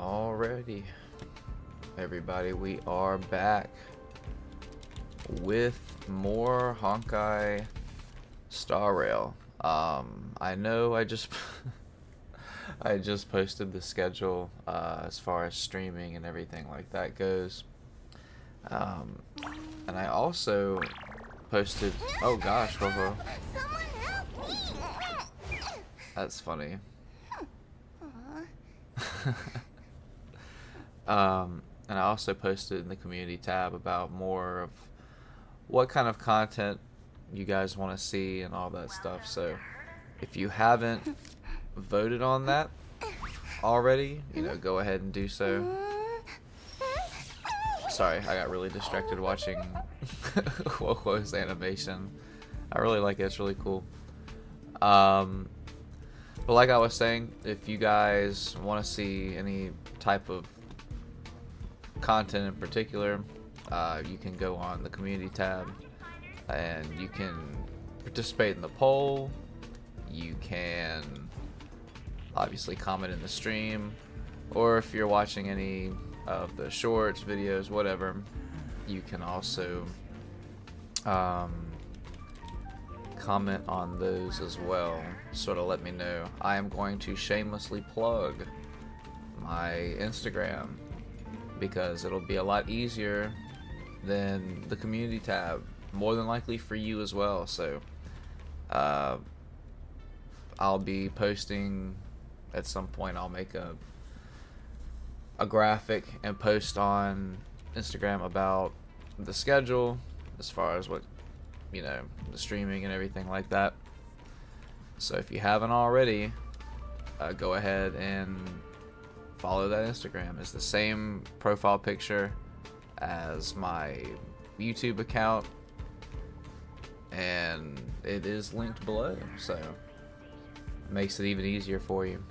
Alrighty, everybody, we are back with more Honkai Star Rail. I know I just I just posted the schedule as far as streaming and everything like that goes, and I also posted. Oh gosh, whoa. That's funny. And I also posted in the community tab about more of what kind of content you guys want to see and all that stuff. So if you haven't voted on that already, go ahead and do so. Sorry, I got really distracted watching Woko's animation. I really like it, it's really cool. But like I was saying, if you guys want to see any type of content in particular, you can go on the community tab and you can participate in the poll. You can obviously comment in the stream, or if you're watching any of the shorts, videos, whatever, you can also comment on those as well, sort of let me know. I am going to shamelessly plug my Instagram because it'll be a lot easier than the community tab, more than likely for you as well. So I'll be posting at some point. I'll make a graphic and post on Instagram about the schedule as far as what the streaming and everything like that. So if you haven't already, go ahead and follow that Instagram. It's the same profile picture as my YouTube account, and it is linked below, so it makes it even easier for you.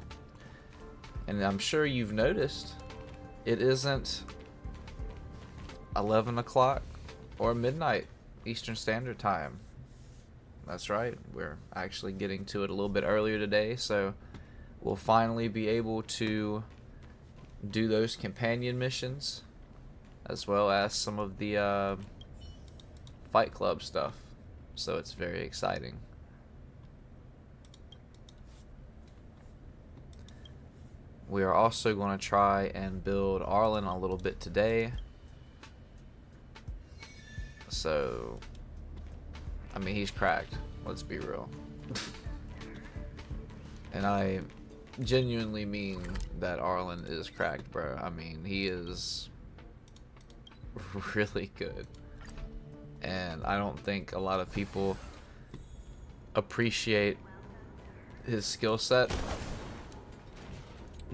And I'm sure you've noticed it isn't 11 o'clock or midnight Eastern Standard Time. That's right, we're actually getting to it a little bit earlier today, so we'll finally be able to do those companion missions as well as some of the Fight Club stuff, so it's very exciting. We are also going to try and build Arlan a little bit today. So, I mean, he's cracked, let's be real. And I genuinely mean that Arlan is cracked, bro. I mean, he is really good. And I don't think a lot of people appreciate his skill set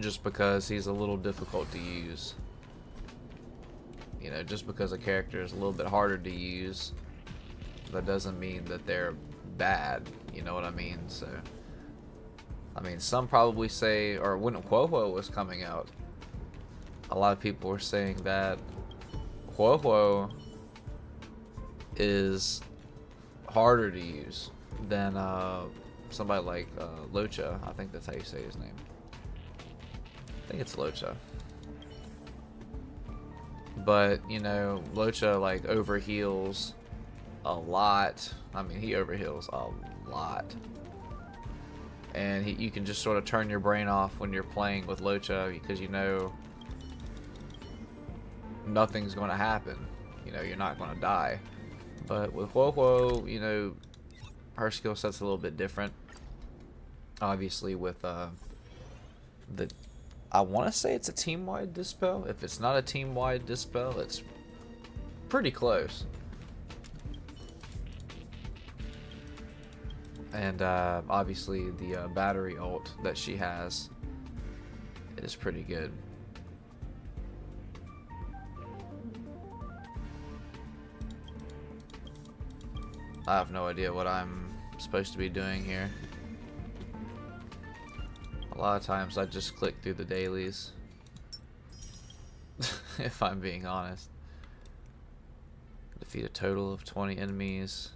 just because he's a little difficult to use. Just because a character is a little bit harder to use, that doesn't mean that they're bad, you know what I mean? So, I mean, some probably say, or when Quoho was coming out, a lot of people were saying that Quoho is harder to use than somebody like Locha. I think that's how you say his name. I think it's Locha. But, Locha like overheals a lot. I mean, he overheals a lot. And you can just sort of turn your brain off when you're playing with Locha because nothing's going to happen. You're not going to die. But with Woho, her skill set's a little bit different. Obviously with I want to say it's a team-wide dispel. If it's not a team-wide dispel, it's pretty close. And obviously the battery ult that she has is pretty good. I have no idea what I'm supposed to be doing here. A lot of times I just click through the dailies. If I'm being honest. Defeat a total of 20 enemies.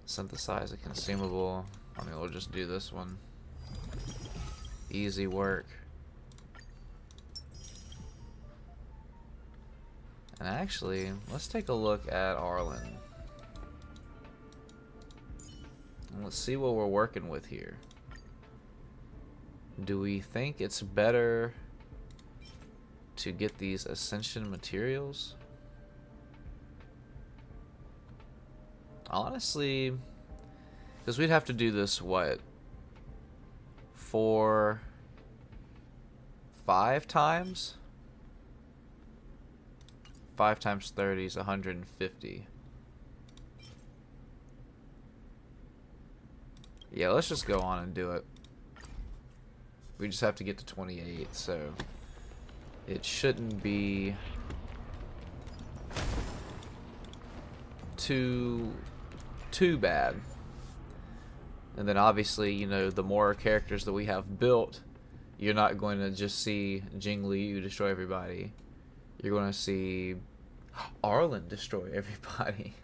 Synthesize a consumable. I mean, we'll just do this one. Easy work. And actually, let's take a look at Arlan. And let's see what we're working with here. Do we think it's better to get these ascension materials? Honestly, because we'd have to do this, what, 5 times? 5 times 30 is 150. Yeah, let's just go on and do it. We just have to get to 28, so it shouldn't be too bad. And then obviously, you know, the more characters that we have built, you're not going to just see Jing Liu destroy everybody. You're going to see Arlan destroy everybody.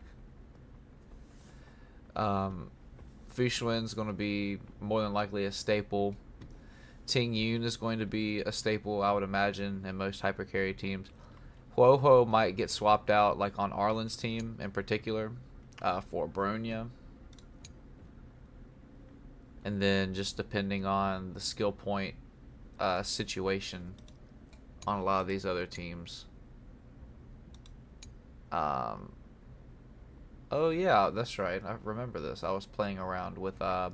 Fu Xuan's going to be more than likely a staple. Ting Yun is going to be a staple, I would imagine, in most hyper carry teams. Huo Huo might get swapped out, like on Arlan's team in particular, for Bronya. And then just depending on the skill point situation on a lot of these other teams. Oh yeah, that's right. I remember this. I was playing around with a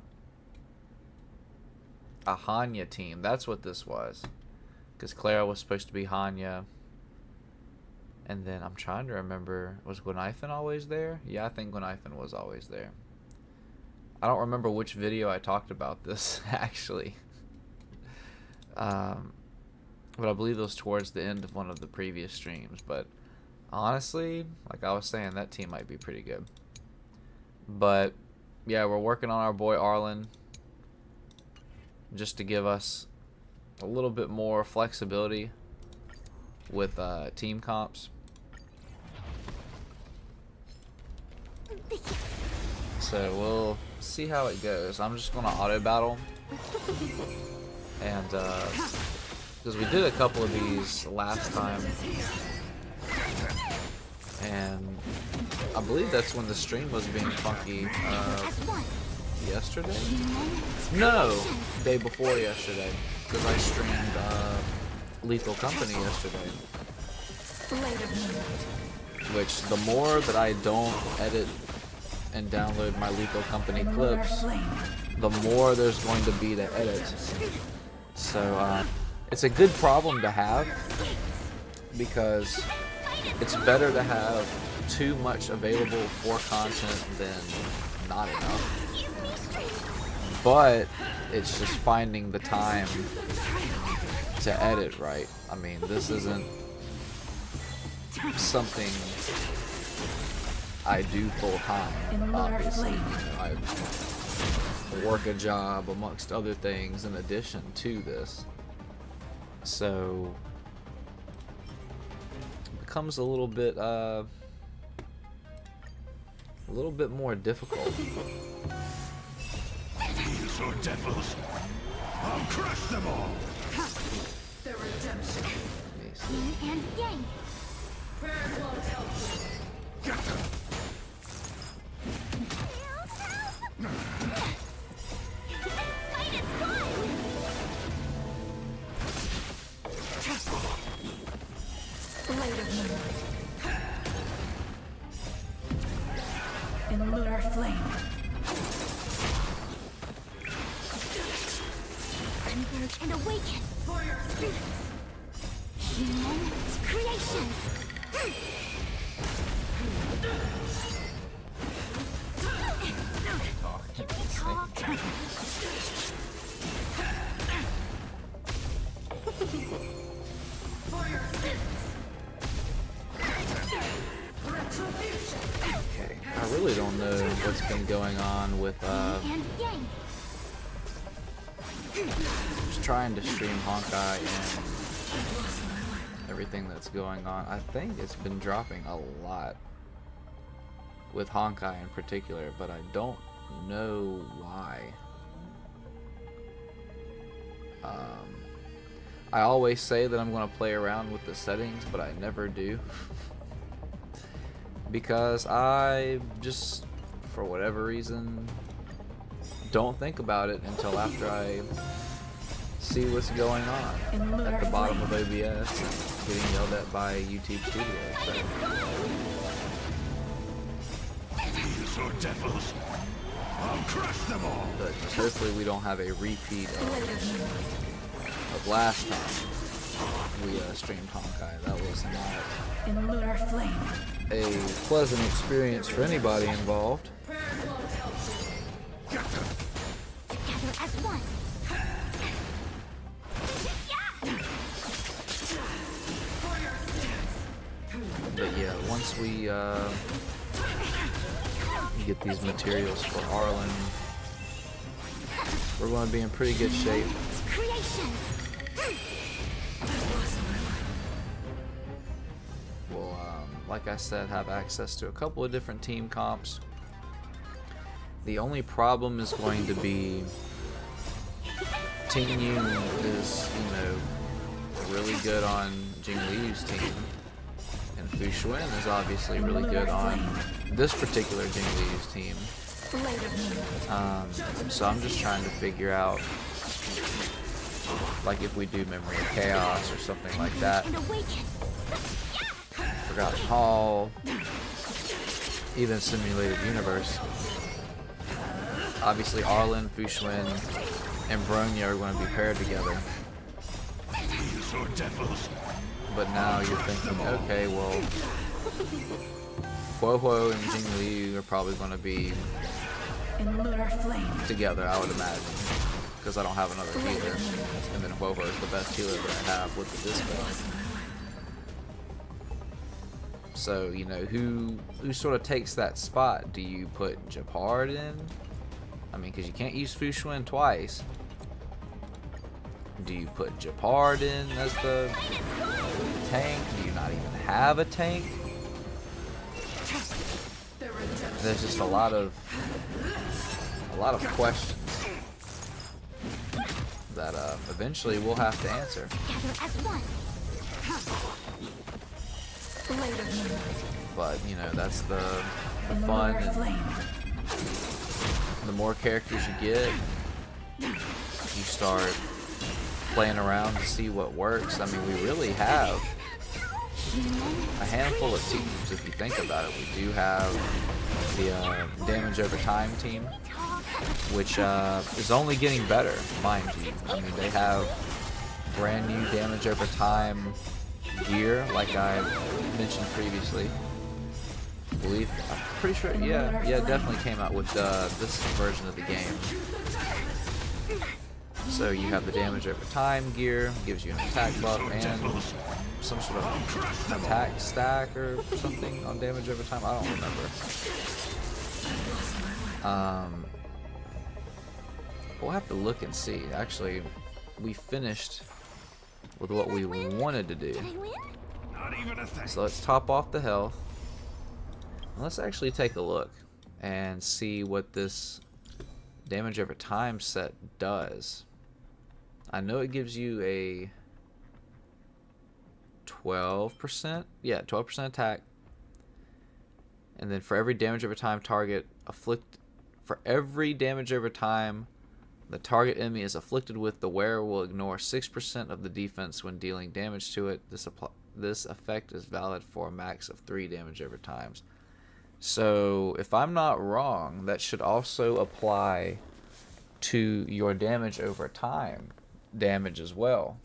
Hanya team. That's what this was. Because Clara was supposed to be Hanya. And then I'm trying to remember, was Gwenithan always there? Yeah, I think Gwenithan was always there. I don't remember which video I talked about this, actually. But I believe it was towards the end of one of the previous streams. But honestly, like I was saying, that team might be pretty good. But yeah, we're working on our boy Arlan, just to give us a little bit more flexibility with team comps. So we'll see how it goes. I'm just gonna auto battle, and because we did a couple of these last time, and I believe that's when the stream was being funky. Yesterday? No, day before yesterday, because I streamed Lethal Company yesterday. Which, the more that I don't edit and download my Lethal Company clips, the more there's going to be to edit. So it's a good problem to have, because it's better to have too much available for content than not enough. But it's just finding the time to edit right. I mean, this isn't something I do full time, obviously. You know, I work a job amongst other things in addition to this. So it becomes a little bit more difficult. These are devils. I'll crush them all. The redemption. Yin and yang. Get them. Fight is fun. Blade of moonlight. In lunar flame. Converge and awaken for your spirits. Human creations. For your sins. Retribution. Okay, I really don't know what's been going on with And yang. just trying to stream Honkai and everything that's going on. I think it's been dropping a lot with Honkai in particular, but I don't know why. I always say that I'm going to play around with the settings, but I never do. because I just, for whatever reason, don't think about it until after I see what's going on at the bottom of OBS, getting yelled at by YouTube Studios. So. These are devils. I'll crush them all. But hopefully we don't have a repeat of last time we streamed Honkai. That was not In lunar flame. a pleasant experience for anybody involved. Together as one. But yeah, once we get these materials for Arlan, we're going to be in pretty good shape. Creations. We'll, like I said, have access to a couple of different team comps. The only problem is going to be Ting Yun is, you know, really good on Jing Liu's team, and Fu Xuan is obviously really good on this particular Jing Liu's team. So I'm just trying to figure out, like, if we do Memory of Chaos or something like that. Forgotten Hall, even Simulated Universe. Obviously Arlan, Fu Xuan, and Bronya are going to be paired together. These are devils. But now you're thinking, okay, well, Huo and Jing Liu are probably going to be In lunar flame. together, I would imagine, because I don't have another healer, and then Huo is the best healer that I have with the Dispel. So, you know, who sort of takes that spot? Do you put Japard in? I mean, because you can't use Fu Xuan twice. Do you put Japard in as the tank? Do you not even have a tank? There's just a lot of questions that eventually we'll have to answer. Together as one. Blade of moonlight. But you know, that's the In fun. lunar And flame. the more characters you get, you start playing around to see what works. I mean, we really have a handful of teams if you think about it. We do have the damage over time team, which is only getting better, mind you. I mean, they have brand new damage over time gear, like I mentioned previously. I believe, I'm pretty sure, yeah, it definitely came out with this version of the game. So you have the damage over time gear, gives you an attack buff and some sort of attack stack or something on damage over time. I don't remember. We'll have to look and see. Actually, we finished with what we wanted to do. Did I win? Not even a thing. So let's top off the health. And let's actually take a look and see what this damage over time set does. I know it gives you a 12%, yeah, 12% attack. And then for every damage over time target for every damage over time the target enemy is afflicted with, the wearer will ignore 6% of the defense when dealing damage to it. This effect is valid for a max of 3 damage over times. So if I'm not wrong, that should also apply to your damage over time damage as well.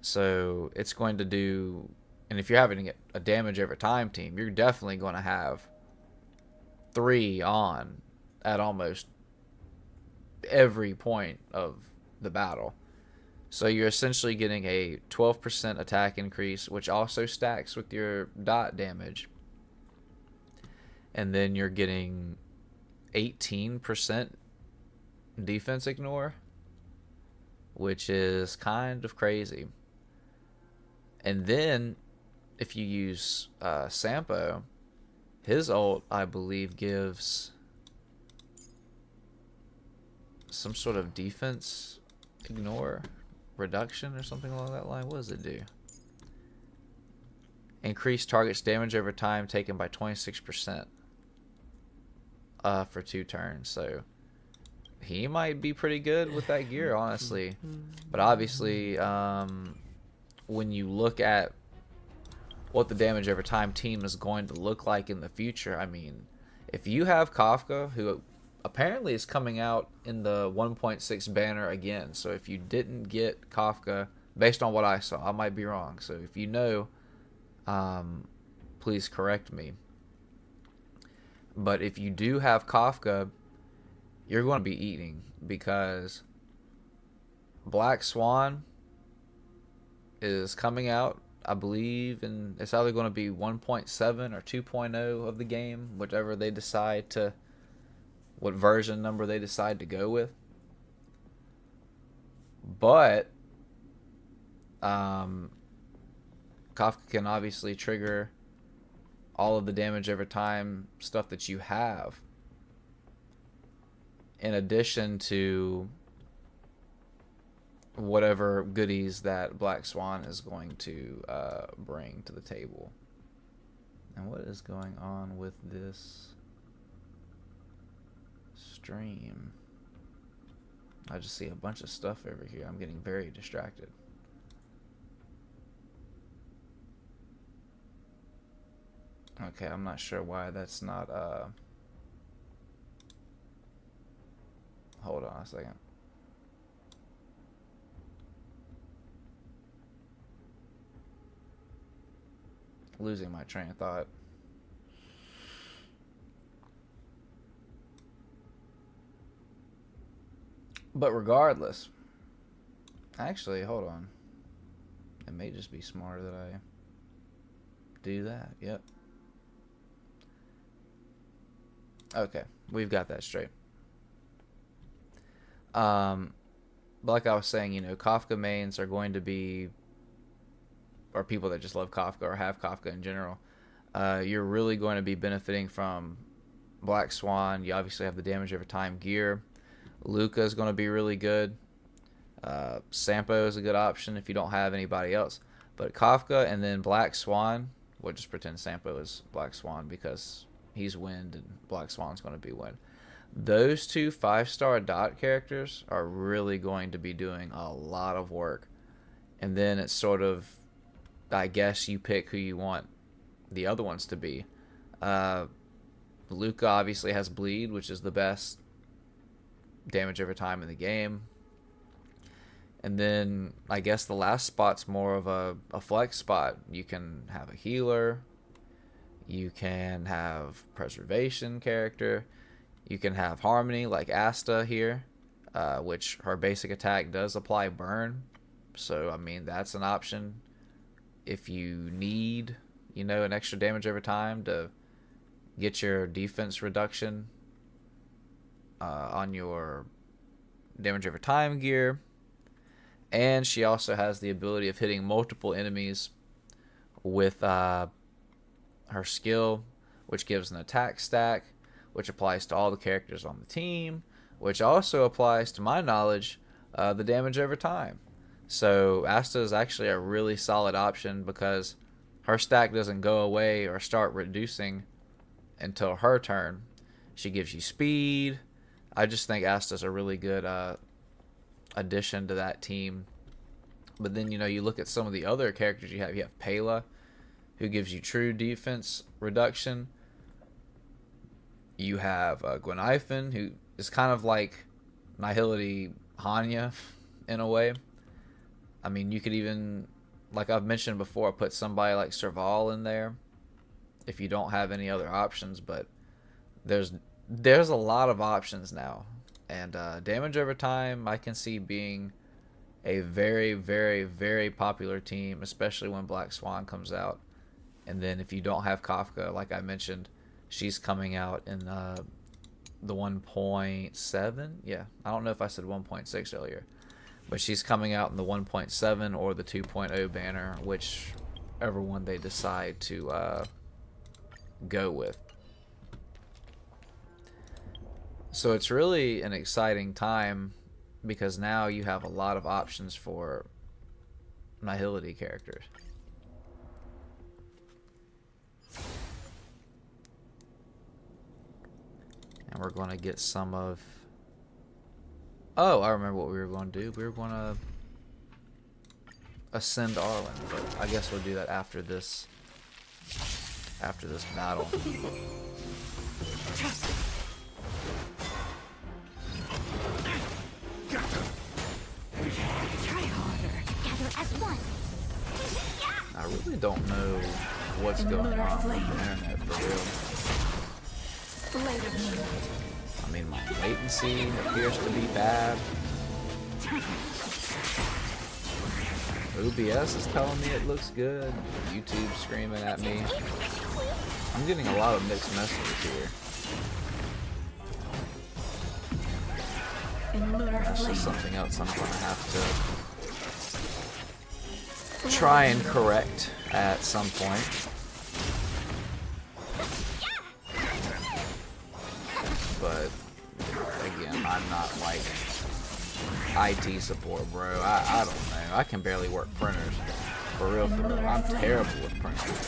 So it's going to do, and if you're having a damage over time team, you're definitely going to have 3 on at almost every point of the battle. So you're essentially getting a 12% attack increase, which also stacks with your dot damage. And then you're getting 18% defense ignore, which is kind of crazy. And then if you use Sampo, his ult, I believe, gives some sort of defense ignore reduction or something along that line. What does it do? Increase target's damage over time taken by 26% for 2 turns. So he might be pretty good with that gear, honestly. But obviously, when you look at what the damage over time team is going to look like in the future, I mean, if you have Kafka, who apparently is coming out in the 1.6 banner again, so if you didn't get Kafka, based on what I saw, I might be wrong, so if you know, please correct me. But if you do have Kafka, you're going to be eating, because Black Swan is coming out, I believe, and it's either going to be 1.7 or 2.0 of the game, whichever they decide to, what version number they decide to go with. But Kafka can obviously trigger all of the damage over time stuff that you have, in addition to whatever goodies that Black Swan is going to bring to the table. And what is going on with this stream? I just see a bunch of stuff over here. I'm getting very distracted. Okay, I'm not sure why that's not hold on a second. Losing my train of thought. But regardless, actually, hold on. It may just be smarter that I do that. Yep. Okay, we've got that straight. But like I was saying, you know, Kafka mains are going to be, or people that just love Kafka or have Kafka in general, you're really going to be benefiting from Black Swan. You obviously have the damage over time gear. Luca is going to be really good. Sampo is a good option if you don't have anybody else. But Kafka and then Black Swan, we'll just pretend Sampo is Black Swan because he's wind and Black Swan's going to be wind. Those two 5-star dot characters are really going to be doing a lot of work. And then it's sort of, I guess you pick who you want the other ones to be. Luca obviously has bleed, which is the best damage over time in the game. And then I guess the last spot's more of a flex spot. You can have a healer. You can have preservation character. You can have harmony like Asta here, which her basic attack does apply burn. So, I mean, that's an option if you need, you know, an extra damage over time to get your defense reduction on your damage over time gear. And she also has the ability of hitting multiple enemies with her skill, which gives an attack stack, which applies to all the characters on the team, which also applies, to my knowledge, the damage over time. So Asta is actually a really solid option because her stack doesn't go away or start reducing until her turn. She gives you speed. I just think Asta's a really good addition to that team. But then, you know, you look at some of the other characters you have. You have Pela, who gives you true defense reduction. You have Gwenhyfen, who is kind of like Nihility Hanya in a way. I mean, you could even, like I've mentioned before, put somebody like Serval in there if you don't have any other options. But there's a lot of options now. And damage over time, I can see being a very, very, very popular team, especially when Black Swan comes out. And then if you don't have Kafka, like I mentioned, she's coming out in the 1.7. Yeah, I don't know if I said 1.6 earlier. But she's coming out in the 1.7 or the 2.0 banner, whichever one they decide to go with. So it's really an exciting time because now you have a lot of options for Nihility characters. we're going to get some of... Oh, I remember what we were going to do. We were going to ascend Arlan, but I guess we'll do that after this battle. Try harder. Gather as one. I really don't know what's going on with the internet for real. Blade of moonlight. I mean, my latency appears to be bad. OBS is telling me it looks good. YouTube screaming at me. I'm getting a lot of mixed messages here. That's just something else I'm gonna have to try and correct at some point. But again, I'm not like IT support, bro. I don't know. I can barely work printers. For real, for real. I'm terrible with printers.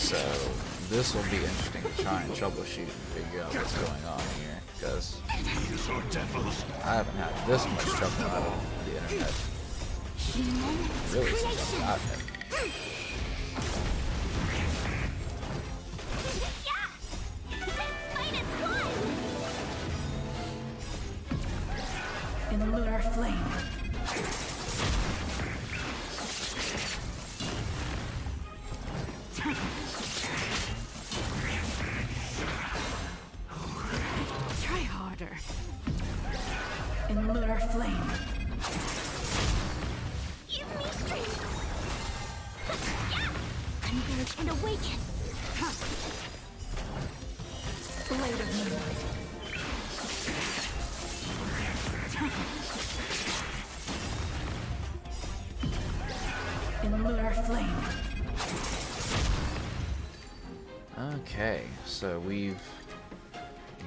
So this will be interesting to try and troubleshoot and figure out what's going on here, because I haven't had this much trouble out of the internet really since I've gotten it. In lunar flame. Try harder. In lunar flame. Give me strength. Converge and awaken. Blade of moonlight. In lunar flame. Okay, so we've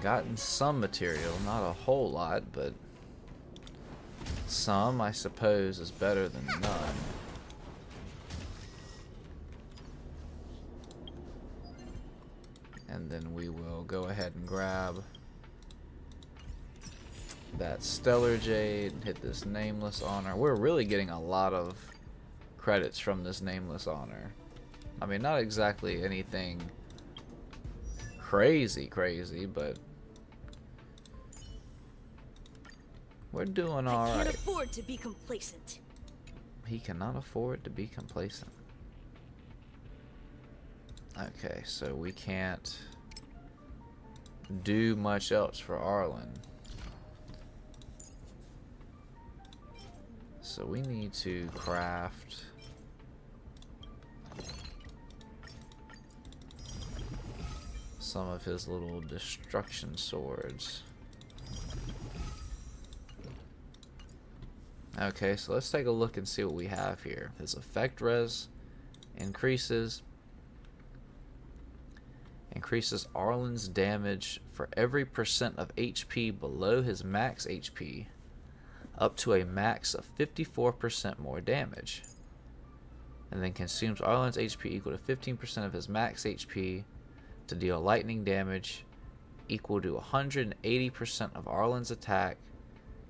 gotten some material, not a whole lot, but some, I suppose, is better than none. And then we will go ahead and grab that Stellar Jade, hit this Nameless Honor. We're really getting a lot of credits from this Nameless Honor. I mean, not exactly anything crazy, but we're doing all right. Can't afford to be complacent. He cannot afford to be complacent. Okay, so we can't do much else for Arlan. So we need to craft some of his little destruction swords. Okay, so let's take a look and see what we have here. His effect res increases Arlan's damage for every percent of HP below his max HP, up to a max of 54% more damage. And then consumes Arlan's HP equal to 15% of his max HP to deal lightning damage equal to 180% of Arlan's attack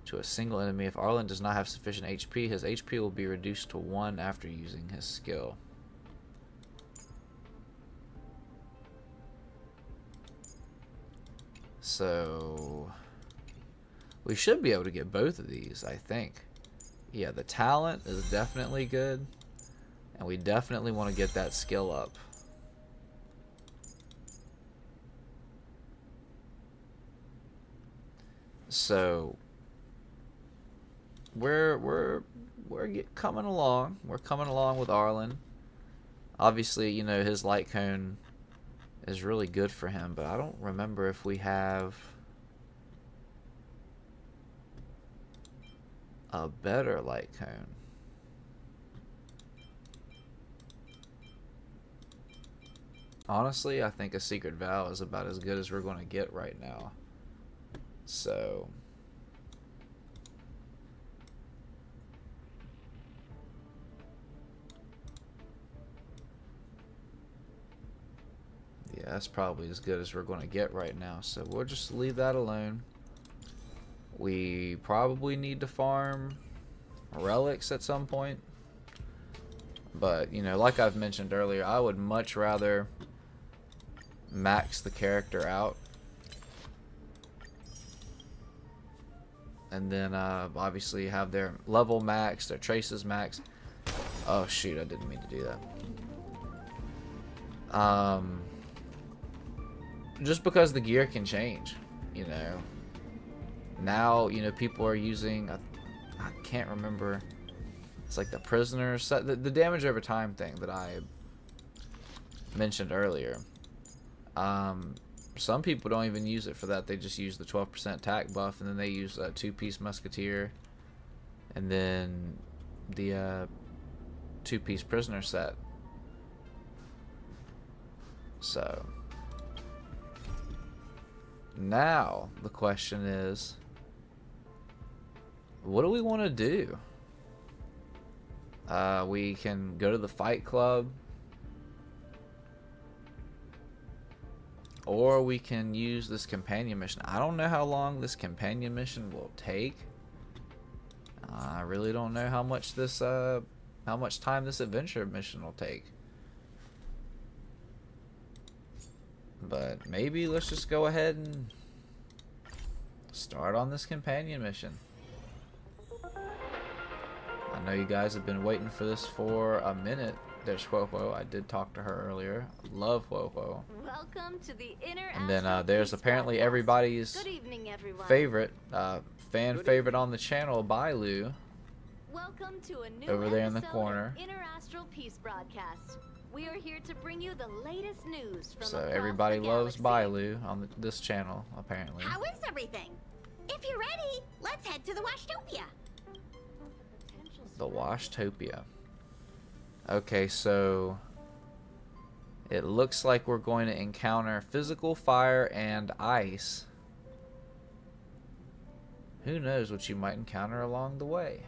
to a single enemy. If Arlan does not have sufficient HP, his HP will be reduced to 1 after using his skill. So we should be able to get both of these, I think. Yeah, the talent is definitely good, and we definitely want to get that skill up. So we're coming along. We're coming along with Arlan. Obviously, you know, his light cone is really good for him, but I don't remember if we have a better light cone. Honestly, I think a Secret Vow is about as good as we're going to get right now. So Yeah, that's probably as good as we're going to get right now. So we'll just leave that alone. We probably need to farm relics at some point. But, you know, like I've mentioned earlier, I would much rather max the character out. And then obviously have their level max, their traces max. Oh shoot, I didn't mean to do that. Just because the gear can change, you know. Now, you know, people are using, I can't remember, it's like the prisoner set, the damage over time thing that I mentioned earlier. Some people don't even use it for that. They just use the 12% attack buff, and then they use a 2-piece musketeer, and then the 2-piece prisoner set. So now the question is, what do we want to do? We can go to the fight club, or we can use this companion mission. I don't know how long this companion mission will take. I really don't know how much this how much time this adventure mission will take. But maybe let's just go ahead and start on this companion mission. I know you guys have been waiting for this for a minute. There's Huohuo. I did talk to her earlier. Love Huohuo. Welcome to the Inner And then Astral there's Peace apparently Podcast. everybody's Good evening, everyone. favorite, fan favorite on the channel, Bailu. Welcome to a new Over there in the episode corner. of Inner Astral Peace Broadcast. We are here to bring you the latest news from So across everybody the loves galaxy. Bailu on this channel, apparently. How is everything? If you're ready, let's head to the Washtopia. The Washtopia. Okay, so it looks like we're going to encounter physical fire and ice. Who knows what you might encounter along the way?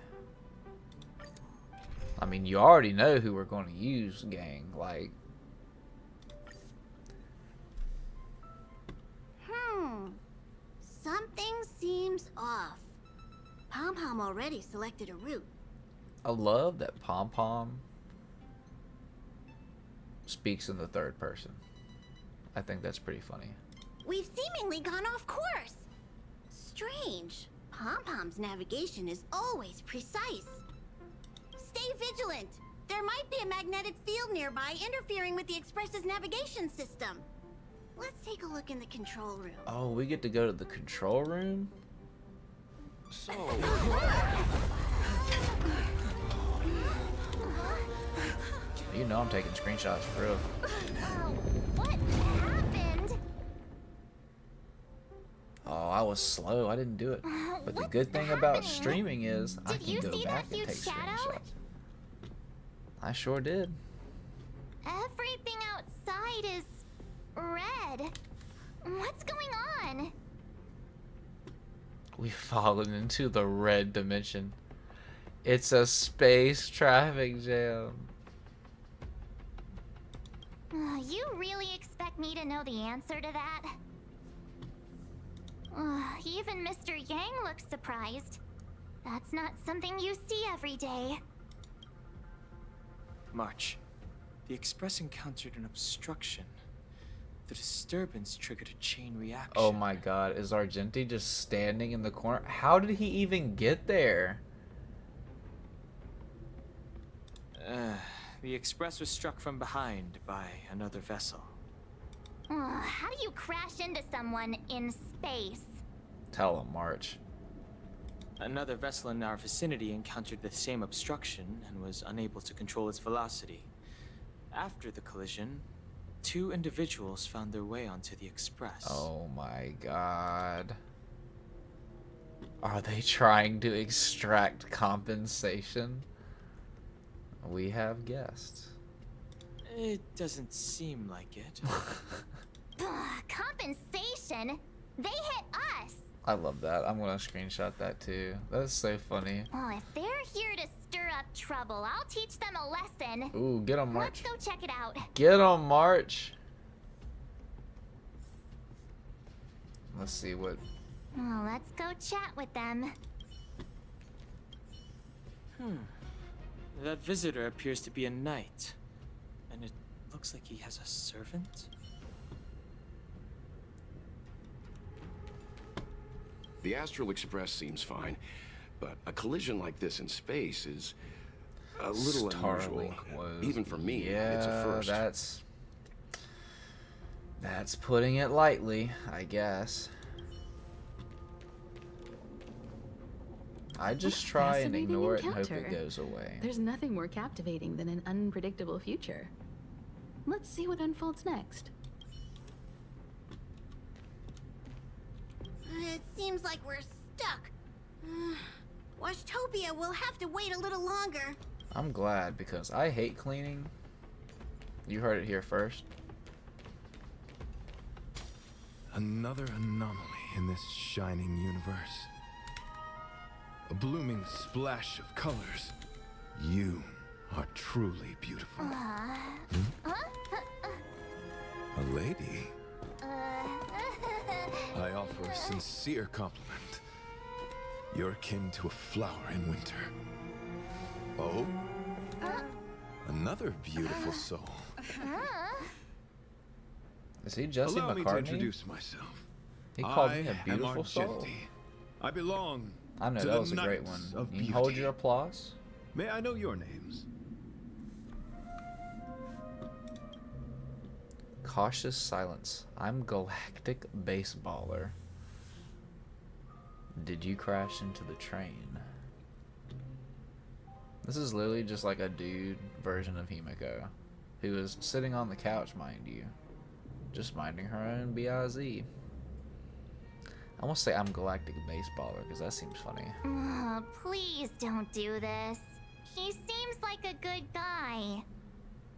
I mean, you already know who we're going to use, gang. Like, Something seems off. Pom Pom already selected a route. I love that Pom Pom speaks in the third person. I think that's pretty funny. We've seemingly gone off course. Strange. Pom Pom's navigation is always precise. Stay vigilant. There might be a magnetic field nearby interfering with the Express's navigation system. Let's take a look in the control room. Oh, we get to go to the control room? So, You know I'm taking screenshots for real. What happened? Oh, I was slow. I didn't do it. But the What's good thing about happening? streaming is I Did can you go see that back and huge take shadow? screenshots. I sure did. Everything outside is red. What's going on? We've fallen into the red dimension. It's a space traffic jam. You really expect me to know the answer to that? Even Mr. Yang looks surprised. That's not something you see every day. March. The Express encountered an obstruction. The disturbance triggered a chain reaction. Oh my god, is Argenti just standing in the corner? How did he even get there? The Express was struck from behind by another vessel. How do you crash into someone in space? Tell him, March. Another vessel in our vicinity encountered the same obstruction and was unable to control its velocity. After the collision, 2 individuals found their way onto the Express. Oh my god. Are they trying to extract compensation? We have guessed. It doesn't seem like it. Compensation? They hit us! I love that. I'm gonna screenshot that too. That's so funny. Well, if they're here to stir up trouble, I'll teach them a lesson. Ooh, get on Let's March. go check it out. Get on March. Let's see what. Oh, let's go chat with them. That visitor appears to be a knight. And it looks like he has a servant? The Astral Express seems fine, but a collision like this in space is a little unusual. Even for me, it's a first. That's putting it lightly, I guess. I just try and Fascinating ignore it and hope encounter. it goes away. There's nothing more captivating than an unpredictable future. Let's see what unfolds next. It seems like we're stuck. Washtopia will have to wait a little longer. I'm glad because I hate cleaning. You heard it here first. Another anomaly in this shining universe. A blooming splash of colors. You are truly beautiful. A lady? I offer a sincere compliment. You're akin to a flower in winter. Oh? Another beautiful soul. Is he Jesse Allow me to McCartney? introduce myself. He called I me a am beautiful soul. Argenti. I belong I know, to that the was a great Knights one. of You can hold Beauty. your applause. May I know your names? Cautious silence. I'm Galactic Baseballer. Did you crash into the train? This is literally just like a dude version of Himiko, who is sitting on the couch, mind you, just minding her own biz. I want to say I'm Galactic Baseballer because that seems funny. Oh, please don't do this. He seems like a good guy.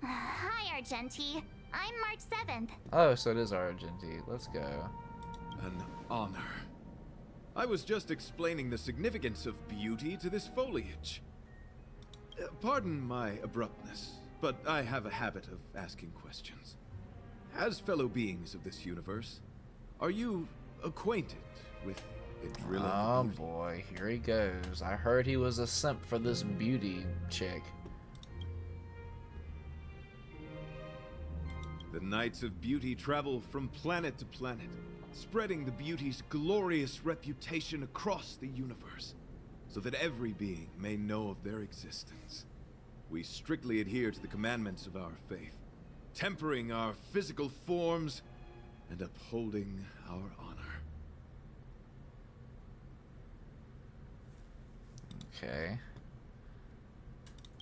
Hi, Argenti. I'm March 7th. Oh, so it is Argenti. Let's go. An honor. I was just explaining the significance of beauty to this foliage. Pardon my abruptness, but I have a habit of asking questions. As fellow beings of this universe, are you acquainted with Idrilla Oh the Beauty? boy, here he goes. I heard he was a simp for this beauty chick. The Knights of Beauty travel from planet to planet, spreading the beauty's glorious reputation across the universe, so that every being may know of their existence. We strictly adhere to the commandments of our faith, tempering our physical forms and upholding our honor. Okay.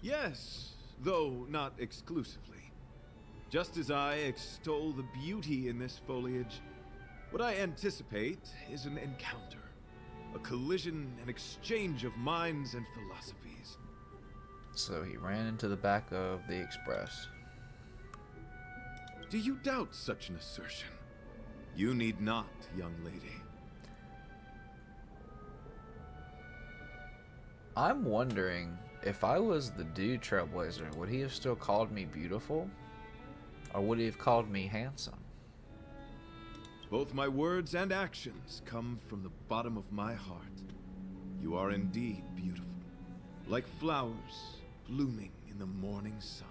Yes, though not exclusively. Just as I extol the beauty in this foliage, what I anticipate is an encounter, a collision and exchange of minds and philosophies. So he ran into the back of the express. Do you doubt such an assertion? You need not, young lady. I'm wondering, if I was the dude Trailblazer, would he have still called me beautiful? Or would he have called me handsome? Both my words and actions come from the bottom of my heart. You are indeed beautiful, like flowers blooming in the morning sun.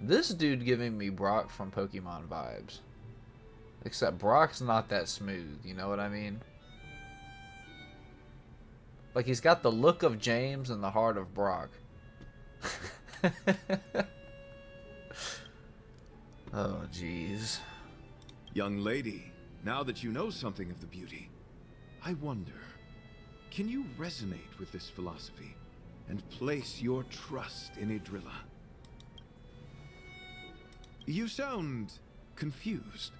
This dude giving me Brock from Pokemon vibes. Except Brock's not that smooth, you know what I mean? Like, he's got the look of James and the heart of Brock. Oh, jeez. Young lady, now that you know something of the beauty, I wonder, can you resonate with this philosophy and place your trust in Idrilla? You sound confused.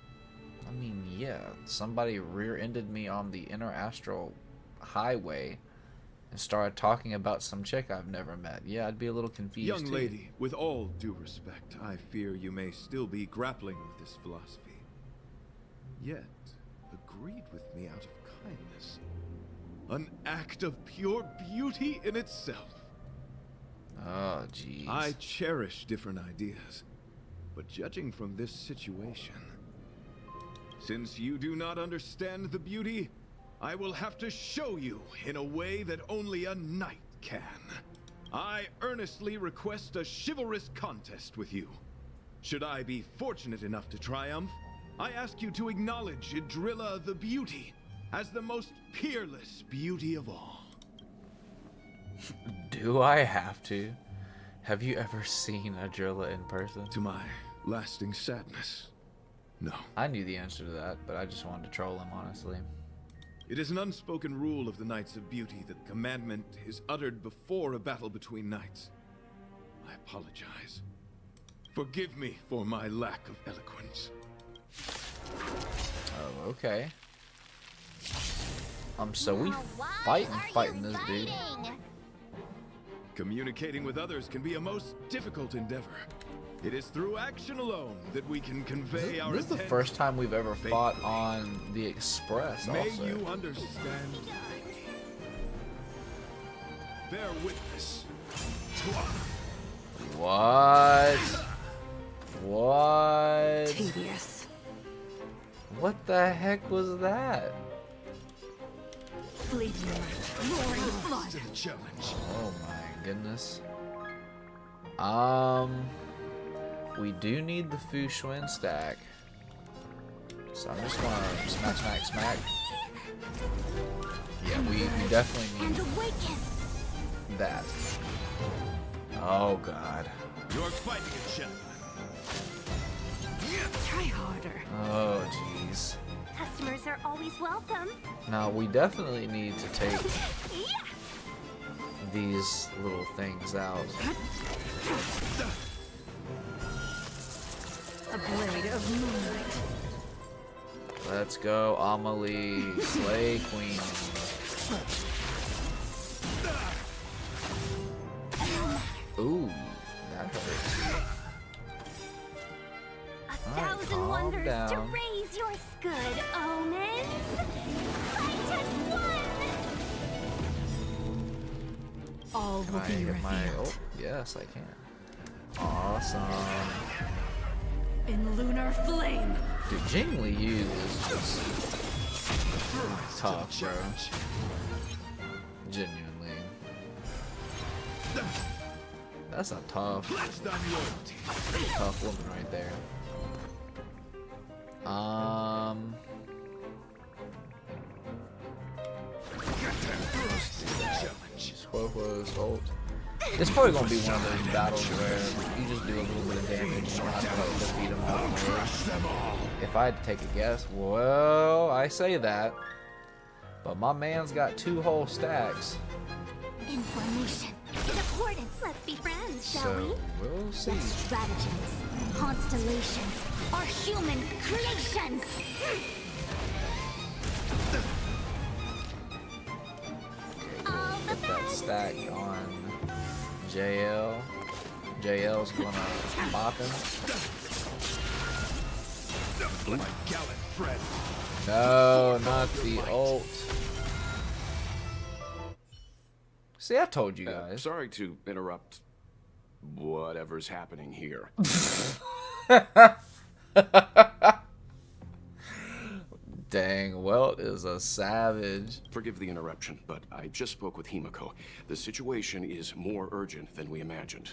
I mean, yeah, somebody rear-ended me on the interastral highway and started talking about some chick I've never met. Yeah, I'd be a little confused Young too. lady, with all due respect, I fear you may still be grappling with this philosophy. Yet, agreed with me out of kindness. An act of pure beauty in itself. Oh, jeez. I cherish different ideas, but judging from this situation, Since you do not understand the beauty, I will have to show you in a way that only a knight can. I earnestly request a chivalrous contest with you. Should I be fortunate enough to triumph, I ask you to acknowledge Idrilla the Beauty as the most peerless beauty of all. Do I have to? Have you ever seen Idrilla in person? To my lasting sadness, no. I knew the answer to that, but I just wanted to troll him, honestly. It is an unspoken rule of the Knights of Beauty that the commandment is uttered before a battle between knights. I apologize. Forgive me for my lack of eloquence. Oh, okay. So we fighting this dude. Communicating with others can be a most difficult endeavor. It is through action alone that we can convey our This is the intent. first time we've ever fought on the Express, May also. you understand. Bear witness. What? What? Tedious. What the heck was that? Fleeting light, roaring flood. To the challenge. Oh my goodness. We do need the Fu Xuan stack. So I'm just gonna smack, smack, smack. Yeah, we definitely And need awaken. that. Oh god. You're fighting a gentleman. Try harder. Oh jeez. Customers are always welcome. Now we definitely need to take these little things out. A blade of moonlight. Let's go, Amelie, Slay Queen. Ooh, that hurts. A Alright, thousand calm wonders to down. raise your good omens. Fight as one. All Can will I be get my... revealed. Oh, yes, I can. Awesome. In lunar flame. Dude, Jing Liu is just tough, bro. Genuinely. That's a tough woman right there. Huohuo's ult. It's probably gonna be one of those battles where you just do a little bit of damage and you don't have to like defeat them all the way. If I had to take a guess, well, I say that, but my man's got 2 whole stacks, Information. In accordance. Let's be friends, shall we? so we'll see. Stratagems, constellations, are human creations. All the Put that best. stack on JL. JL's gonna bop him. My gallant friend. No, not the ult. See, I told you guys. Sorry to interrupt whatever's happening here. Dang, Welt is a savage. Forgive the interruption, but I just spoke with Himiko. The situation is more urgent than we imagined.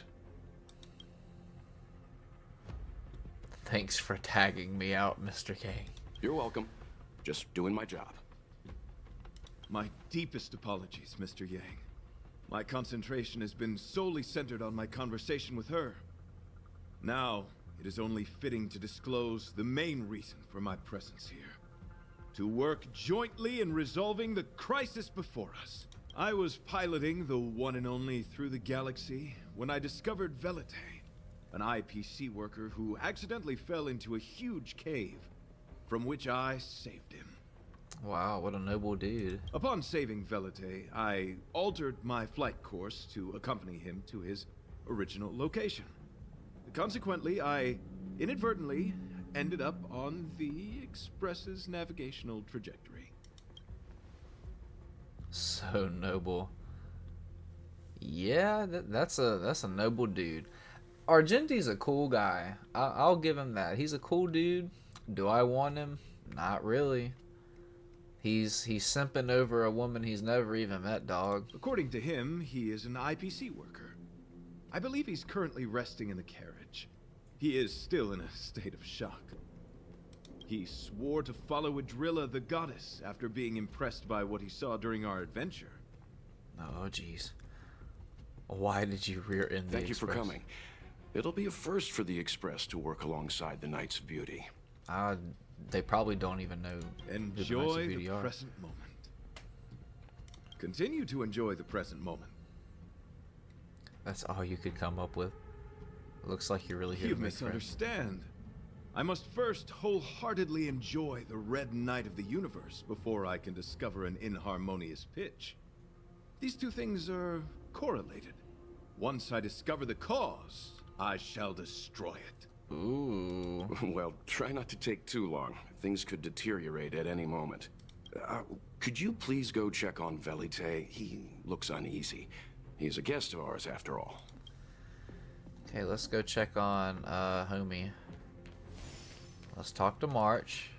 Thanks for tagging me out, Mr. K. You're welcome. Just doing my job. My deepest apologies, Mr. Yang. My concentration has been solely centered on my conversation with her. Now, it is only fitting to disclose the main reason for my presence here. To work jointly in resolving the crisis before us. I was piloting the one and only Through the Galaxy when I discovered Velite, an IPC worker who accidentally fell into a huge cave, from which I saved him. Wow, what a noble dude. Upon saving Velite, I altered my flight course to accompany him to his original location. Consequently, I inadvertently ended up on the Express's navigational trajectory. So noble. Yeah, that's a noble dude. Argenti's a cool guy. I'll give him that. He's a cool dude. Do I want him? Not really. He's simping over a woman he's never even met, dog. According to him, he is an IPC worker. I believe he's currently resting in the carriage. He is still in a state of shock. He swore to follow Adrilla the goddess after being impressed by what he saw during our adventure. Oh, jeez. Why did you rear end the Thank you Express? for coming. It'll be a first for the Express to work alongside the Knights of Beauty. They probably don't even know Enjoy who the present moment. Continue to enjoy the present moment. That's all you could come up with. It looks like you're really here You to make friends. misunderstand. I must first wholeheartedly enjoy the red night of the universe before I can discover an inharmonious pitch. These two things are correlated. Once I discover the cause, I shall destroy it. Ooh. Well, try not to take too long. Things could deteriorate at any moment. Could you please go check on Velite? He looks uneasy. He's a guest of ours, after all. Okay, let's go check on homie. Let's talk to March.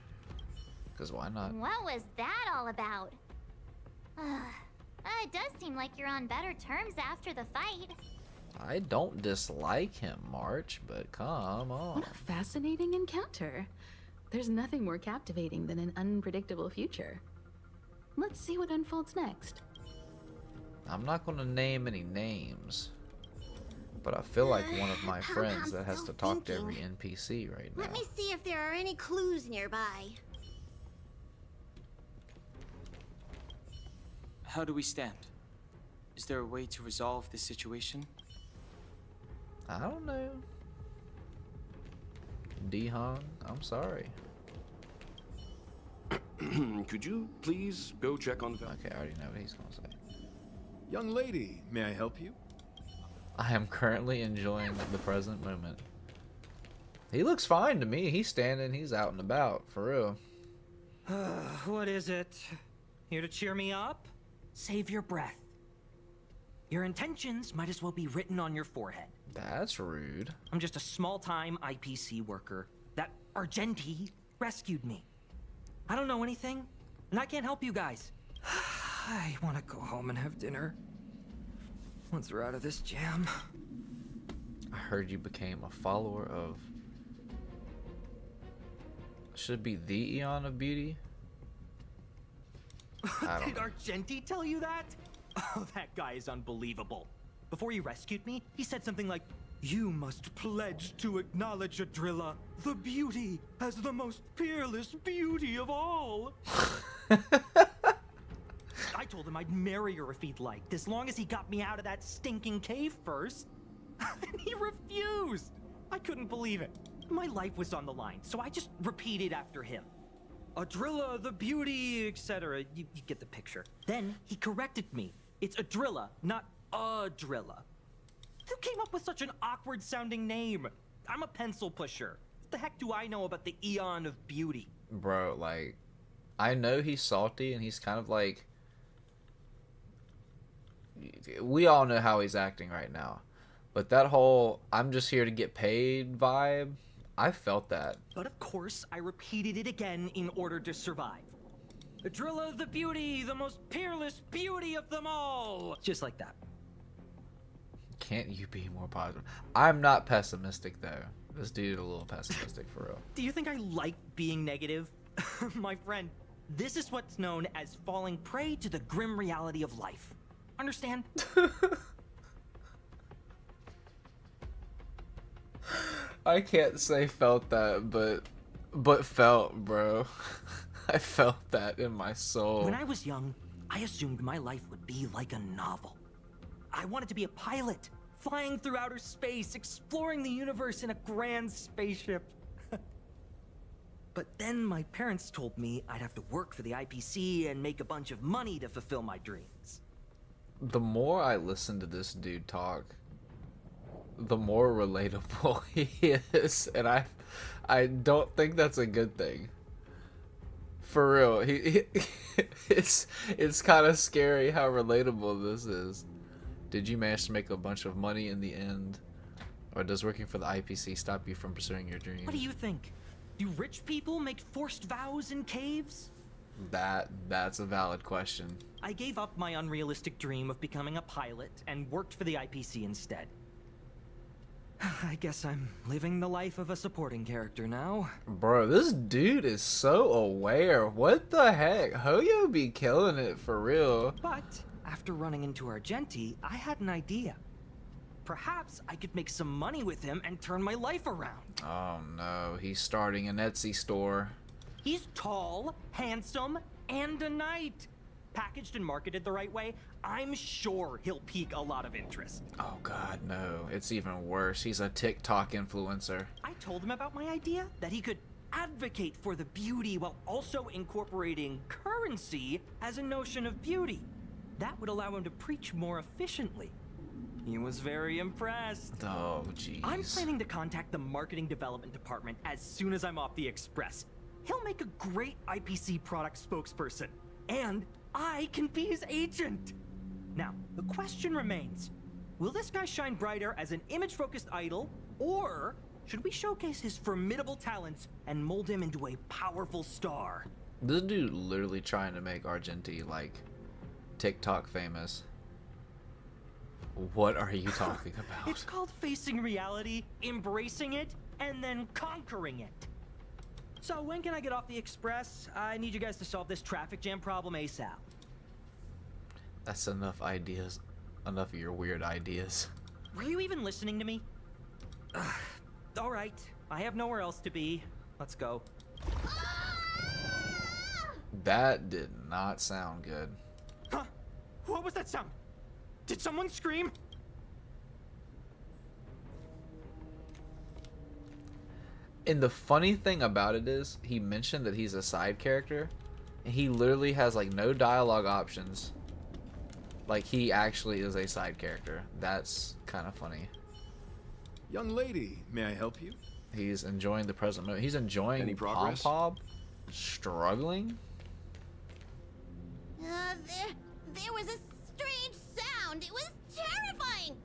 Because why not? What was that all about? It does seem like you're on better terms after the fight. I don't dislike him, March, but come on. What a fascinating encounter. There's nothing more captivating than an unpredictable future. Let's see what unfolds next. I'm not going to name any names, but I feel like one of my friends that has to talk to every NPC right now. Let me see if there are any clues nearby. How do we stand? Is there a way to resolve this situation? I don't know. D-Hong, I'm sorry. Could you please go check on Velite? Okay, I already know what he's going to say. Young lady, may I help you? I am currently enjoying the present moment. He looks fine to me. He's standing, he's out and about, for real. What is it? Here to cheer me up? Save your breath. Your intentions might as well be written on your forehead. That's rude. I'm just a small-time IPC worker. That Argenti rescued me. I don't know anything, and I can't help you guys. I want to go home and have dinner. Once we're out of this jam. I heard you became a follower of... Should be the Eon of Beauty? I don't Did know. Argenti tell you that? Oh, that guy is unbelievable. Before he rescued me, he said something like, "You must pledge to acknowledge Adrilla, the beauty, as the most peerless beauty of all." I told him I'd marry her if he'd liked, as long as he got me out of that stinking cave first. And he refused. I couldn't believe it. My life was on the line, so I just repeated after him. Adrilla, the beauty, etc. You get the picture. Then he corrected me. It's Adrilla, not Adrilla. Who came up with such an awkward sounding name? I'm a pencil pusher. What the heck do I know about the Eon of Beauty? Bro, like, I know he's salty and he's kind of like... We all know how he's acting right now. But that whole, I'm just here to get paid vibe, I felt that. But of course, I repeated it again in order to survive. Adrilla the beauty, the most peerless beauty of them all! Just like that. Can't you be more positive? I'm not pessimistic, though. This dude a little pessimistic, for real. Do you think I like being negative? My friend, this is what's known as falling prey to the grim reality of life. Understand? I can't say felt that, but felt, bro. I felt that in my soul. When I was young, I assumed my life would be like a novel. I wanted to be a pilot, flying through outer space, exploring the universe in a grand spaceship. But then my parents told me I'd have to work for the IPC and make a bunch of money to fulfill my dreams. The more I listen to this dude talk, the more relatable he is, and I don't think that's a good thing. For real, it's kind of scary how relatable this is. Did you manage to make a bunch of money in the end, or does working for the IPC stop you from pursuing your dreams? What do you think? Do rich people make forced vows in caves? That's a valid question. I gave up my unrealistic dream of becoming a pilot and worked for the IPC instead. I guess I'm living the life of a supporting character now. Bro, this dude is so aware. What the heck? Hoyo be killing it for real. But after running into Argenti, I had an idea. Perhaps I could make some money with him and turn my life around. Oh no, he's starting an Etsy store. He's tall, handsome, and a knight. Packaged and marketed the right way, I'm sure he'll pique a lot of interest. Oh god, no. It's even worse. He's a TikTok influencer. I told him about my idea, that he could advocate for the beauty while also incorporating currency as a notion of beauty. That would allow him to preach more efficiently. He was very impressed. Oh, jeez. I'm planning to contact the marketing development department as soon as I'm off the express. He'll make a great IPC product spokesperson, and I can be his agent. Now, the question remains, will this guy shine brighter as an image-focused idol, or should we showcase his formidable talents and mold him into a powerful star? This dude literally trying to make Argenti, like, TikTok famous. What are you talking about? It's called facing reality, embracing it, and then conquering it. So when can I get off the express? I need you guys to solve this traffic jam problem ASAP. That's enough ideas. Enough of your weird ideas. Were you even listening to me? All right, I have nowhere else to be. Let's go. That did not sound good. Huh? What was that sound? Did someone scream? And the funny thing about it is, he mentioned that he's a side character, and he literally has like no dialogue options. Like he actually is a side character. That's kind of funny. Young lady, may I help you? He's enjoying the present moment. He's enjoying Any progress? Pom-Pom, struggling. There was a strange sound. It was terrifying.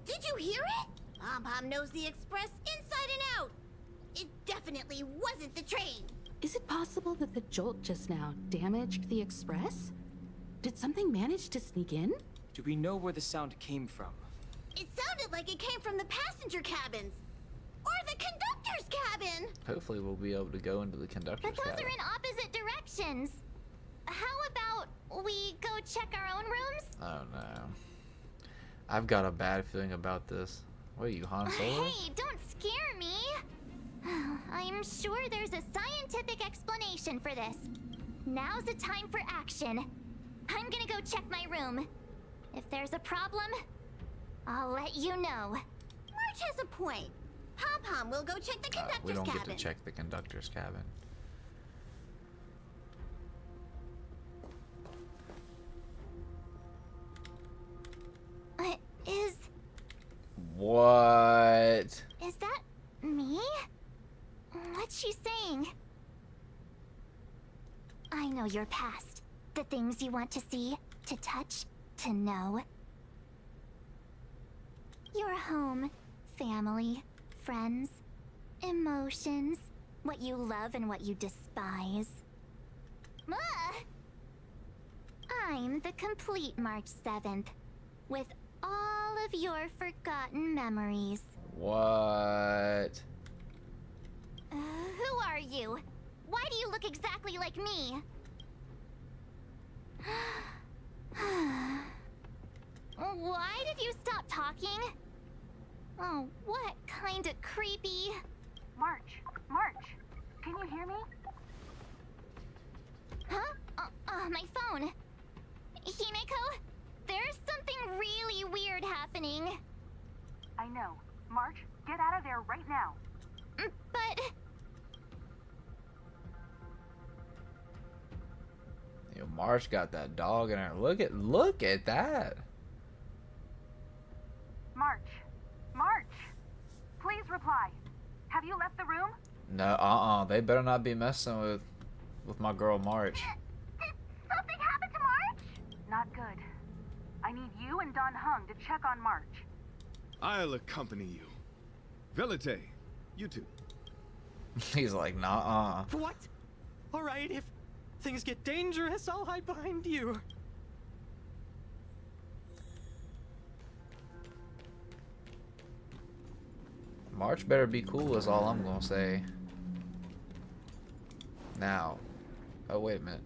Did you hear it? Pom-Pom knows the express inside and out. It definitely wasn't the train. Is it possible that the jolt just now damaged the express? Did something manage to sneak in? Do we know where the sound came from? It sounded like it came from the passenger cabins. Or the conductor's cabin. Hopefully we'll be able to go into the conductor's But those cabin. are in opposite directions. How about we go check our own rooms? Oh no. I've got a bad feeling about this. What are you, Han Solo? Hey, don't scare me. I'm sure there's a scientific explanation for this. Now's the time for action. I'm gonna go check my room. If there's a problem, I'll let you know. March has a point. Pom-Pom will go check the conductor's we don't cabin. get to check the conductor's cabin. What? Is that me? What's she saying? I know your past. The things you want to see, to touch, to know. Your home, family, friends, emotions, what you love and what you despise. Ah! I'm the complete March 7th, with all of your forgotten memories. What? Who are you? Why do you look exactly like me? Why did you stop talking? Oh, what kind of creepy... March, can you hear me? Huh? My phone. Himeko, there's something really weird happening. I know. March, get out of there right now. But... Yo, Marsh got that dog in her. Look at that. March, please reply. Have you left the room? No, they better not be messing with my girl March. Did something happen to March? Not good. I need you and Don Hung to check on March. I'll accompany you. Velite, you two. He's like, nah. What? Alright, if things get dangerous, I'll hide behind you. March better be cool is all I'm gonna say. Now. Oh, wait a minute.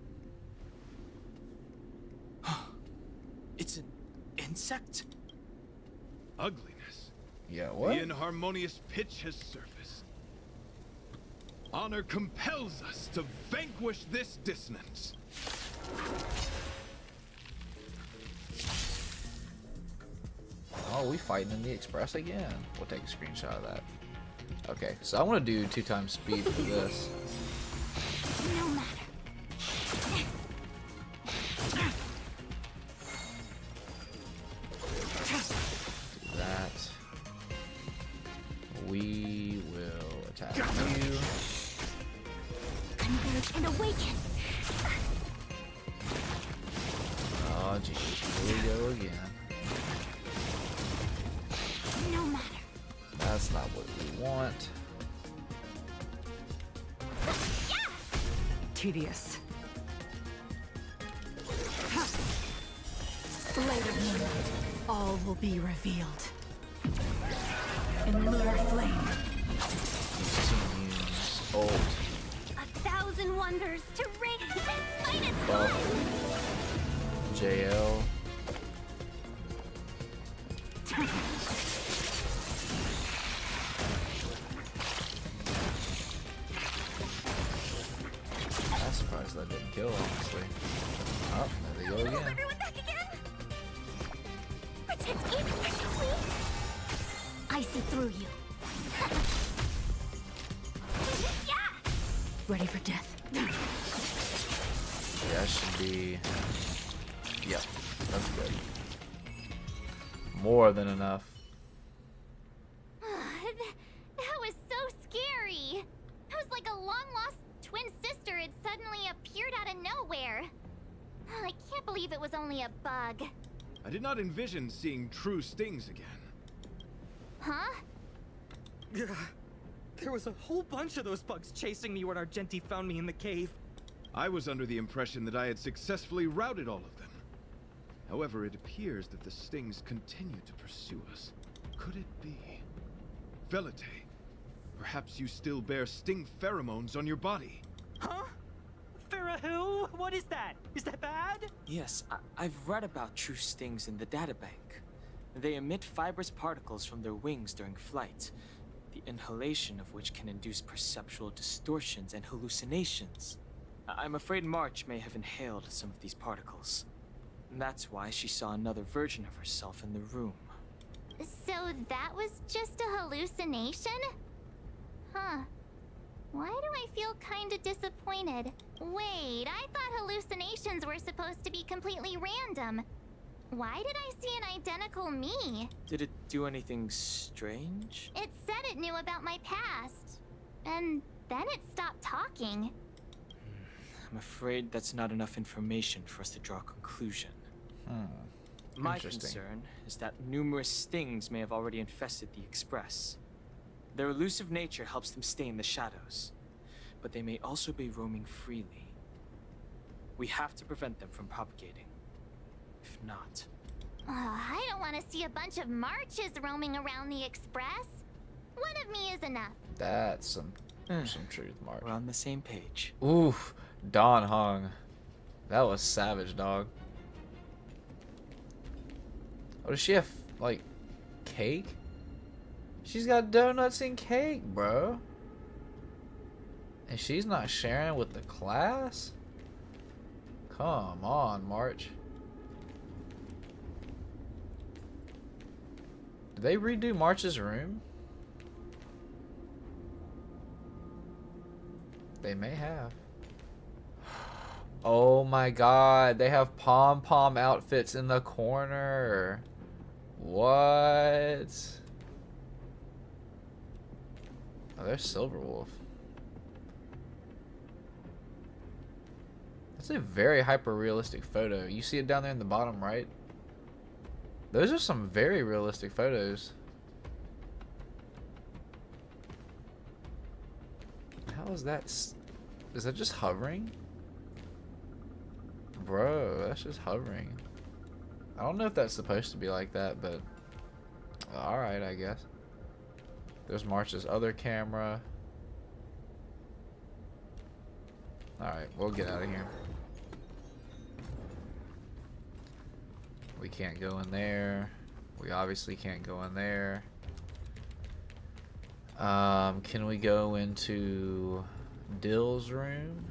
It's an insect? Ugliness. Yeah, what? The inharmonious pitch has surfaced. Honor compels us to vanquish this dissonance. Oh, we fighting in the express again. We'll take a screenshot of that. Okay, so I want to do 2 times speed for this. No matter. Do that. We will attack you. Converge and awaken. Oh, geez. Here we go again. No matter. That's not what we want. Tedious. Later, all will be revealed. In lunar flame. Teams ult. 1,000 wonders to ring and fight its Buff. JL. I'm surprised that didn't kill, honestly. Oh, there they go Hold again. everyone back again. Protect me, please. I see through you. Ready for death. Yeah, that should be... Yep, that's good. More than enough. That was so scary. It was like a long-lost twin sister had suddenly appeared out of nowhere. I can't believe it was only a bug. I did not envision seeing true stings again. Huh? There was a whole bunch of those bugs chasing me when Argenti found me in the cave. I was under the impression that I had successfully routed all of them. However, it appears that the stings continue to pursue us. Could it be? Velite, perhaps you still bear sting pheromones on your body. Huh? Farah, what is that? Is that bad? Yes, I've read about true stings in the databank. They emit fibrous particles from their wings during flight, the inhalation of which can induce perceptual distortions and hallucinations. I'm afraid March may have inhaled some of these particles. That's why she saw another version of herself in the room. So that was just a hallucination? Huh. Why do I feel kinda disappointed? Wait, I thought hallucinations were supposed to be completely random. Why did I see an identical me? Did it do anything strange? It said it knew about my past. And then it stopped talking. I'm afraid that's not enough information for us to draw a conclusion. My concern is that numerous stings may have already infested the Express. Their elusive nature helps them stay in the shadows, but they may also be roaming freely. We have to prevent them from propagating. If not... I don't want to see a bunch of marches roaming around the Express. One of me is enough. That's some truth, Mark. We're on the same page. Oof, Dawn hung. That was savage, dog. Oh, does she have, like, cake? She's got donuts and cake, bro. And she's not sharing with the class? Come on, March. Did they redo March's room? They may have. Oh my god, they have pom-pom outfits in the corner. What? Oh, there's Silverwolf. That's a very hyper-realistic photo. You see it down there in the bottom right? Those are some very realistic photos. is that? Is that just hovering? Bro, that's just hovering. I don't know if that's supposed to be like that, but alright, I guess. There's March's other camera. Alright, we'll get out of here. We can't go in there. We obviously can't go in there. Can we go into Dill's room?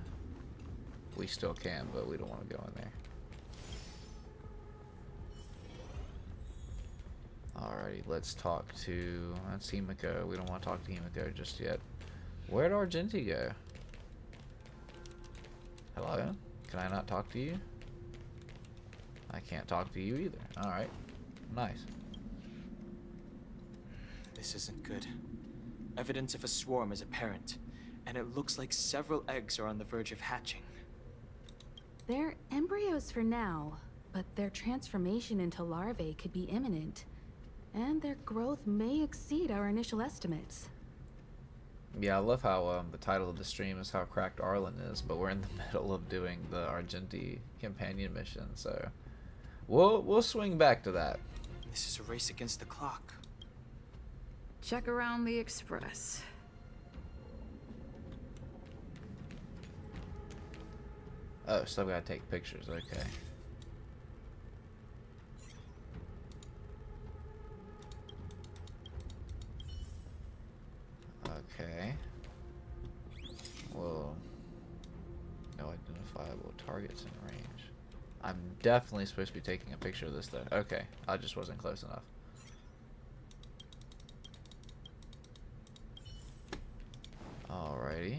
We still can, but we don't want to go in there. Alrighty, let's talk to... That's Himiko. We don't want to talk to Himiko just yet. Where'd Argenti go? Hello? Can I not talk to you? I can't talk to you either. Alright. Nice. This isn't good. Evidence of a swarm is apparent, and it looks like several eggs are on the verge of hatching. They're embryos for now, but their transformation into larvae could be imminent, and their growth may exceed our initial estimates. Yeah, I love how the title of the stream is how cracked Arlan is, but we're in the middle of doing the Argenti companion mission, so we'll swing back to that. This is a race against the clock. Check around the express. Oh, so I've got to take pictures. Okay. Okay. Well, no identifiable targets in range. I'm definitely supposed to be taking a picture of this though. Okay, I just wasn't close enough. Alrighty.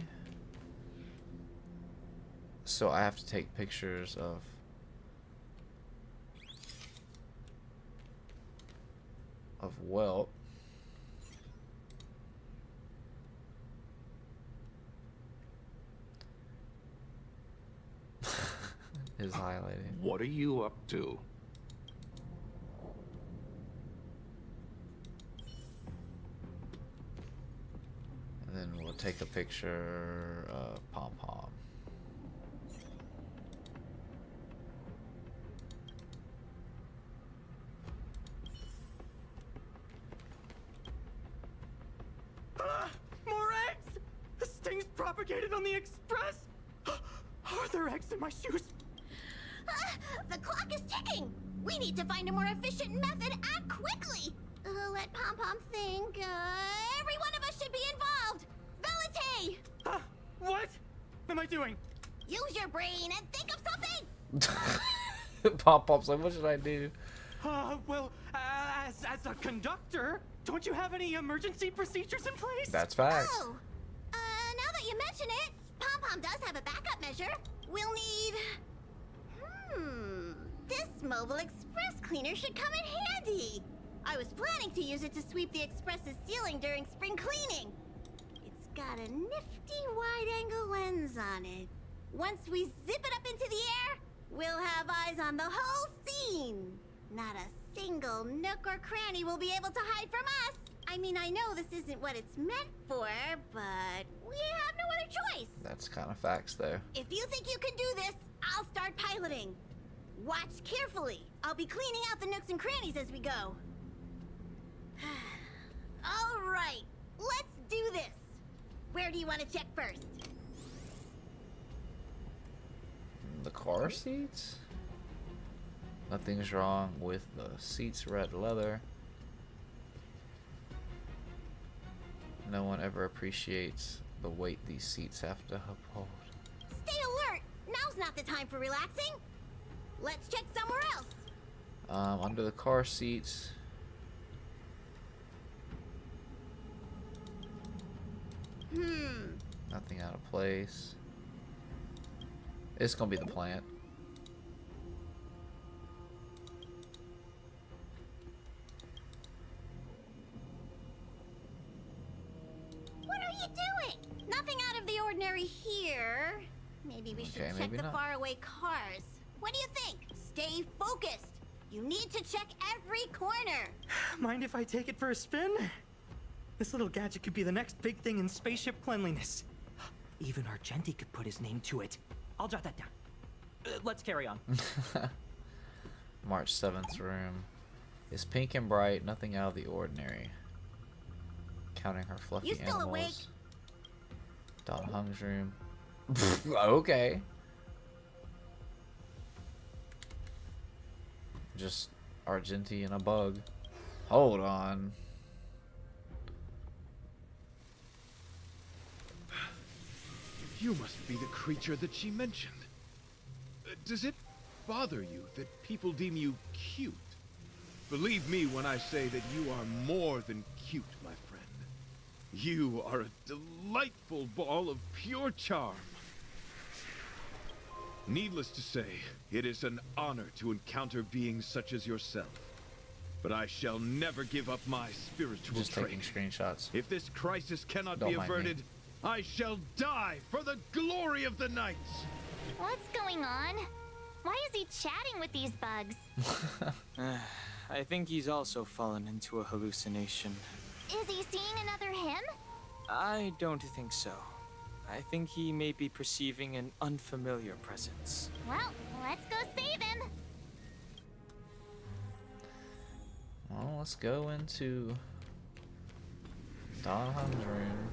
So I have to take pictures of Whelp. Is highlighting. What are you up to? And then we'll take a picture of Pom Pom. More eggs! This thing's propagated on the express! Are there eggs in my shoes? The clock is ticking! We need to find a more efficient method. Act quickly! Let Pom Pom think. Every one of us should be involved! Velite! What am I doing? Use your brain and think of something! Pom Pom's like, what should I do? Well, as a conductor, don't you have any emergency procedures in place? That's facts. Oh, now that you mention it, Pom Pom does have a backup measure. We'll need... This mobile express cleaner should come in handy. I was planning to use it to sweep the express's ceiling during spring cleaning. It's got a nifty wide-angle lens on it. Once we zip it up into the air, we'll have eyes on the whole scene. Not a single nook or cranny will be able to hide from us. I mean, I know this isn't what it's meant for, but we have no other choice. That's kind of facts, though. If you think you can do this, I'll start piloting. Watch carefully. I'll be cleaning out the nooks and crannies as we go. All right, let's do this. Where do you want to check first? The car seats? Nothing's wrong with the seats, red leather. No one ever appreciates the weight these seats have to uphold. Stay alert! Now's not the time for relaxing. Let's check somewhere else. Under the car seats. Nothing out of place. It's gonna be the plant. What are you doing? Nothing out of the ordinary here. Maybe we should check maybe the not. faraway cars. What do you think? Stay focused. You need to check every corner. Mind if I take it for a spin? This little gadget could be the next big thing in spaceship cleanliness. Even Argenti could put his name to it. I'll jot that down. Let's carry on. March 7th room. Is pink and bright, nothing out of the ordinary. Counting her fluffy You still animals. awake? Don Hung's room. Okay. Just Argenti and a bug. Hold on. You must be the creature that she mentioned. Does it bother you that people deem you cute? Believe me when I say that you are more than cute, my friend. You are a delightful ball of pure charm. Needless to say, it is an honor to encounter beings such as yourself. But I shall never give up my spiritual Just taking training. screenshots. If this crisis cannot Don't be mind me. averted, I shall die for the glory of the Knights! What's going on? Why is he chatting with these bugs? I think he's also fallen into a hallucination. Is he seeing another him? I don't think so. I think he may be perceiving an unfamiliar presence. Well, let's go save him. Well, let's go into Don Hung's room.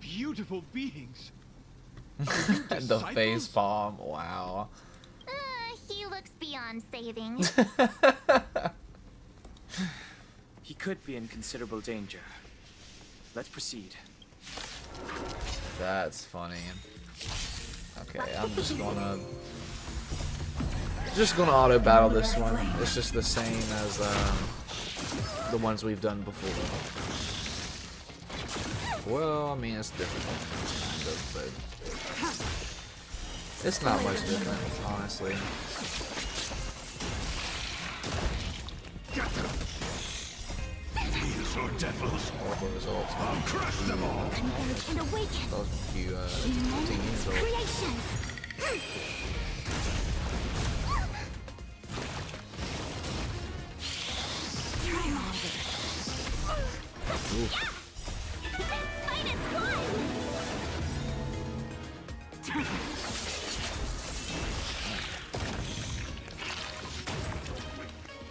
Beautiful beings! The face palm. Wow. He looks beyond saving. He could be in considerable danger. Let's proceed. That's funny. Okay, I'm just gonna auto battle this one. It's just the same as the ones we've done before. Well, I mean it's different, kind of, but it's not much different, honestly. These are devils. Horrible results. I'll crush them all. And awaken Those few teens or creations.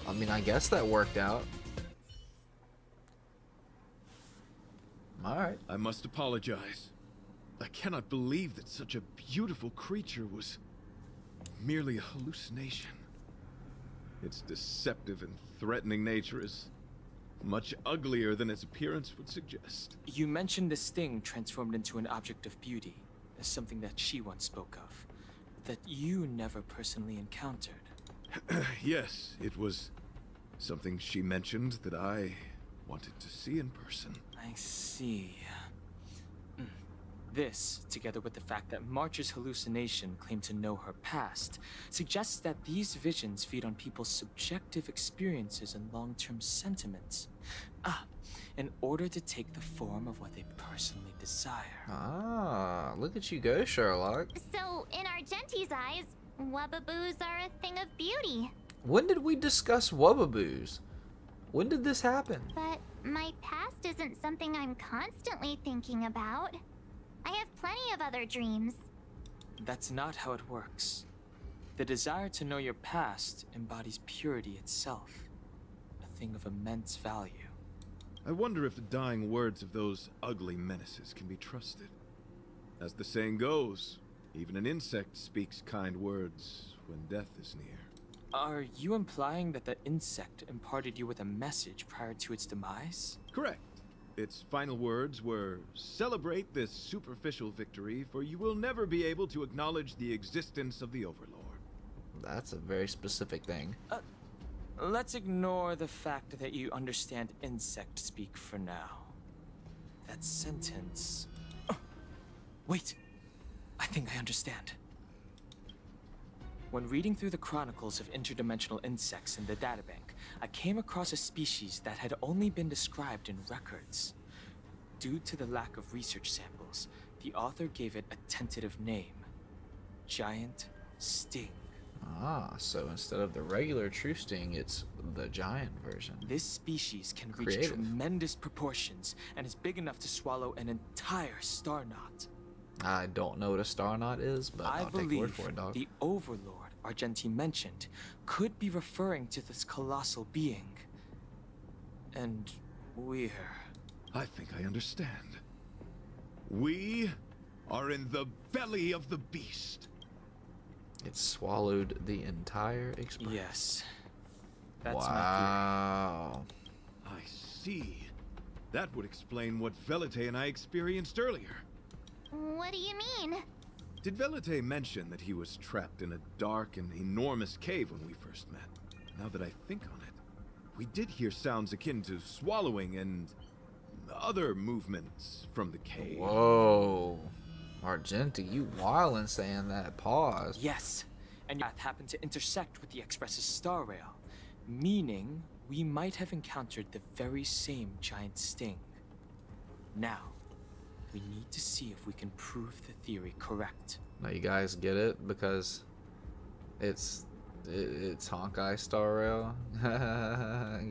I mean, I guess that worked out. Alright. I must apologize. I cannot believe that such a beautiful creature was merely a hallucination. Its deceptive and threatening nature is much uglier than its appearance would suggest. You mentioned this thing transformed into an object of beauty, as something that she once spoke of, that you never personally encountered. Yes, it was something she mentioned that I wanted to see in person. I see. This, together with the fact that March's hallucination claimed to know her past, suggests that these visions feed on people's subjective experiences and long-term sentiments. In order to take the form of what they personally desire. Ah, look at you go, Sherlock. So, in Argenti's eyes, wubbaboos are a thing of beauty. When did we discuss wubbaboos? When did this happen? But my past isn't something I'm constantly thinking about. I have plenty of other dreams. That's not how it works. The desire to know your past embodies purity itself, a thing of immense value. I wonder if the dying words of those ugly menaces can be trusted. As the saying goes, even an insect speaks kind words when death is near. Are you implying that the insect imparted you with a message prior to its demise? Correct. Its final words were, "Celebrate this superficial victory, for you will never be able to acknowledge the existence of the Overlord." That's a very specific thing. Let's ignore the fact that you understand insect speak for now. That sentence... Wait! I think I understand. When reading through the chronicles of interdimensional insects in the databank, I came across a species that had only been described in records. Due to the lack of research samples, the author gave it a tentative name. Giant Sting. Ah, so instead of the regular true sting, it's the giant version. This species can reach Creative. tremendous proportions and is big enough to swallow an entire star knot. I don't know what a star knot is, but I I'll take your word believe for it, dog. the Overlord Argenti mentioned could be referring to this colossal being. And we're... I think I understand. We are in the belly of the beast. It swallowed the entire express. Yes. That's wow. I see. That would explain what Velite and I experienced earlier. What do you mean? Did Velite mention that he was trapped in a dark and enormous cave when we first met? Now that I think on it, we did hear sounds akin to swallowing and other movements from the cave. Whoa. Argenti, you wildin' saying that. Pause. Yes, and your path happened to intersect with the Express's star rail, meaning we might have encountered the very same giant sting. Now, we need to see if we can prove the theory correct. Now you guys get it because it's Honkai Star Rail.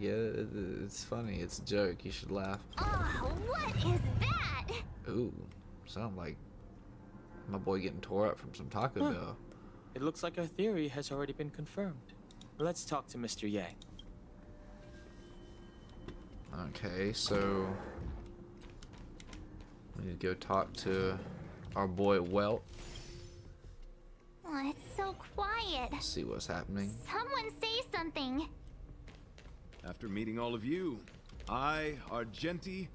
Get it? It's funny. It's a joke. You should laugh. Oh, what is that? Ooh, sound like my boy getting tore up from some Taco Bell. It looks like our theory has already been confirmed. Let's talk to Mr. Yang. Okay, so we need to go talk to our boy Welt. Oh, it's so quiet. See what's happening. Someone say something. After meeting all of you, I, Argenti,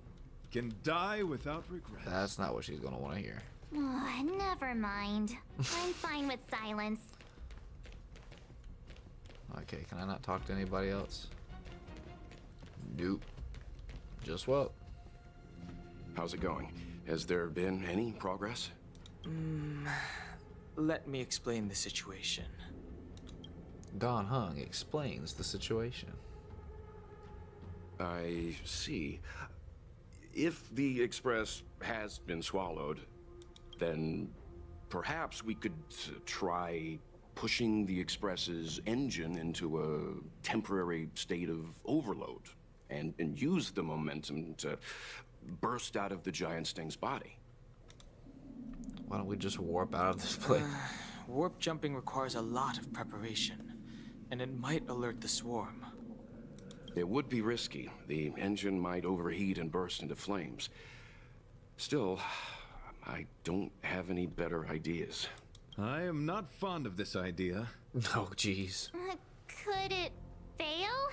can die without regret. That's not what she's gonna want to hear. Oh, never mind. I'm fine with silence. Okay, can I not talk to anybody else? Nope. Just Welt. How's it going? Has there been any progress? Let me explain the situation. Don Hung explains the situation. I see. If the Express has been swallowed, then perhaps we could try pushing the Express's engine into a temporary state of overload and use the momentum to burst out of the giant sting's body. Why don't we just warp out of this place? Warp jumping requires a lot of preparation, and it might alert the swarm. It would be risky. The engine might overheat and burst into flames. Still, I don't have any better ideas. I am not fond of this idea. Oh, jeez. Could it fail?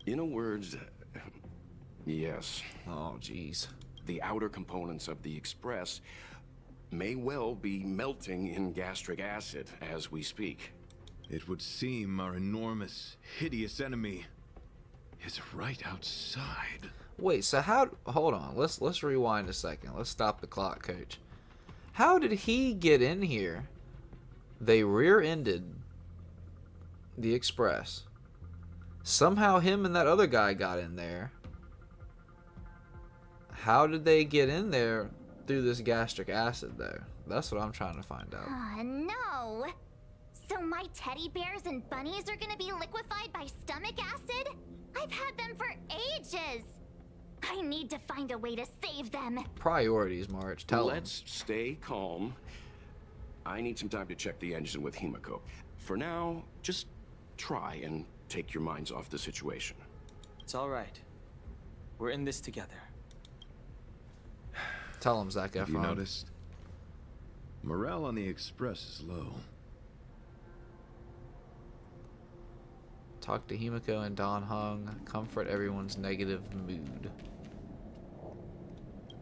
In a word, yes. Oh, jeez. The outer components of the Express may well be melting in gastric acid as we speak. It would seem our enormous, hideous enemy is right outside. Wait, so how? Hold on. Let's rewind a second. Let's stop the clock, Coach. How did he get in here? They rear-ended the Express. Somehow him and that other guy got in there. How did they get in there through this gastric acid, though? That's what I'm trying to find out. No. So my teddy bears and bunnies are gonna be liquefied by stomach acid? I've had them for ages. I need to find a way to save them. Priorities, March. Tell 'em. Let's stay calm. I need some time to check the engine with Himiko. For now, just try and take your minds off the situation. It's all right. We're in this together. Tell him, Zac Efron. Have you noticed? Morale on the Express is low. Talk to Himiko and Don Hung. Comfort everyone's negative mood.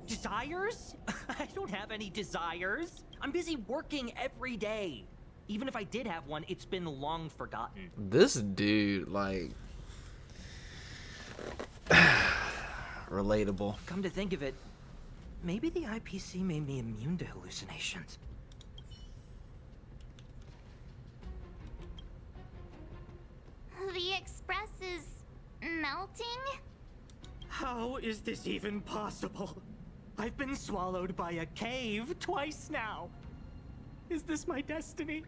Desires? I don't have any desires. I'm busy working every day. Even if I did have one, it's been long forgotten. This dude, like... relatable. Come to think of it, maybe the IPC made me immune to hallucinations. The Express is melting? How is this even possible? I've been swallowed by a cave twice now. Is this my destiny?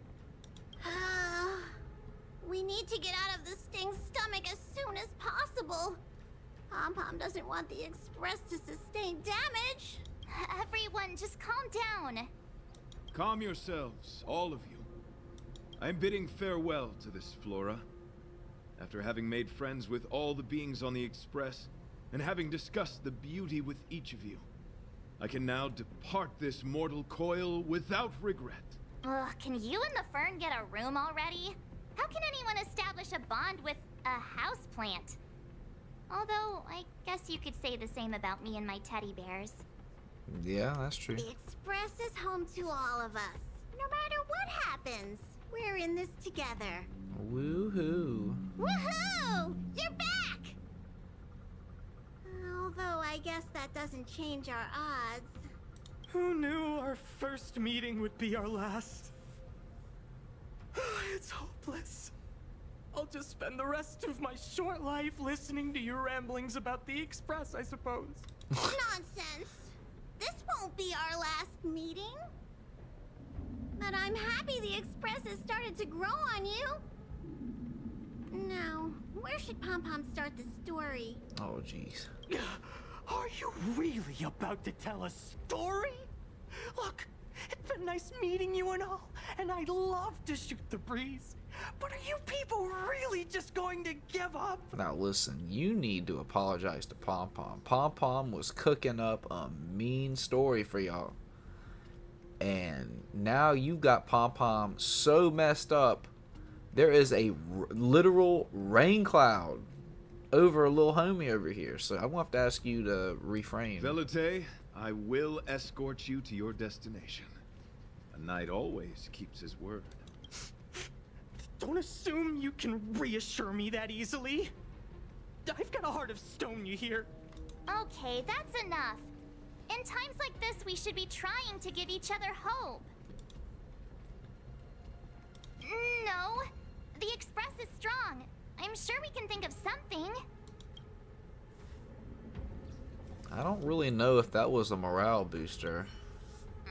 We need to get out of the Sting's stomach as soon as possible. Pom-Pom doesn't want the Express to sustain damage. Everyone, just calm down. Calm yourselves, all of you. I'm bidding farewell to this Flora. After having made friends with all the beings on the Express, and having discussed the beauty with each of you, I can now depart this mortal coil without regret. Ugh, can you and the Fern get a room already? How can anyone establish a bond with a houseplant? Although, I guess you could say the same about me and my teddy bears. Yeah, that's true. The Express is home to all of us. No matter what happens, we're in this together. Woohoo. Woohoo! You're back! Although I guess that doesn't change our odds. Who knew our first meeting would be our last? It's hopeless. I'll just spend the rest of my short life listening to your ramblings about the Express, I suppose. Nonsense! This won't be our last meeting. But I'm happy the Express has started to grow on you. Now, where should Pom-Pom start the story? Oh, jeez. Are you really about to tell a story? Look, it's been nice meeting you and all, and I'd love to shoot the breeze. But are you people really just going to give up? Now listen, you need to apologize to Pom Pom. Pom Pom was cooking up a mean story for y'all. And now you got Pom Pom so messed up, there is a literal rain cloud over a little homie over here. So I'm going to have to ask you to refrain. Velute, I will escort you to your destination. A knight always keeps his word. Don't assume you can reassure me that easily. I've got a heart of stone, you hear? Okay, that's enough. In times like this, we should be trying to give each other hope. No, the Express is strong. I'm sure we can think of something. I don't really know if that was a morale booster.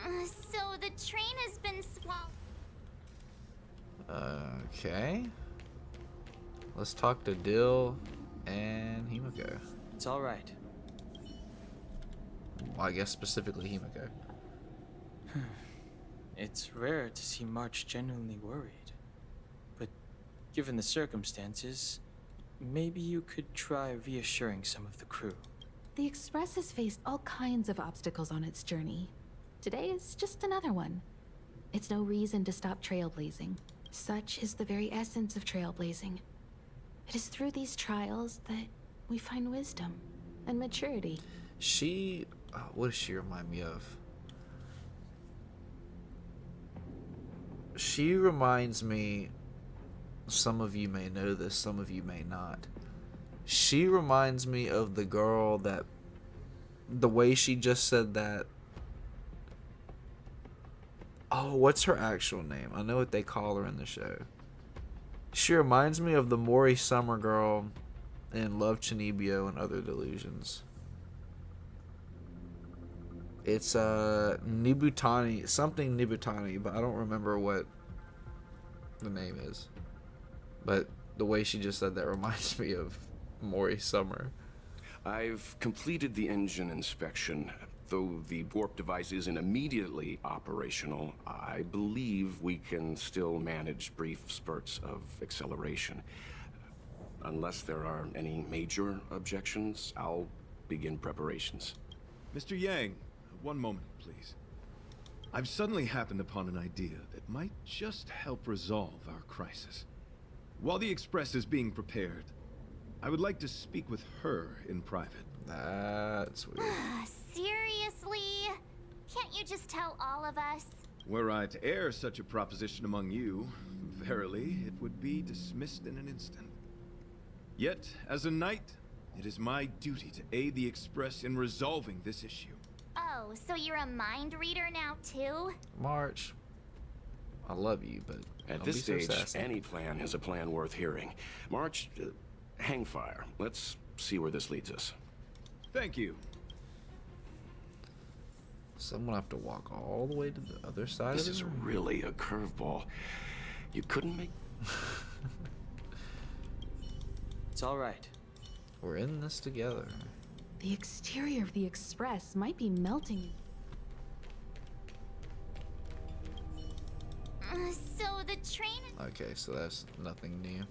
So the train has been swallowed. Okay. Let's talk to Dill and Himiko. It's all right. Well, I guess specifically Himiko. It's rare to see March genuinely worried. But given the circumstances, maybe you could try reassuring some of the crew. The Express has faced all kinds of obstacles on its journey. Today is just another one. It's no reason to stop trailblazing. Such is the very essence of trailblazing. It is through these trials that we find wisdom and maturity. She... what does she remind me of? She reminds me... Some of you may know this, some of you may not. She reminds me of the girl that... The way she just said that... Oh, what's her actual name? I know what they call her in the show. She reminds me of the Mori Summer girl in Love Chinibyo and Other Delusions. It's Nibutani, something Nibutani, but I don't remember what the name is. But the way she just said that reminds me of Mori Summer. I've completed the engine inspection. Though the warp device isn't immediately operational, I believe we can still manage brief spurts of acceleration. Unless there are any major objections, I'll begin preparations. Mr. Yang, one moment, please. I've suddenly happened upon an idea that might just help resolve our crisis. While the Express is being prepared, I would like to speak with her in private. That's weird. Seriously? Can't you just tell all of us? Were I to air such a proposition among you, verily, it would be dismissed in an instant. Yet, as a knight, it is my duty to aid the Express in resolving this issue. Oh, so you're a mind reader now, too? March, I love you, but At don't this be so stage, sassy. any plan is a plan worth hearing. March, hang fire. Let's see where this leads us. Thank you. Someone have to walk all the way to the other side This of is the room. really a curveball. You couldn't make... It's all right. We're in this together. The exterior of the Express might be melting. So the train... Okay, so that's nothing new.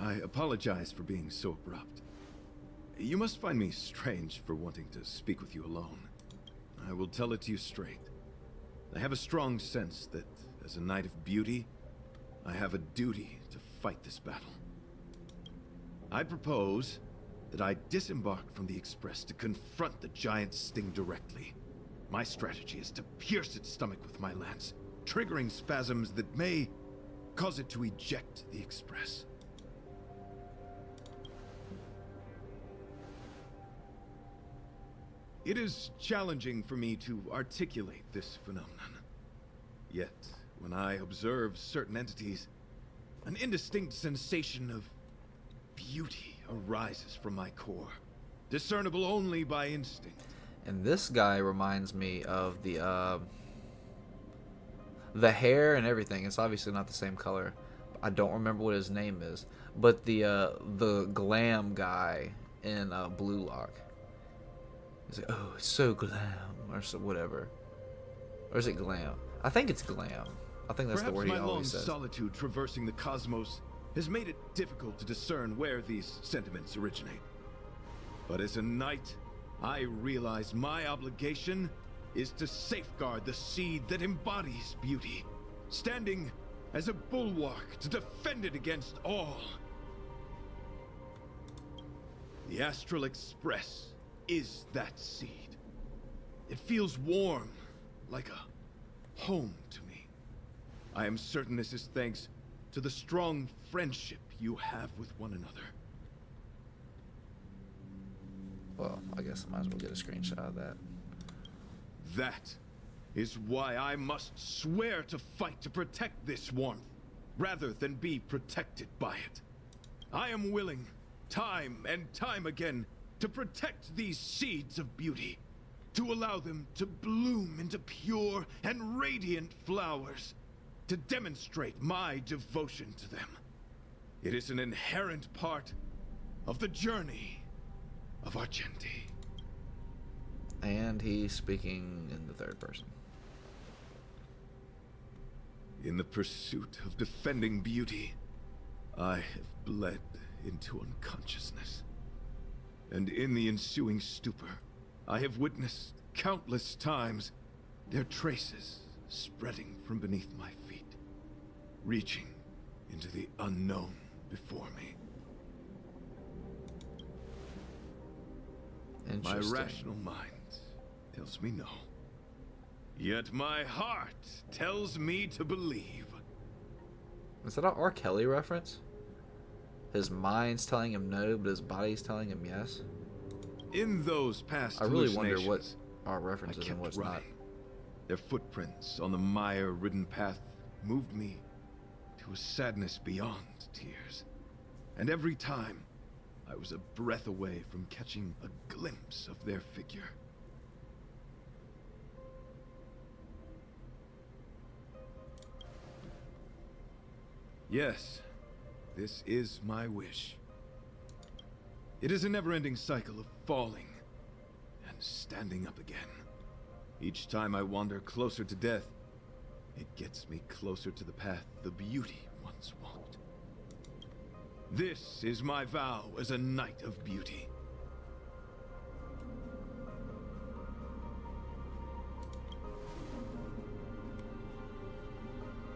I apologize for being so abrupt. You must find me strange for wanting to speak with you alone. I will tell it to you straight. I have a strong sense that, as a knight of beauty, I have a duty to fight this battle. I propose that I disembark from the Express to confront the giant sting directly. My strategy is to pierce its stomach with my lance, triggering spasms that may cause it to eject the Express. It is challenging for me to articulate this phenomenon. Yet, when I observe certain entities, an indistinct sensation of beauty arises from my core, discernible only by instinct. And this guy reminds me of the hair and everything. It's obviously not the same color. I don't remember what his name is, but the glam guy in Blue Lock. He's like, oh, it's so glam, or so whatever. Or is it glam? I think it's glam. I think that's the word he Perhaps my long always says. solitude traversing the cosmos has made it difficult to discern where these sentiments originate. But as a knight, I realize my obligation is to safeguard the seed that embodies beauty, standing as a bulwark to defend it against all. The Astral Express is that seed. It feels warm, like a home to me. I am certain this is thanks to the strong friendship you have with one another. Well, I guess I might as well get a screenshot of that. That is why I must swear to fight to protect this warmth, rather than be protected by it. I am willing, time and time again, to protect these seeds of beauty, to allow them to bloom into pure and radiant flowers, to demonstrate my devotion to them. It is an inherent part of the journey of Argenti. And he's speaking in the third person. In the pursuit of defending beauty, I have bled into unconsciousness. And in the ensuing stupor, I have witnessed countless times their traces spreading from beneath my feet, reaching into the unknown before me. My rational mind tells me no. Yet my heart tells me to believe. Is that an R. Kelly reference? His mind's telling him no, but his body's telling him yes? In those past I really wonder what hallucinations, our I references and kept what's running. not. Their footprints on the mire-ridden path moved me to a sadness beyond tears. And every time, I was a breath away from catching a glimpse of their figure. Yes, this is my wish. It is a never-ending cycle of falling and standing up again. Each time I wander closer to death, it gets me closer to the path the beauty once walked. This is my vow as a knight of beauty.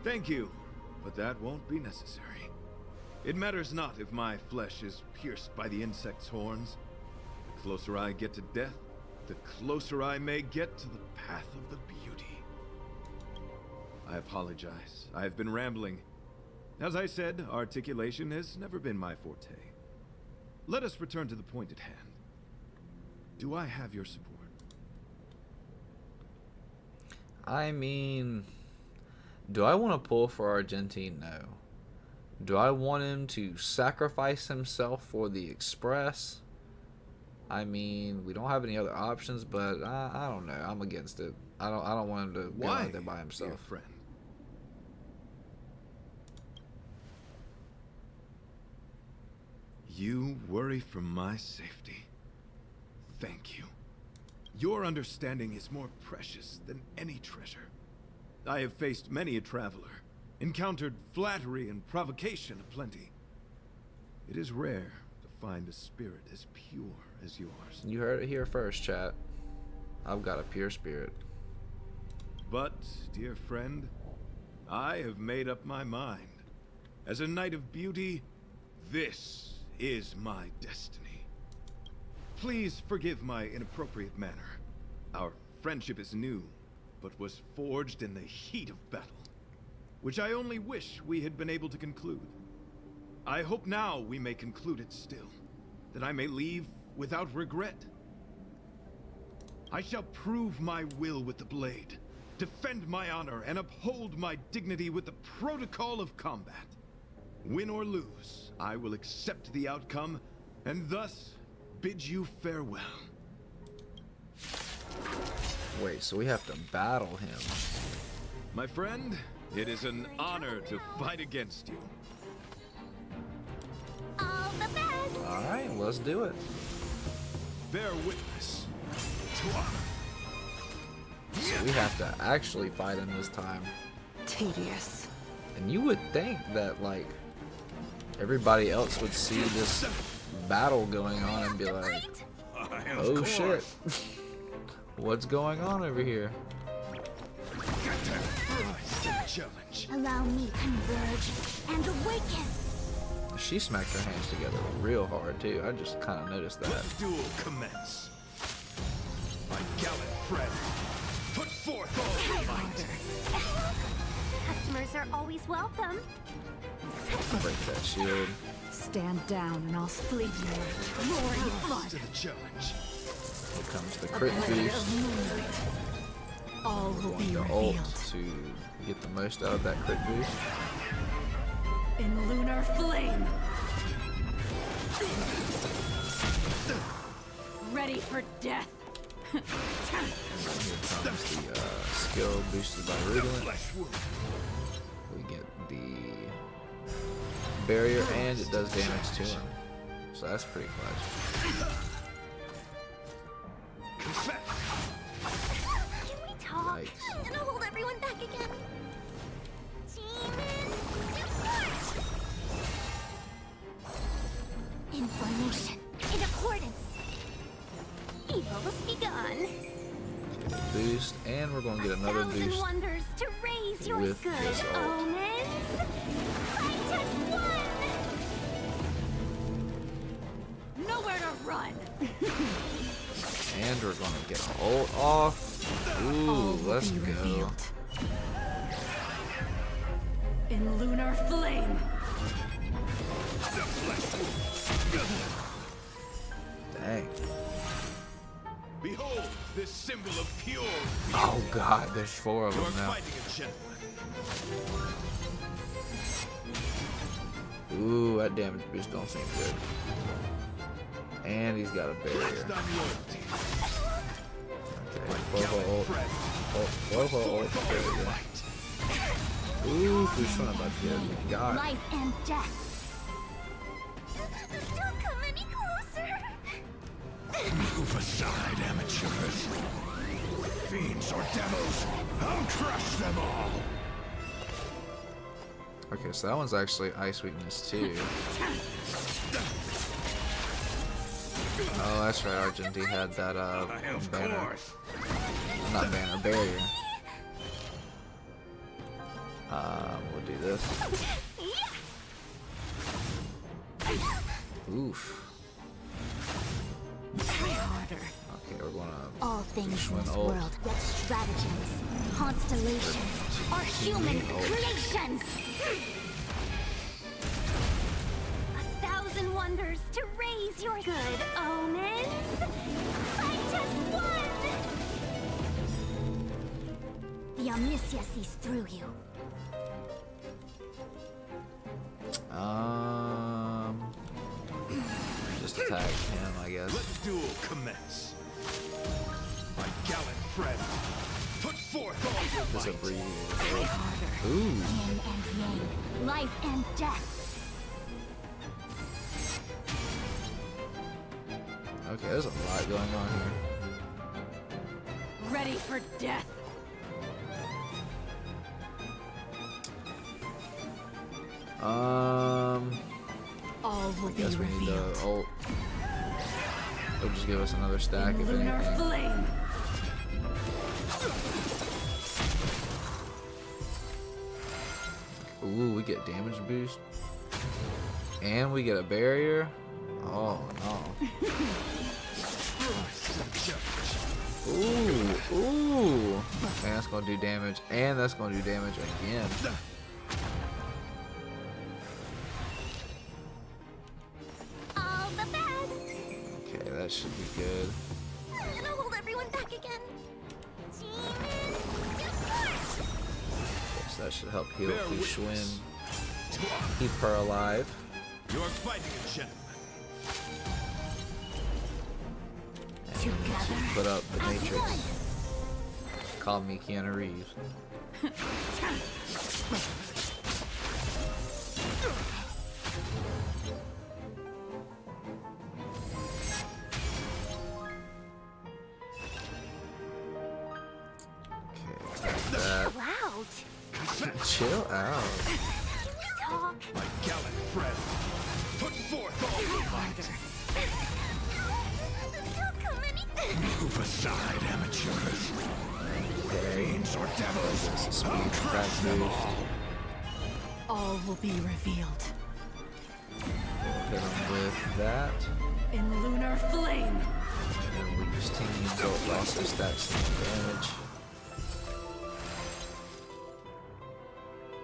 Thank you, but that won't be necessary. It matters not if my flesh is pierced by the insect's horns. The closer I get to death, the closer I may get to the path of the beauty. I apologize. I have been rambling. As I said, articulation has never been my forte. Let us return to the point at hand. Do I have your support? I mean, do I want to pull for Argentine? No. Do I want him to sacrifice himself for the Express? I mean, we don't have any other options, but I don't know. I'm against it. I don't want him to go out there by himself. Dear friend? You worry for my safety. Thank you. Your understanding is more precious than any treasure. I have faced many a traveler, encountered flattery and provocation aplenty. It is rare to find a spirit as pure as yours. You heard it here first, chat. I've got a pure spirit. But, dear friend, I have made up my mind. As a knight of beauty, this is my destiny. Please forgive my inappropriate manner. Our friendship is new, but was forged in the heat of battle, which I only wish we had been able to conclude. I hope now we may conclude it still, that I may leave without regret. I shall prove my will with the blade, defend my honor, and uphold my dignity with the protocol of combat. Win or lose, I will accept the outcome, and thus bid you farewell. Wait, so we have to battle him? My friend, it is an honor to fight against you. All the best! Alright, let's do it. Bear witness to honor. So we have to actually fight him this time. Tedious. And you would think that, like, everybody else would see this battle going on and be like, oh shit, what's going on over here? Challenge. Allow me to converge and awaken. She smacked her hands together real hard too. I just kind of noticed that. Let the duel commence. My gallant friend, put forth all your might. Customers are always welcome. Break that shield. Stand down and I'll split you. Roaring flood. To the challenge. Here comes the crit boost. All will Going be to ult revealed. to get the most out of that crit boost. In lunar flame. Ready for death. Here comes the skill boosted by Radiant. Flesh wound. We get the barrier and it does damage to him. So that's pretty clutch. Confess. Can we talk? Yikes. I'm gonna hold everyone back again. Demons, depart! In formation, in accordance. Evil's begun. Boost, and we're going to get another 1,000 boost wonders to raise your with good this ult. omens. Fight as one! Nowhere to run. And we're going to get an ult off. Ooh, All will let's be go. revealed. In lunar flame. Dang. Behold this symbol of pure beauty. Oh god, there's 4 of You are them now. fighting a gentleman. Ooh, that damage boost don't seem good. And he's got a Pledge barrier. thy loyalty. Okay, Floho ult. Friend, Floho ult. There we go. might. Ooh, who's trying about to get it? God. Life and death. Don't come any closer. Move aside, amateurs. Fiends or devils, I'll crush them all. Okay, so that one's actually ice weakness too. Oh, that's right. Argenti had that banner. Not banner, barrier. We'll do this. Oof. Try harder. Okay, we're gonna. All things in One this ult. world, yet stratagems, constellations, are human creations. 1,000 wonders to raise your good omens. Fight as one. The omniscia sees through you. Just attack him, I guess. Let the duel commence. My gallant friend, put forth all your Just might. abbreviate. Harder. Ooh. Yin and yang, life and death. Okay, there's a lot going on here. Ready for death. All will I be guess we need to revealed. ult. It'll just give us another stack if Lunar anything. flame. Ooh, we get damage boost. And we get a barrier. Oh no. Ooh, ooh. And that's gonna do damage. And that's gonna do damage again. All the best. Okay, that should be good. I'm gonna hold everyone back again. Demon to force. So that should help heal Bear Fu witness. Xuan. Keep her alive. You're fighting a gentleman. And put up the Matrix. Call me Keanu Reeves. Chill out. Chill out. Talk. My gallant friend, put forth all your might. Don't come anything. Move aside, amateurs. Okay. Fiends or devils, This is I'll speed crush crack them boost. all. All will be revealed. Hit him with that. In lunar flame. And weakest team also stacks some damage.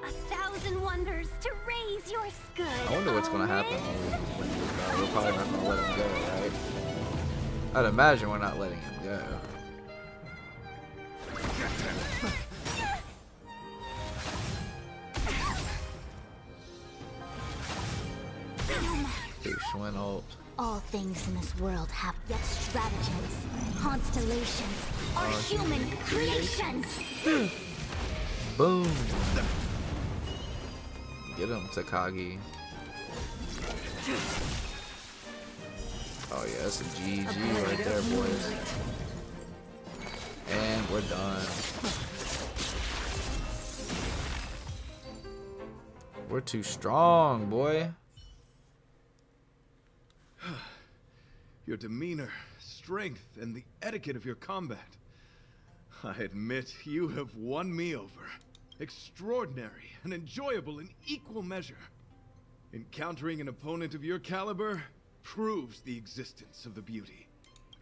1,000 wonders to raise your good. I wonder what's gonna happen when we're probably not gonna let him go, right? I'd imagine we're not letting him go. Fu Xuan ult. All things in this world have yet stratagems, constellations, or human creations. Boom! Get him, Takagi. Oh yeah, that's a GG right there, boys. And we're done. We're too strong, boy. Your demeanor, strength, and the etiquette of your combat. I admit you have won me over. Extraordinary and enjoyable in equal measure. Encountering an opponent of your caliber proves the existence of the beauty.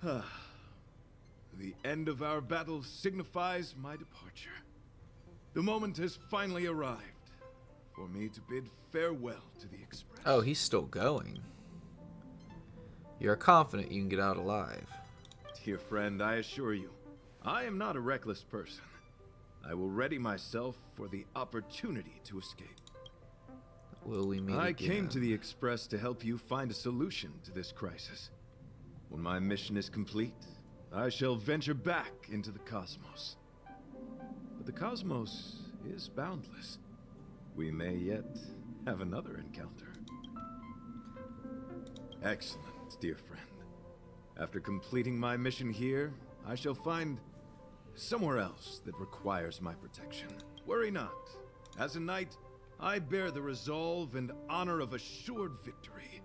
The end of our battle signifies my departure. The moment has finally arrived for me to bid farewell to the Express. Oh, he's still going. You're confident you can get out alive. Dear friend, I assure you, I am not a reckless person. I will ready myself for the opportunity to escape. Will we meet I again? came to the Express to help you find a solution to this crisis. When my mission is complete, I shall venture back into the cosmos. But the cosmos is boundless. We may yet have another encounter. Excellent, dear friend. After completing my mission here, I shall find somewhere else that requires my protection. Worry not. As a knight, I bear the resolve and honor of assured victory.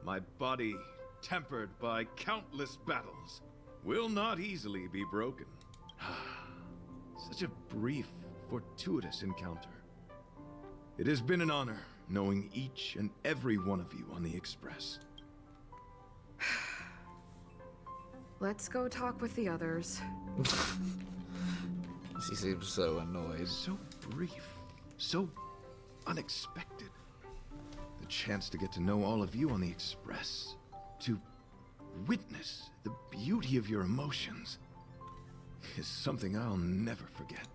My body, tempered by countless battles, will not easily be broken. Such a brief, fortuitous encounter. It has been an honor knowing each and every one of you on the Express. Let's go talk with the others. She seems so annoyed. So brief, so unexpected. The chance to get to know all of you on the Express, to witness the beauty of your emotions, is something I'll never forget.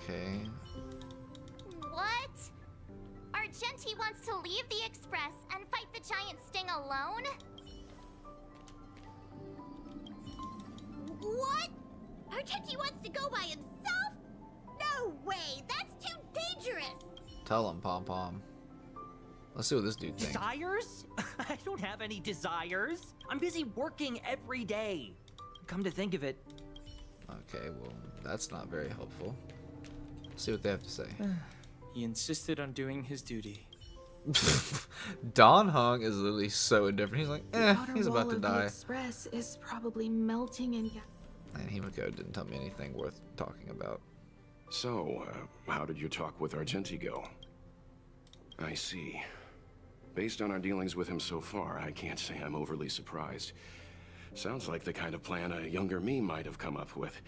Okay. What? Argenti wants to leave the Express and fight the giant Sting alone? What? Argenti wants to go by himself? No way! That's too dangerous! Tell him, Pom Pom. Let's see what this dude thinks. Desires? I don't have any desires. I'm busy working every day. Come to think of it. Okay, well, that's not very helpful. Let's see what they have to say. He insisted on doing his duty. Don Hung is literally so indifferent. He's like, Outer he's about wall to of the die. Express is probably melting and And Himiko didn't tell me anything worth talking about. So, how did your talk with Argenti go? I see. Based on our dealings with him so far, I can't say I'm overly surprised. Sounds like the kind of plan a younger me might have come up with.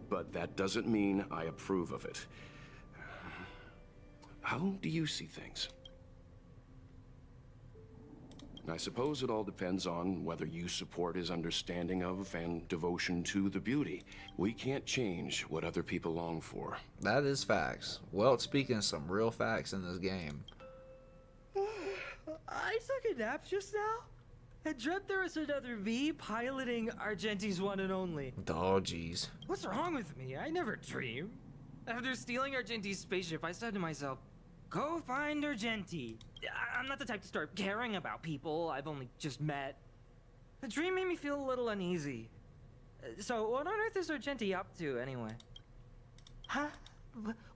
But that doesn't mean I approve of it. How do you see things? I suppose it all depends on whether you support his understanding of and devotion to the beauty. We can't change what other people long for. That is facts. Well, speaking of some real facts in this game. I took a nap just now and dreamt there was another me piloting Argenti's one and only. Oh, jeez. What's wrong with me? I never dream. After stealing Argenti's spaceship, I said to myself, go find Argenti. I'm not the type to start caring about people I've only just met. The dream made me feel a little uneasy. So what on earth is Argenti up to anyway? Huh?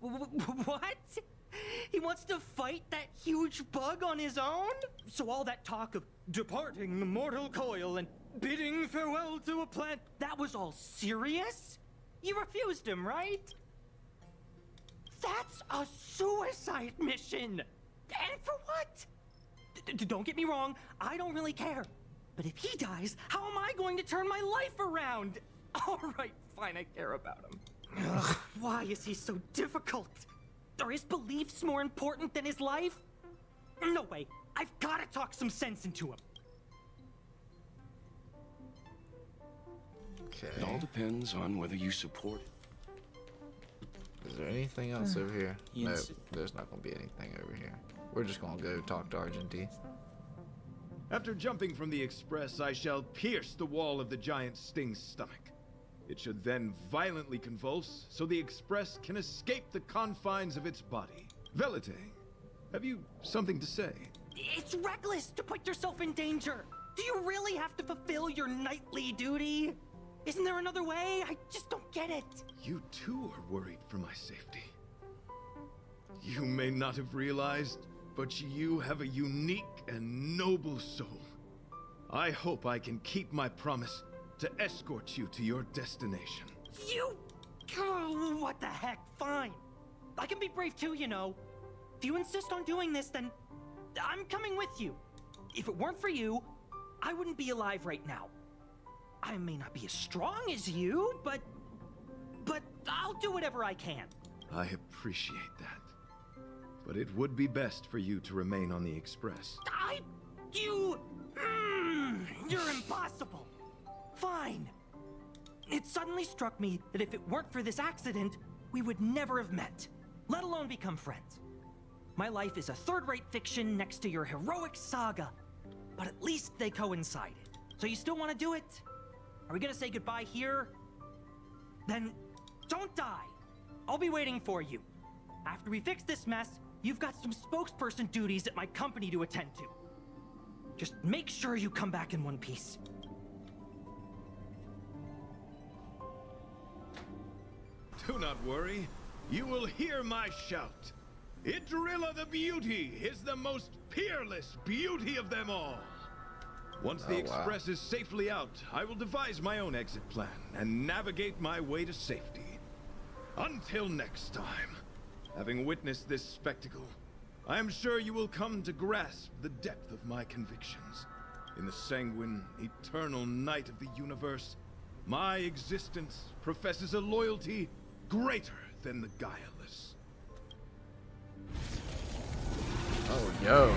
What? He wants to fight that huge bug on his own? So all that talk of departing the mortal coil and bidding farewell to a plant, that was all serious? You refused him, right? That's a suicide mission! And for what? Don't get me wrong, I don't really care. But if he dies, how am I going to turn my life around? Alright, fine, I care about him. Ugh, why is he so difficult? Are his beliefs more important than his life? No way, I've gotta talk some sense into him. Okay. It all depends on whether you support it. Is there anything else over here? No, Yes. there's not going to be anything over here. We're just going to go talk to Argenti. After jumping from the express, I shall pierce the wall of the giant sting's stomach. It should then violently convulse, so the express can escape the confines of its body. Velite, have you something to say? It's reckless to put yourself in danger. Do you really have to fulfill your nightly duty? Isn't there another way? I just don't get it. You too are worried for my safety. You may not have realized, but you have a unique and noble soul. I hope I can keep my promise to escort you to your destination. You... Oh, what the heck? Fine. I can be brave too, you know. If you insist on doing this, then I'm coming with you. If it weren't for you, I wouldn't be alive right now. I may not be as strong as you, but I'll do whatever I can. I appreciate that. But it would be best for you to remain on the Express. You're impossible. Fine. It suddenly struck me that if it weren't for this accident, we would never have met, let alone become friends. My life is a third-rate fiction next to your heroic saga, but at least they coincided. So you still want to do it? Are we gonna say goodbye here? Then don't die. I'll be waiting for you. After we fix this mess, you've got some spokesperson duties at my company to attend to. Just make sure you come back in one piece. Do not worry. You will hear my shout. Idrilla the Beauty is the most peerless beauty of them all. Once the Express is safely out, I will devise my own exit plan and navigate my way to safety. Until next time, having witnessed this spectacle, I am sure you will come to grasp the depth of my convictions. In the sanguine, eternal night of the universe, my existence professes a loyalty greater than the guileless. Oh, yo.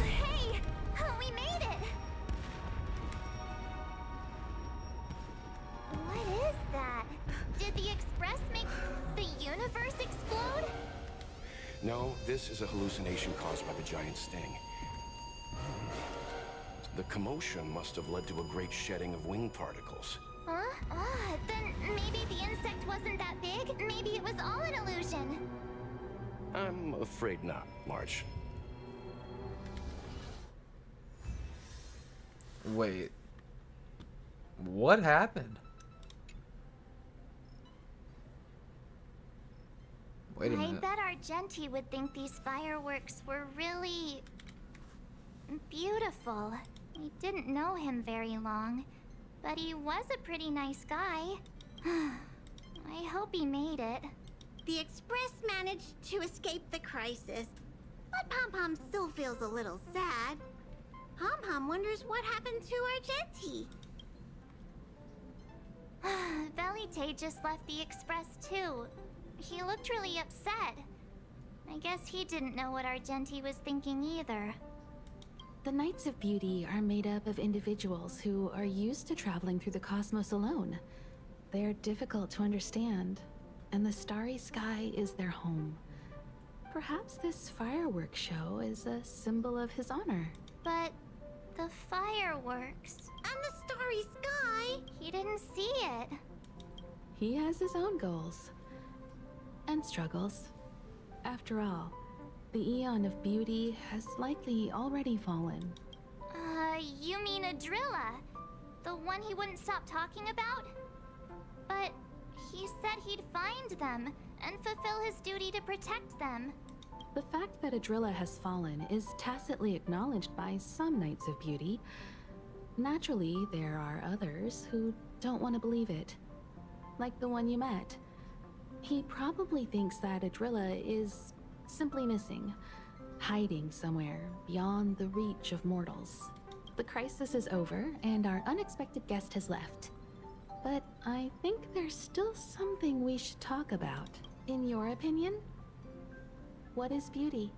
Hey! We made it! What is that? Did the Express make the universe explode? No, this is a hallucination caused by the giant sting. The commotion must have led to a great shedding of wing particles. Huh? Then maybe the insect wasn't that big. Maybe it was all an illusion. I'm afraid not, March. Wait. What happened? Wait a minute. I bet Argenti would think these fireworks were really beautiful. We didn't know him very long, but he was a pretty nice guy. I hope he made it. The Express managed to escape the crisis, but Pom Pom still feels a little sad. Pom Pom wonders what happened to Argenti. Velite just left the Express too. He looked really upset. I guess he didn't know what Argenti was thinking either. The Knights of Beauty are made up of individuals who are used to traveling through the cosmos alone. They're difficult to understand, and the starry sky is their home. Perhaps this fireworks show is a symbol of his honor. But the fireworks... And the starry sky! He didn't see it. He has his own goals. And struggles. After all, the Eon of Beauty has likely already fallen. You mean Adrilla? The one he wouldn't stop talking about? But he said he'd find them and fulfill his duty to protect them. The fact that Adrilla has fallen is tacitly acknowledged by some Knights of Beauty. Naturally, there are others who don't want to believe it. Like the one you met. He probably thinks that Adrilla is simply missing, hiding somewhere beyond the reach of mortals. The crisis is over, and our unexpected guest has left. But I think there's still something we should talk about. In your opinion? What is beauty?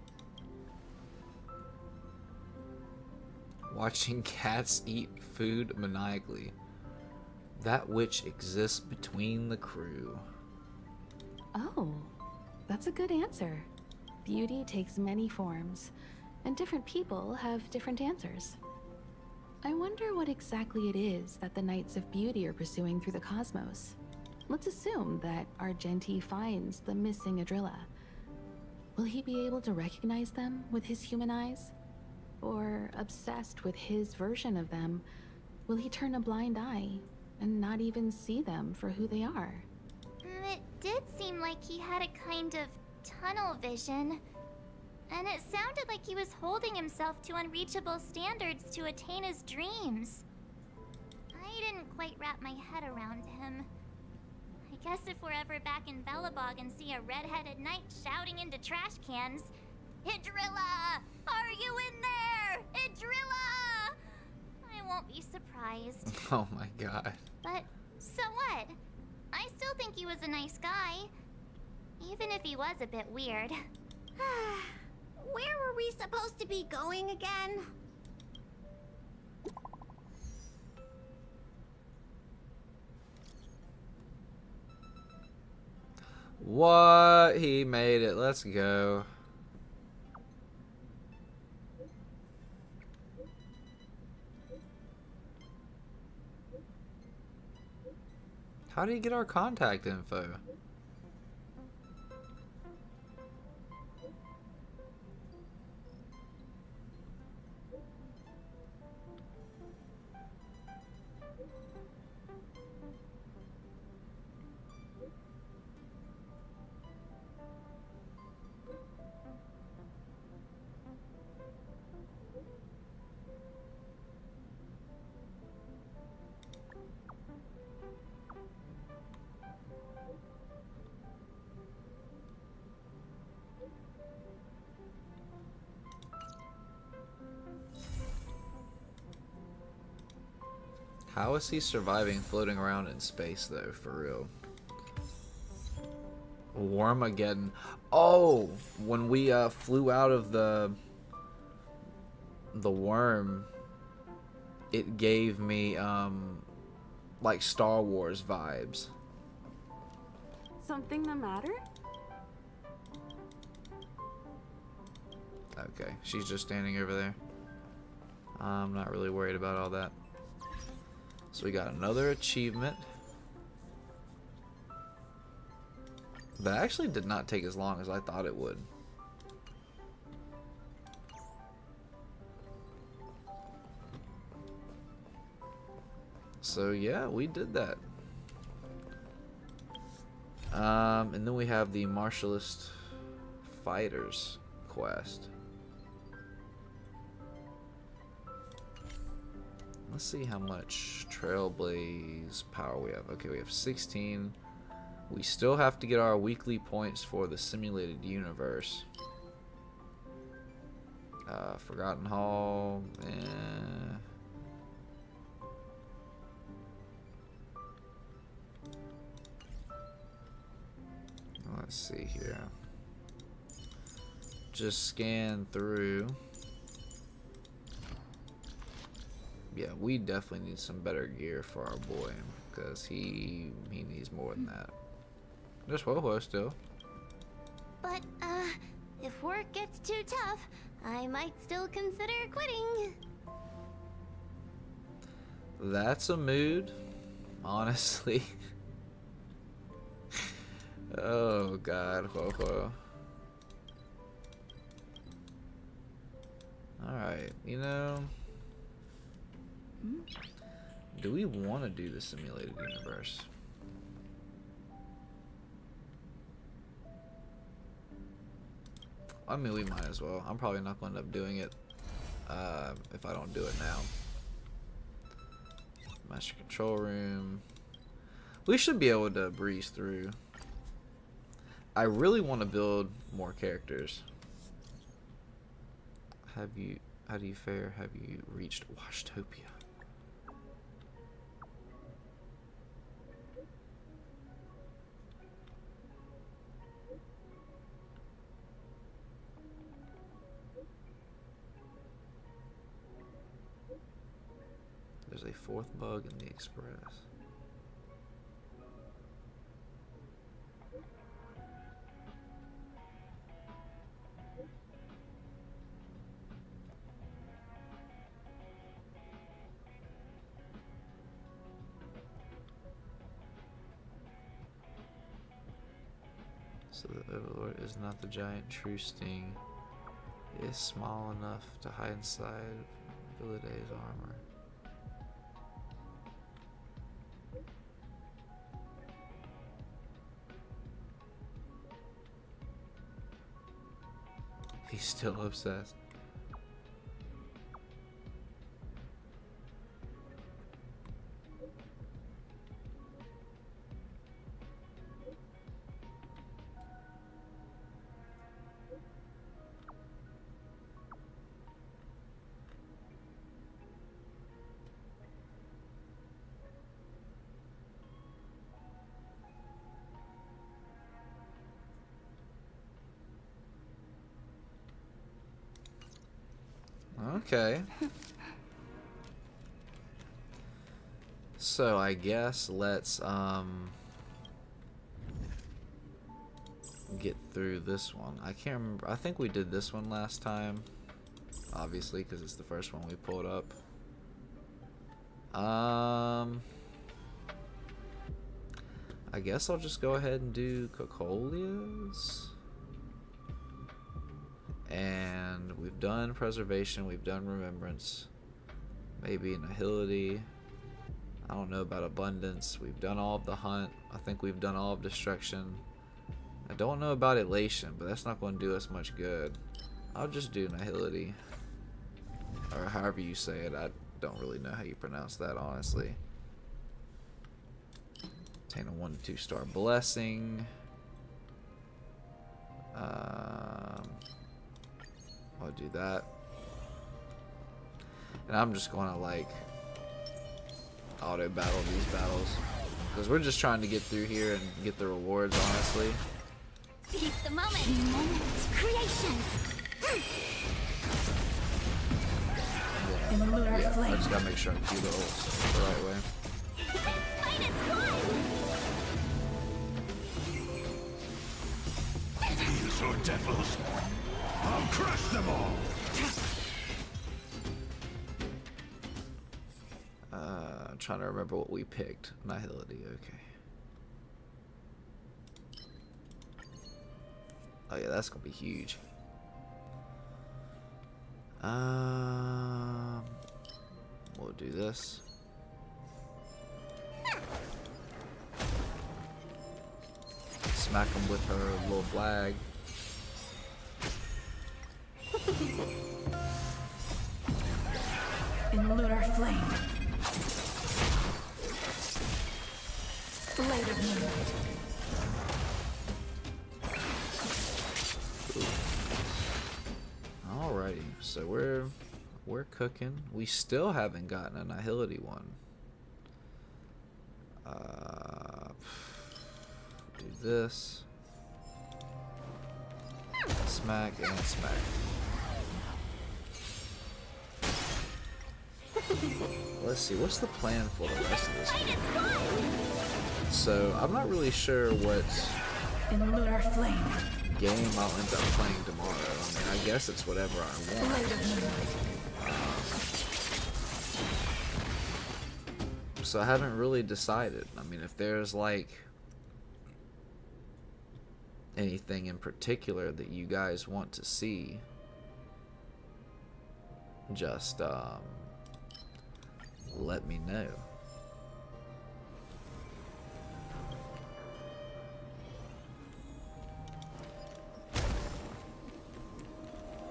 Watching cats eat food maniacally. That which exists between the crew. Oh, that's a good answer. Beauty takes many forms, and different people have different answers. I wonder what exactly it is that the Knights of Beauty are pursuing through the cosmos. Let's assume that Argenti finds the missing Adrilla. Will he be able to recognize them with his human eyes? Or, obsessed with his version of them, will he turn a blind eye and not even see them for who they are? It did seem like he had a kind of tunnel vision. And it sounded like he was holding himself to unreachable standards to attain his dreams. I didn't quite wrap my head around him. I guess if we're ever back in Belobog and see a red-headed knight shouting into trash cans, "Idrilla! Are you in there? Idrilla!" I won't be surprised. Oh my god. But so what? I still think he was a nice guy. Even if he was a bit weird. Where were we supposed to be going again? What? He made it. Let's go. How did he get our contact info? How is he surviving floating around in space though, for real? Wormageddon. Oh, when we flew out of the worm, it gave me like Star Wars vibes. Something the matter? Okay, she's just standing over there. I'm not really worried about all that. So we got another achievement. That actually did not take as long as I thought it would. So yeah, we did that. And then we have the Martialist Fighters quest. Let's see how much Trailblaze power we have. Okay, we have 16. We still have to get our weekly points for the simulated universe. Forgotten Hall. Let's see here. Just scan through. Yeah, we definitely need some better gear for our boy, because he needs more than that. There's Ho-Ho still. But, if work gets too tough, I might still consider quitting. That's a mood, honestly. Oh God, Ho-Ho. Alright, you know, do we want to do the simulated universe? I mean, we might as well. I'm probably not going to end up doing it if I don't do it now. Master control room. We should be able to breeze through. I really want to build more characters. How do you fare? Have you reached Washtopia? There's a fourth bug in the express. So the Overlord is not the giant true sting. It is small enough to hide inside Villaday's armor. He's still obsessed. Okay. So I guess let's get through this one. I can't remember. I think we did this one last time, obviously, because it's the first one we pulled up. I guess I'll just go ahead and do Cocolia's. And we've done preservation, we've done remembrance, maybe nihility. I don't know about abundance. We've done all of the hunt. I think we've done all of destruction. I don't know about elation, but that's not going to do us much good. I'll just do nihility, or however you say it. I don't really know how you pronounce that, honestly. Obtain a 1 to 2 star blessing. I'll do that. And I'm just going to like auto battle these battles, because we're just trying to get through here and get the rewards, honestly. Seize the moment. Creations. Yeah, I just gotta make sure I do the ults the right way. Fight is won. These are devils. I'll crush them all. trying to remember what we picked. Nihility, okay. Oh yeah, that's gonna be huge. We'll do this. Smack him with her little flag. In lunar flame. Blade of moonlight. Alrighty, so we're cooking. We still haven't gotten a Nihility one. Do this. Smack and smack. Let's see, what's the plan for the rest of this game? So, I'm not really sure what In lunar flame. game I'll end up playing tomorrow. I mean, I guess it's whatever I want. Blade of moonlight. So I haven't really decided. I mean, if there's like anything in particular that you guys want to see, just let me know.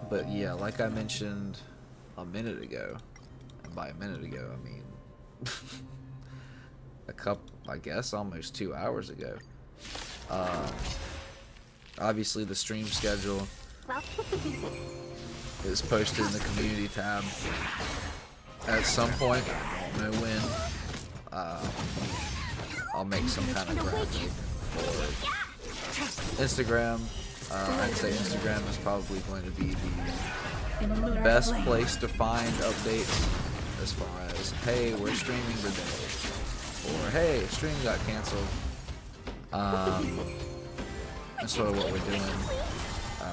But yeah, like I mentioned a minute ago, and by a minute ago I mean I guess almost 2 hours ago. Obviously the stream schedule is posted in the community tab at some point. I don't know when. I'll make some kind of graphic for Instagram. I'd say Instagram is probably going to be the best place to find updates as far as, hey, we're streaming today, or hey, stream got canceled. That's sort of what we're doing,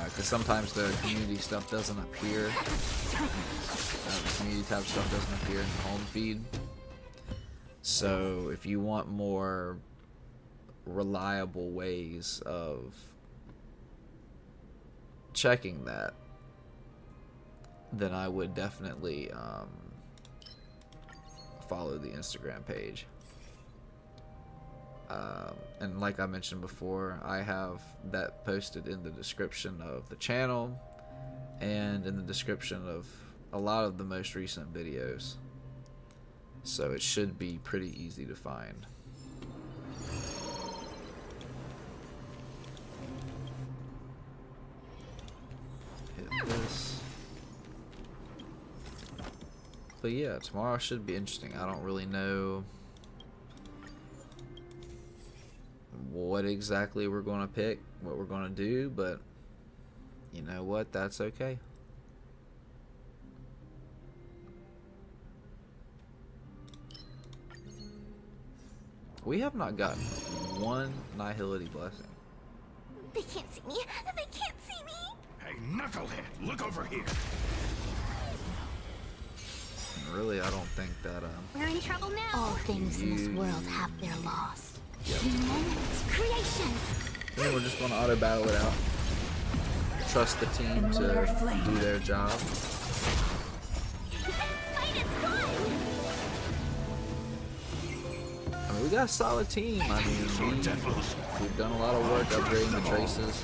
because sometimes the community stuff doesn't appear. The community tab stuff doesn't appear in the home feed. So if you want more reliable ways of checking that, then I would definitely follow the Instagram page. And like I mentioned before, I have that posted in the description of the channel and in the description of a lot of the most recent videos. So it should be pretty easy to find. Hit this. But yeah, tomorrow should be interesting. I don't really know what exactly we're going to pick, what we're going to do, but you know what? That's okay. We have not gotten one Nihility blessing. They can't see me. They can't see me. Hey, knucklehead, look over here. And really, I don't think that We're in trouble now. All things in this world have their laws. Yep. Creations. Then we're just going to auto battle it out. Trust the team to do their job. I mean, we got a solid team. I mean, we've done a lot of work upgrading the traces.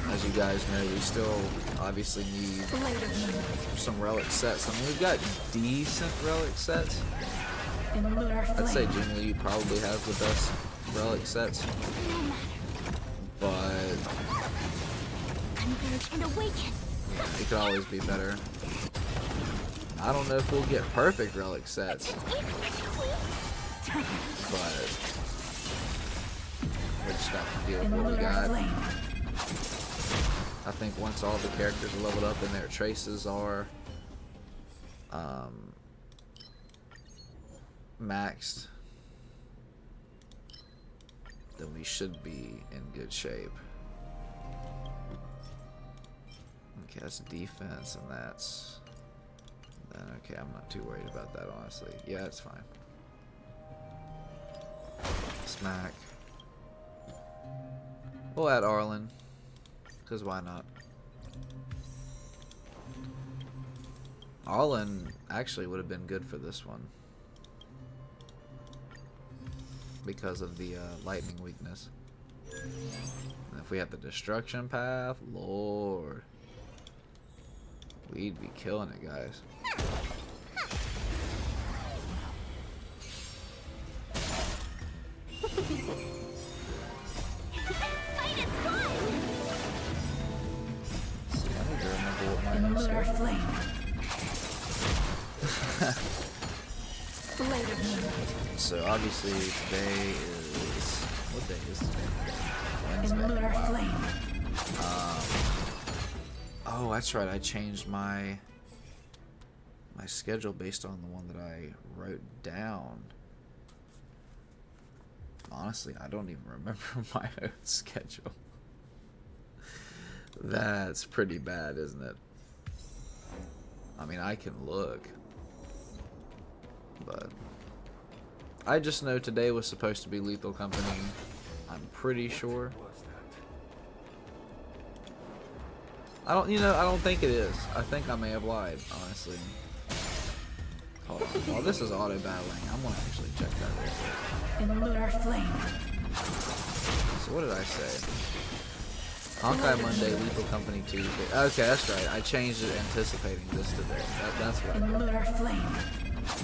As you guys know, we still obviously need some relic sets. I mean, we've got decent relic sets. I'd say Jing Li probably has the best relic sets, but it could always be better. I don't know if we'll get perfect relic sets, but we just have to deal with what we got. I think once all the characters are leveled up and their traces are maxed, then we should be in good shape. Okay, that's defense, and then okay, I'm not too worried about that, honestly. Yeah, it's fine. Smack. We'll add Arlan, because why not? Arlan actually would have been good for this one because of the lightning weakness. And if we had the destruction path, Lord, we'd be killing it, guys. See, I need to remember what my notes Lunar are. flame. Blade of moonlight. So obviously today is, what day is today? In Wednesday. lunar Wow. flame. Oh, that's right. I changed my schedule based on the one that I wrote down. Honestly, I don't even remember my own schedule. That's pretty bad, isn't it? I mean, I can look, but I just know today was supposed to be Lethal Company. I'm pretty sure. I don't think it is. I think I may have lied, honestly. Hold on. While this is auto battling, I'm gonna actually check that real quick. In lunar flame. So what did I say? Honkai Monday, Lethal Company Tuesday. Okay, that's right. I changed it anticipating this today. That's what I In did. lunar flame.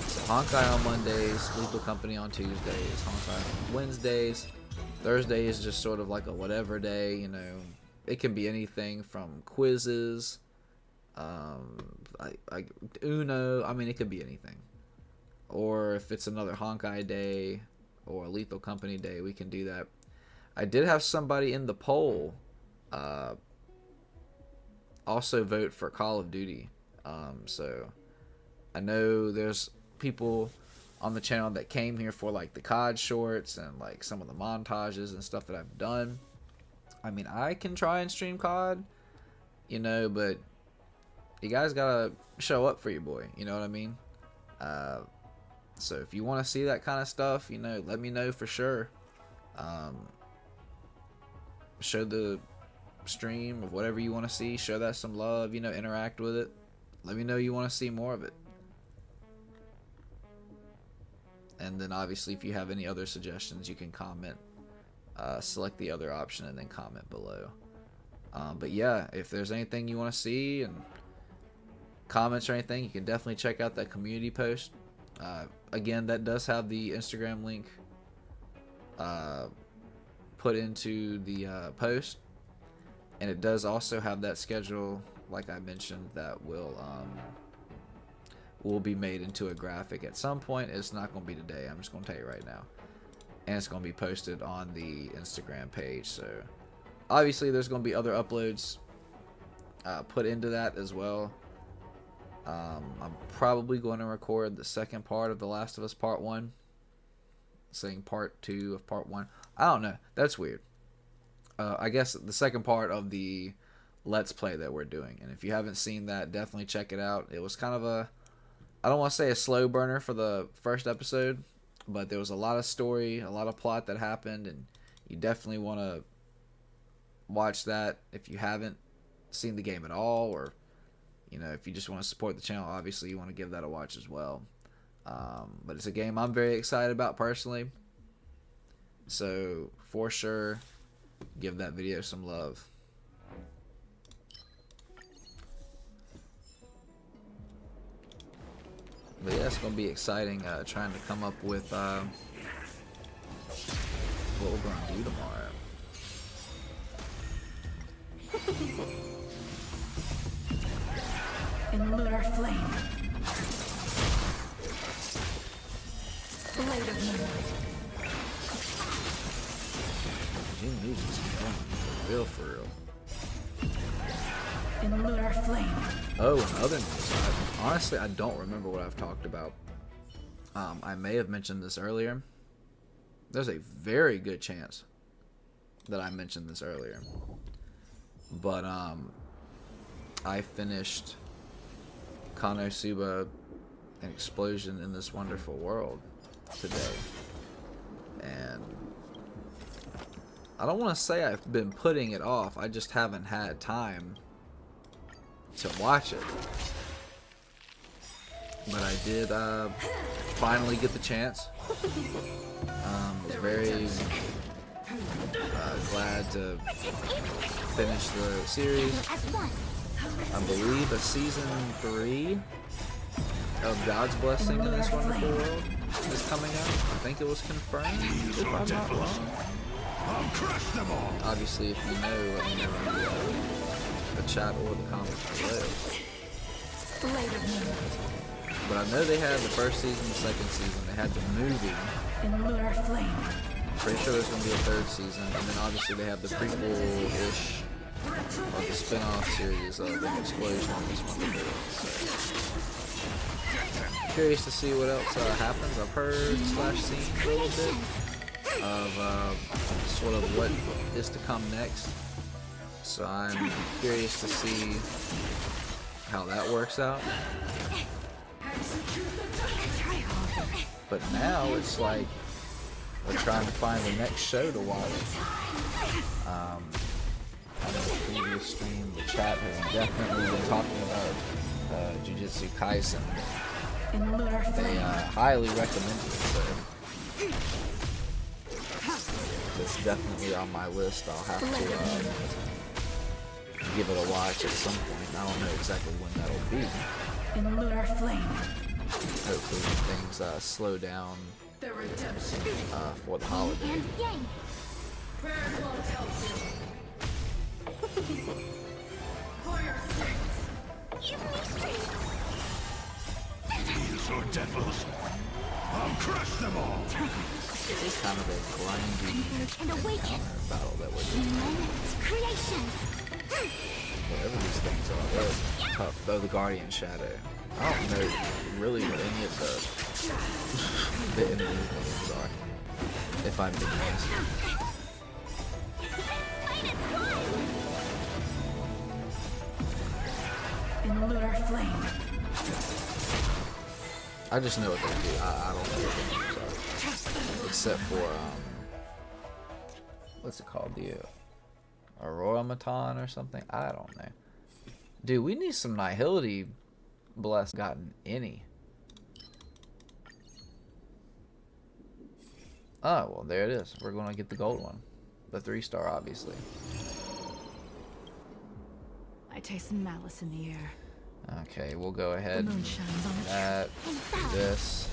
So Honkai on Mondays, Lethal Company on Tuesdays, Honkai on Wednesdays. Thursday is just sort of like a whatever day, you know. It can be anything from quizzes, Uno. I mean, it could be anything. Or if it's another Honkai day or a Lethal Company day, we can do that. I did have somebody in the poll also vote for Call of Duty. So I know there's people on the channel that came here for like the COD shorts and like some of the montages and stuff that I've done. I mean, I can try and stream COD, you know, but you guys gotta show up for your boy, you know what I mean? So if you want to see that kind of stuff, you know, let me know for sure. Show the stream of whatever you want to see, show that some love, you know, interact with it. Let me know you want to see more of it. And then obviously if you have any other suggestions, you can comment, select the other option and then comment below. But yeah, if there's anything you want to see and comments or anything, you can definitely check out that community post. Again, that does have the Instagram link put into the post, and it does also have that schedule, like I mentioned, that will be made into a graphic at some point. It's not going to be today, I'm just going to tell you right now, and it's going to be posted on the Instagram page. So obviously there's going to be other uploads put into that as well. I'm probably going to record the second part of The Last of Us Part 1, saying Part 2 of Part 1. I don't know, that's weird. I guess the second part of the Let's Play that we're doing, and if you haven't seen that, definitely check it out. It was kind of a, I don't want to say a slow burner for the first episode, but there was a lot of story, a lot of plot that happened, and you definitely want to watch that if you haven't seen the game at all, or you know, if you just want to support the channel, obviously you want to give that a watch as well. But it's a game I'm very excited about personally, so for sure give that video some love. But yeah, it's going to be exciting trying to come up with what we're going to do tomorrow. In lunar flame. Blade of moonlight. Jim Nugent's real for real. In lunar flame. Oh, and other news. Honestly, I don't remember what I've talked about. I may have mentioned this earlier. There's a very good chance that I mentioned this earlier. But I finished Konosuba an explosion in this wonderful world today. And I don't want to say I've been putting it off, I just haven't had time to watch it. But I did finally get the chance. Was very glad to finish the series. I believe a season 3 of God's Blessing in This Wonderful World is coming out. I think it was confirmed, if I'm not wrong. Obviously, if you know, let me know in the chat or the comments below. But I know they had the first season, the second season. They had the movie. Pretty sure there's going to be a third season. And then obviously they have the prequel-ish, or the spin-off series of an explosion in This Wonderful World. So, curious to see what else happens. I've heard / seen a little bit of sort of what is to come next. So I'm curious to see how that works out. But now it's like we're trying to find the next show to watch. On the previous stream, the chat has definitely been talking about Jujutsu Kaisen. They highly recommend it, so it's definitely on my list. I'll have to give it a watch at some point. I don't know exactly when that'll be. Hopefully when things slow down for the holiday. These are devils. I'll crush them all. It's kind of a grindy battle that we're doing. Whatever these things are, they're tough. Though the Guardian Shadow. I don't know really what any of the enemies are, if I'm being honest. I just know what they do. I don't know what the names are. Except for, what's it called? The Auromaton or something? I don't know. Dude, we need some Nihility bless gotten any. Oh, well, there it is. We're going to get the gold one. The 3-star, obviously. I taste some malice in the air. Okay, we'll go ahead The moon and shines on the that, this.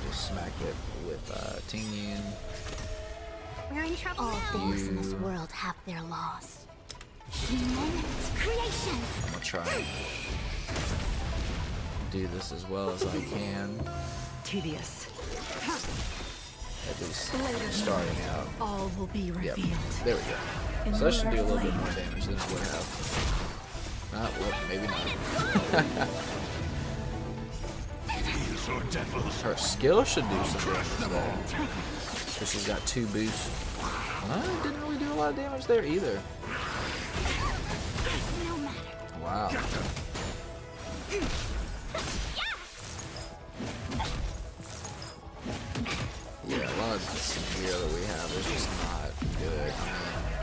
Just smack it with Tingyun. We're in trouble All now. things in this world have their laws. Creations. I'm gonna try and do this as well as I can. Tedious. At least starting out. All will be revealed. Yep. There we go. So that should do a little bit more damage than it would have. Well, maybe not. Her skill should do some damage though. So she's got 2 boosts. Didn't really do a lot of damage there either. Wow. Yeah, a lot of this gear that we have is just not good.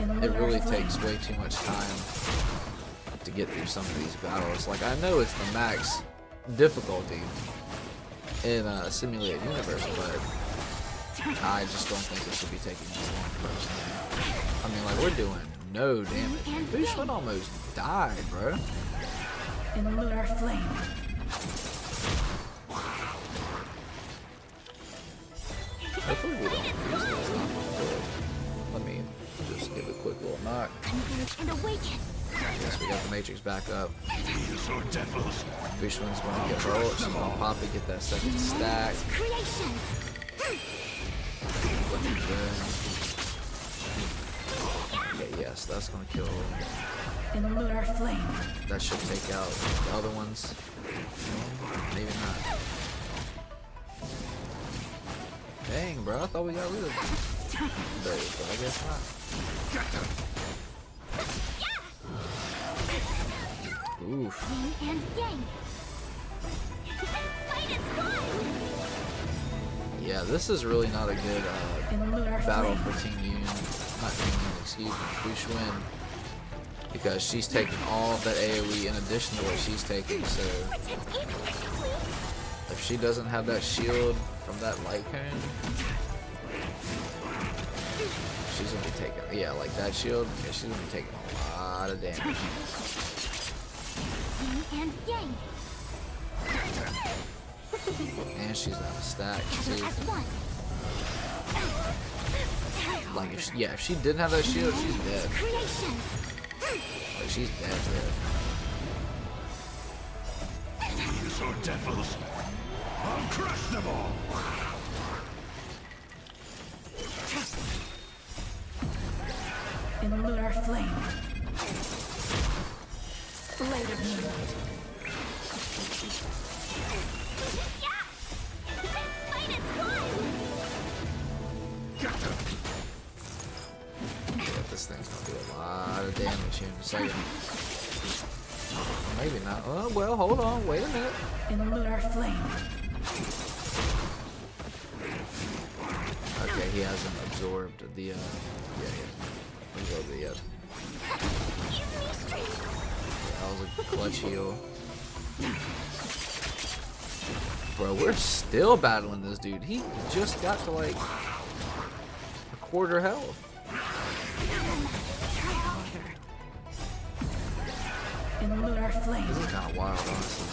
I mean, it really takes way too much time to get through some of these battles. Like, I know it's the max difficulty in a simulated universe, but I just don't think it should be taking this long personally. I mean, like, we're doing no damage. Fishman almost died, bro. In lunar flame. Hopefully we don't freeze this up. Let me just give a quick little knock. Yes, we got the Matrix back up. Fishman's gonna get rolled. She's gonna pop it, get that second stack. Okay, yes, that's gonna kill. In lunar flame. That should take out the other ones. Maybe not. Dang, bro, I thought we got rid of those, but I guess not. Oof. Yin and yang. Fight is fun. Yeah, this is really not a good battle for Team Yun. Not Team Yun, excuse me, Fu Xuan. Because she's taking all of that AoE in addition to what she's taking, so if she doesn't have that shield from that light cone, she's gonna be taking, yeah, like that shield, yeah, she's gonna be taking a lot of damage. Yin and yang. And she's out of stacks too. Like if she, yeah, if she didn't have that shield, she's dead. Like she's dead. These are devils. I'll crush them all. In lunar flame. Blade of moonlight. This thing's gonna do a lot of damage here in a second. Maybe not. Oh, well, hold on. Wait a minute. In lunar flame. Okay, he hasn't absorbed the, yeah, absorbed it yet. Yeah, that was a clutch heal. Bro, we're still battling this dude. He just got to, like, a quarter health. In lunar flame. This is kind of wild, honestly.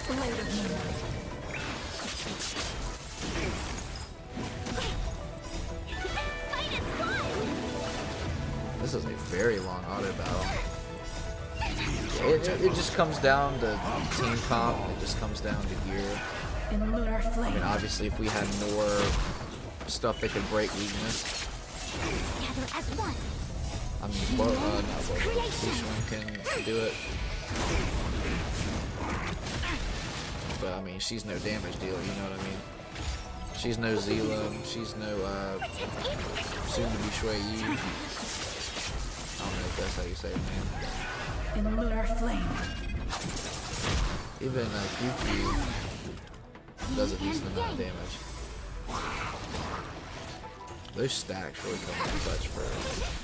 Blade of moonlight. This is a very long auto battle. It just comes down to team comp. It just comes down to gear. In lunar flame. I mean, obviously, if we had more stuff that could break weakness. Together as one. I mean, not Fushun can do it. But I mean, she's no damage dealer, you know what I mean? She's no Zila, she's no soon to be Shui Yu. I don't know if that's how you say it, man. In lunar flame. Even Kyukyu does a decent amount of damage. Those stacks really come in clutch for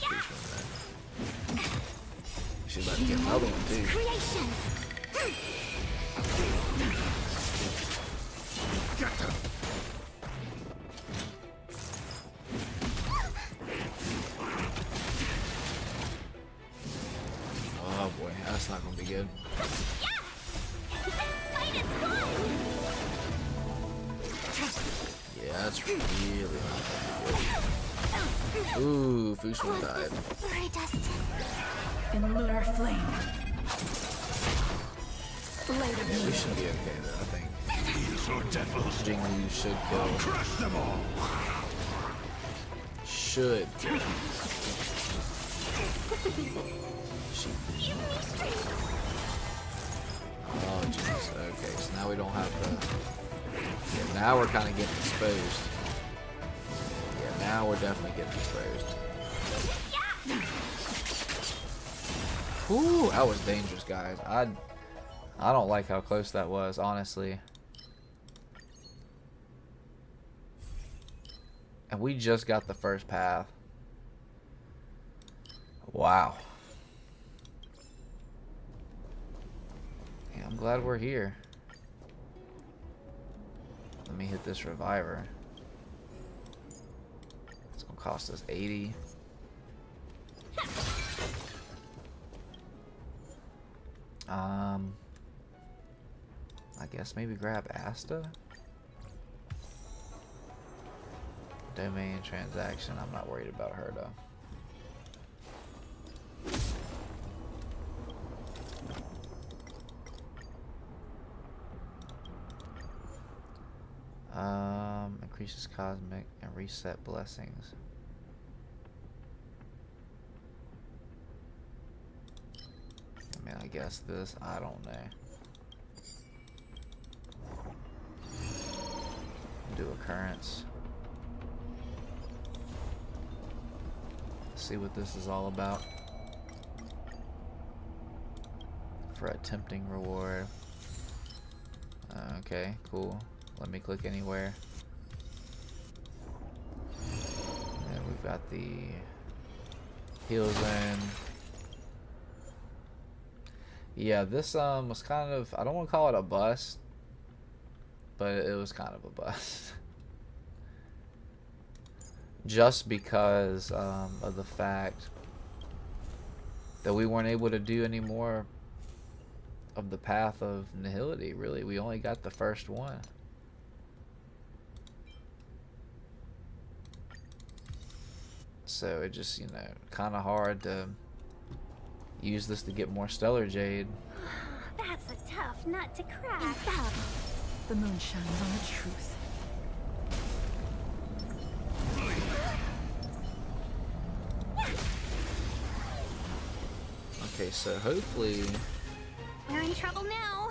Fushun, man. She's about to get another one too. Oh boy, that's not gonna be good. Yeah, that's really not gonna be good. Ooh, Fushun died. In lunar flame. Blade of Yeah, we should be okay though, I think. These are devils. Jingyu should kill. Crush them all. Should kill. Oh jeez. Okay, so now we don't have the. Yeah, now we're kind of getting exposed. Yeah, now we're definitely getting exposed. Whew, that was dangerous, guys. I don't like how close that was, honestly. And we just got the first path. Wow. Yeah, I'm glad we're here. Let me hit this reviver. It's gonna cost us 80. I guess maybe grab Asta. Domain transaction. I'm not worried about her though. Increases cosmic and reset blessings. I mean, I guess this, I don't know. Do occurrence. See what this is all about. For a tempting reward. Okay, cool. Let me click anywhere. And we've got the heal zone. Yeah, this was kind of, I don't want to call it a bust, but it was kind of a bust. Just because of the fact that we weren't able to do any more of the path of nihility, really. We only got the first one. So it just, you know, kind of hard to use this to get more stellar jade. That's a tough nut to crack. The moon shines on the truth. Okay, so hopefully... We're in trouble now.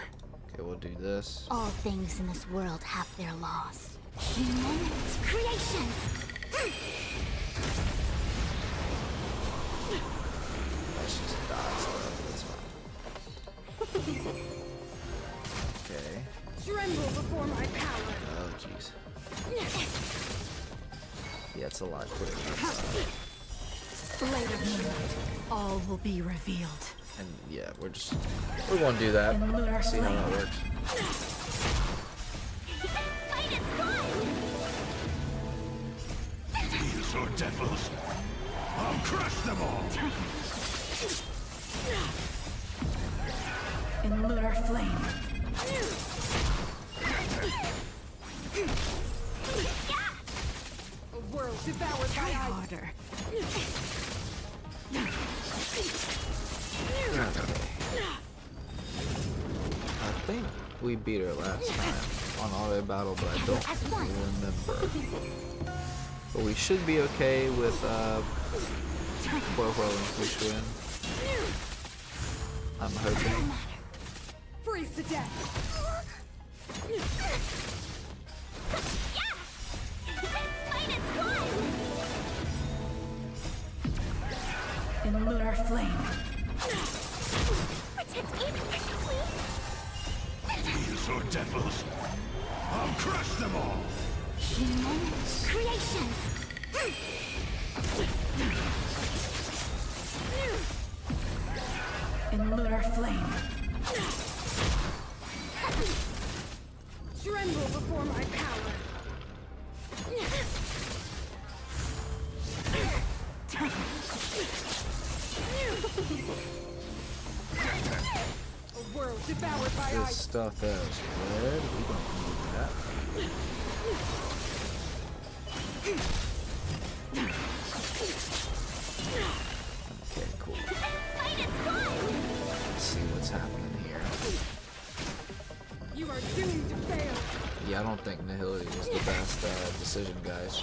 Okay, we'll do this. All things in this world have their laws. Human creations. Let's just dodge stuff, that's fine. Okay. Tremble before my power. Oh, jeez. Yeah, it's a lot quicker. Later midnight, all will be revealed. And yeah, we're gonna do that. See how that works. These are devils. I'll crush them all. In lunar flame. A world devoured by harder. I think we beat her last time on auto battle, but I don't remember. But we should be okay with whirling push win. I'm hoping. Freeze to death. In lunar flame. These are devils. I'll crush them all. Human creations. In lunar flame. Tremble before my power. A world devoured by This ice. stuff is red. We don't need that. Okay, cool. Let's see what's happening here. You are doomed to fail. Yeah, I don't think nihility was the best decision, guys.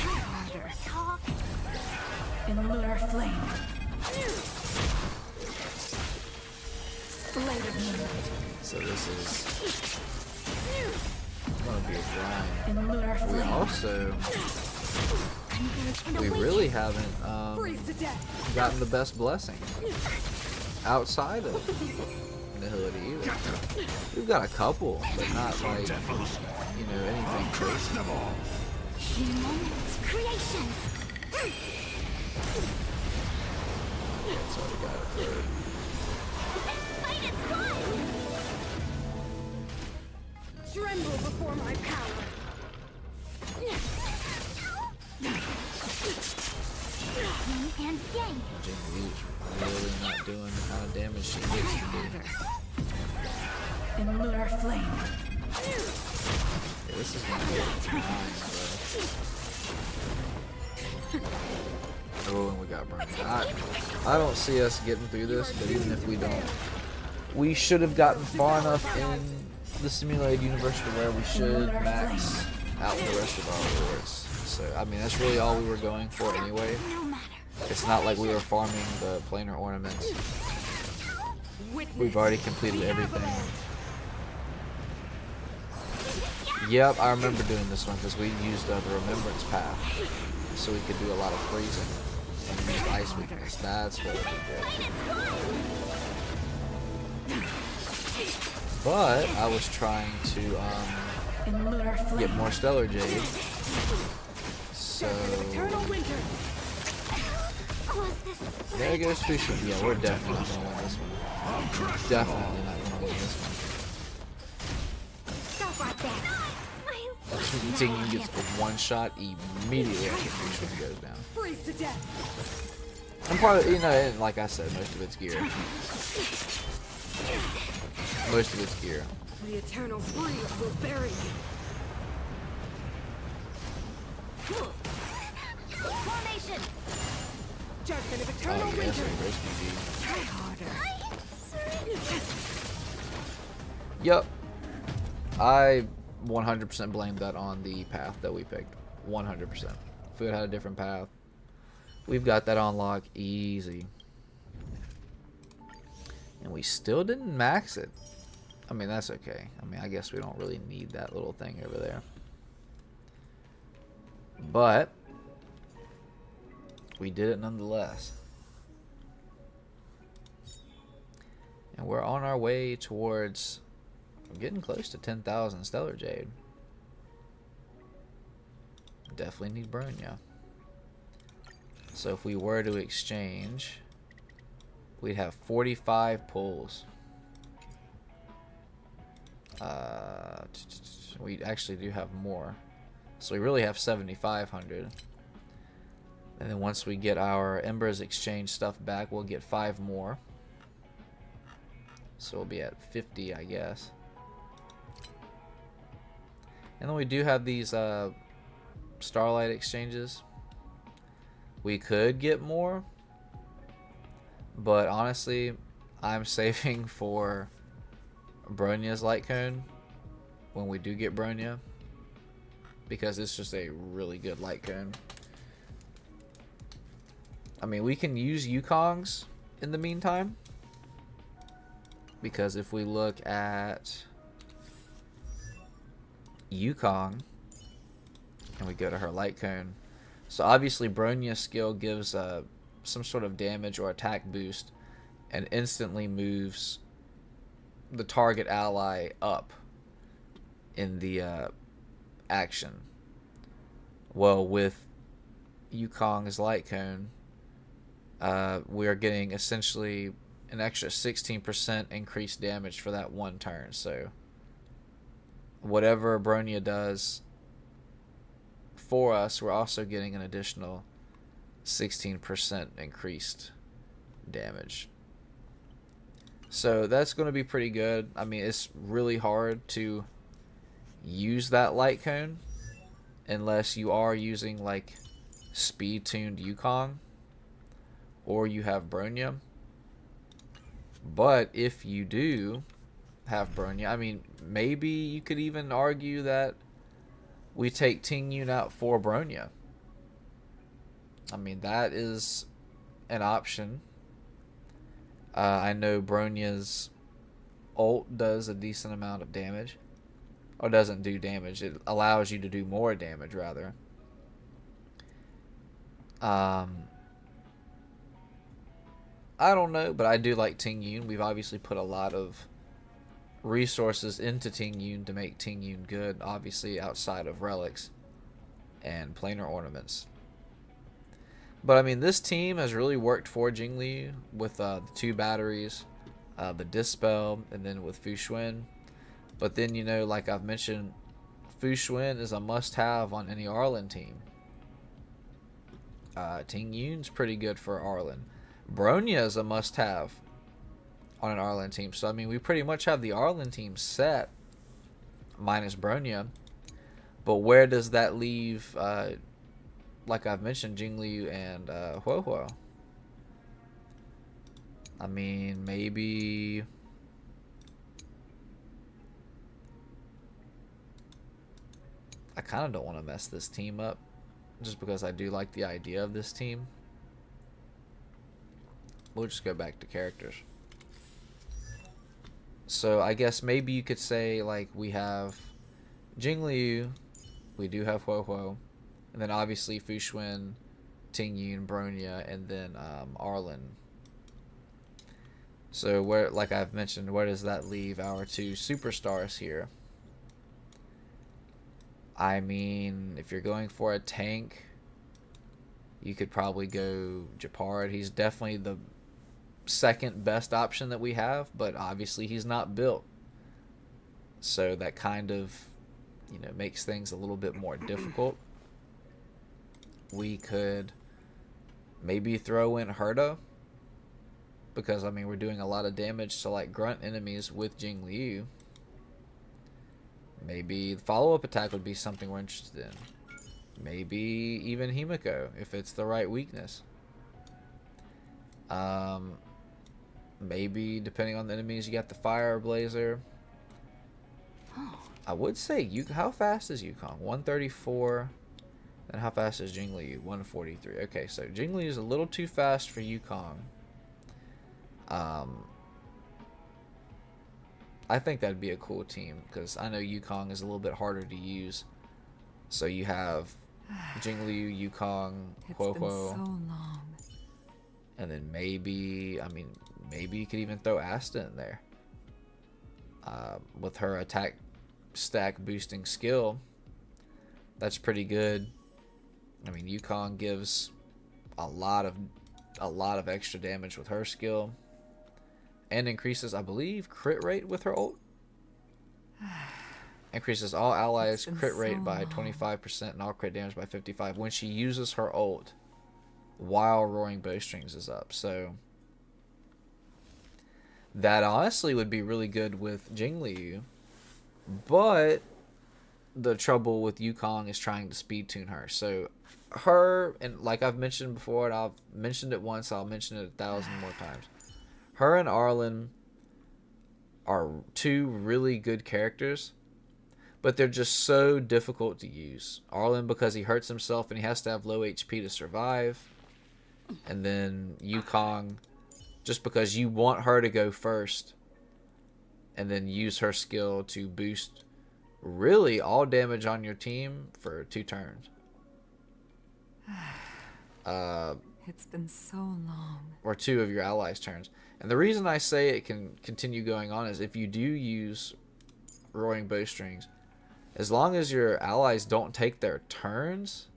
Harder. In lunar flame. Later midnight. So this is gonna be a grind. In lunar We flame. also really haven't Freeze to death. gotten the best blessing outside of nihility either. We've got a couple, but not like, you know, anything crazy. Human creations. That's all we got a third. Tremble before my power. Yin and yang. Jing Li's really not doing the kind of damage she needs to do. In lunar flame. Yeah, this is gonna be a grind, bro. Oh, and we got burned. I don't see us getting through this, but even if we don't, we should have gotten far enough in the simulated universe to where we should max out the rest of our rewards. So, I mean, that's really all we were going for anyway. It's not like we were farming the planar ornaments. We've already completed everything. Yep, I remember doing this one because we used the remembrance path. so we could do a lot of freezing and use ice weakness. That's what would be good. But I was trying to get more Stellar Jade. So there goes Fishman. Yeah, we're definitely not gonna win this one. Definitely not gonna win this one. That's when Ting gets the one shot immediately after Fishman goes down. And part of, you know, like I said, most of it's gear. Most of it's gear. The eternal freeze will bury you. Formation. Judgment of eternal Yes, winter. risky G. Try harder. Yep. I 100% blame that on the path that we picked. 100%. If we had a different path, we've got that on lock easy. And we still didn't max it. I mean, that's okay. I mean, I guess we don't really need that little thing over there. But we did it nonetheless. And we're on our way towards, we're getting close to 10,000 Stellar Jade. Definitely need Bronya. So if we were to exchange, we'd have 45 pulls. We actually do have more. So we really have 7,500. And then once we get our Embers exchange stuff back, we'll get 5 more. So we'll be at 50, I guess. And then we do have these Starlight exchanges. We could get more, but honestly, I'm saving for Bronya's Light Cone when we do get Bronya, because it's just a really good Light Cone. I mean, we can use Yukongs in the meantime, because if we look at Yukong and we go to her Light Cone, so obviously Bronya's skill gives some sort of damage or attack boost and instantly moves the target ally up in the action. Well, with Yukong's Light Cone, we are getting essentially an extra 16% increased damage for that one turn. So whatever Bronya does for us, we're also getting an additional 16% increased damage. So that's going to be pretty good. I mean, it's really hard to use that Light Cone unless you are using like speed tuned Yukong or you have Bronya. But if you do have Bronya, I mean, maybe you could even argue that we take Ting Yun out for Bronya. I mean, that is an option. I know Bronya's ult does a decent amount of damage. Or doesn't do damage. It allows you to do more damage, rather. I don't know, but I do like Ting Yun. We've obviously put a lot of resources into Ting Yun to make Ting Yun good, obviously outside of relics and planar ornaments. But I mean, this team has really worked for Jingli with the 2 batteries, the Dispel, and then with Fu Xuan. But then, you know, like I've mentioned, Fu Xuan is a must-have on any Arlan team. Ting Yun's pretty good for Arlan. Bronya is a must-have on an Arlan team. So, I mean, we pretty much have the Arlan team set, minus Bronya. But where does that leave, like I've mentioned, Jingli and Huo Huo? I mean, maybe... I kind of don't want to mess this team up, just because I do like the idea of this team. We'll just go back to characters. So I guess maybe you could say, like, we have Jingli, we do have Huo Huo, And then obviously Fushuen, Ting Yun, Bronya, and then Arlan. So where, like I've mentioned, where does that leave our two superstars here? I mean, if you're going for a tank, you could probably go Japard. He's definitely the second best option that we have, but obviously he's not built. So that kind of, you know, makes things a little bit more difficult. We could maybe throw in Herta, because I mean we're doing a lot of damage to like grunt enemies with Jing Liu. Maybe the follow-up attack would be something we're interested in. Maybe even Himiko, if it's the right weakness. Maybe, depending on the enemies, you got the Fire Blazer. I would say, how fast is Yukong? 134. And how fast is Jing Liu? 143. Okay, so Jing Liu is a little too fast for Yukong. I think that'd be a cool team, because I know Yukong is a little bit harder to use. So you have Jing Liu, Yukong, Huo It's been so long. and then maybe, I mean, maybe you could even throw Asta in there. With her attack stack boosting skill, that's pretty good. I mean, Yukong gives a lot of extra damage with her skill. And increases, I believe, crit rate with her ult. Increases all allies crit rate by 25% and all crit damage by 55% when she uses her ult while Roaring Bowstrings is up. So that honestly would be really good with Jing Liu. But the trouble with Yukong is trying to speed tune her. So her, and like I've mentioned before, and I've mentioned it once, I'll mention it 1,000 more times. Her and Arlan are two really good characters, but they're just so difficult to use. Arlan because he hurts himself and he has to have low HP to survive. And then Yukong just because you want her to go first and then use her skill to boost really all damage on your team for 2 turns. It's been so long. Or 2 of your allies' turns. And the reason I say it can continue going on is if you do use Roaring Bowstrings, as long as your allies don't take their turns,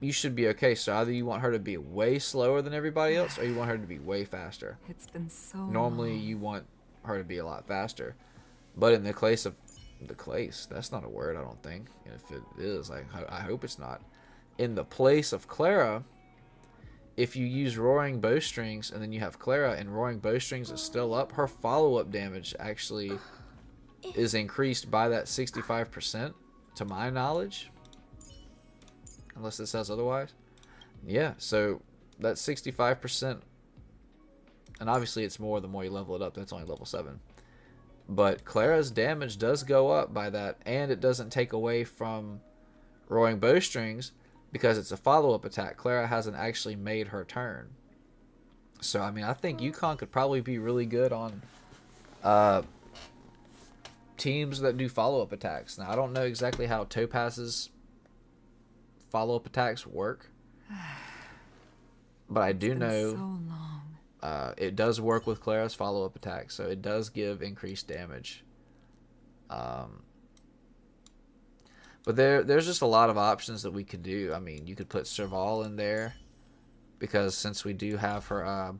you should be okay. So either you want her to be way slower than everybody else, or you want her to be way faster. It's been so Normally, long. you want her to be a lot faster. But in the case of... that's not a word, I don't think. If it is, I hope it's not. In the place of Clara... if you use Roaring Bowstrings and then you have Clara and Roaring Bowstrings is still up, her follow-up damage actually is increased by that 65%, to my knowledge. Unless it says otherwise. Yeah, so that 65%, and obviously it's more the more you level it up, that's only level 7. But Clara's damage does go up by that, and it doesn't take away from Roaring Bowstrings, because it's a follow-up attack. Clara hasn't actually made her turn. So, I mean, I think Yukong could probably be really good on teams that do follow-up attacks. Now, I don't know exactly how Topaz's follow-up attacks work. But I do know so long. It does work with Clara's follow-up attack. So, it does give increased damage. But there's just a lot of options that we could do. I mean, you could put Serval in there. Because since we do have her...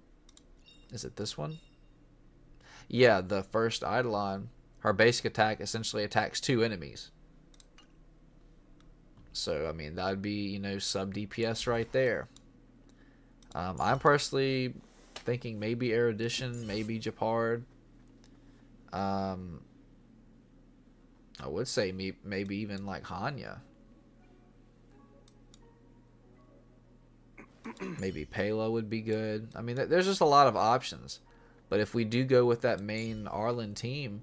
is it this one? Yeah, the first Eidolon. Her basic attack essentially attacks 2 enemies. So, I mean, that would be, you know, sub DPS right there. I'm personally thinking maybe Erudition, maybe Japard. I would say maybe even like Hanya. Maybe Pela would be good. I mean, there's just a lot of options. But if we do go with that main Arlan team,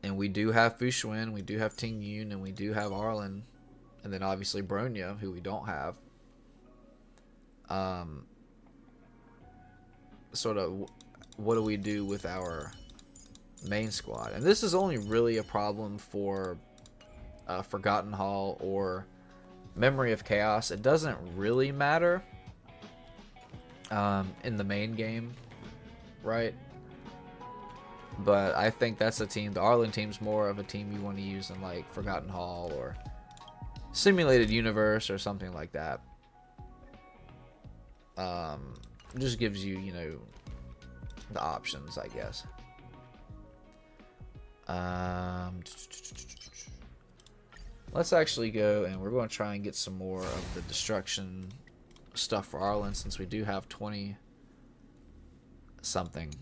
and we do have Fushuen, we do have Ting Yun, and we do have Arlan, and then obviously Bronya, who we don't have. Sort of, what do we do with our main squad? And this is only really a problem for Forgotten Hall or Memory of Chaos. It doesn't really matter in the main game, right? But I think that's a team. The Arlan team's more of a team you want to use in like Forgotten Hall or Simulated Universe or something like that. Just gives you, you know, the options, I guess. Let's actually go and we're going to try and get some more of the destruction stuff for Arlan, since we do have 20 something.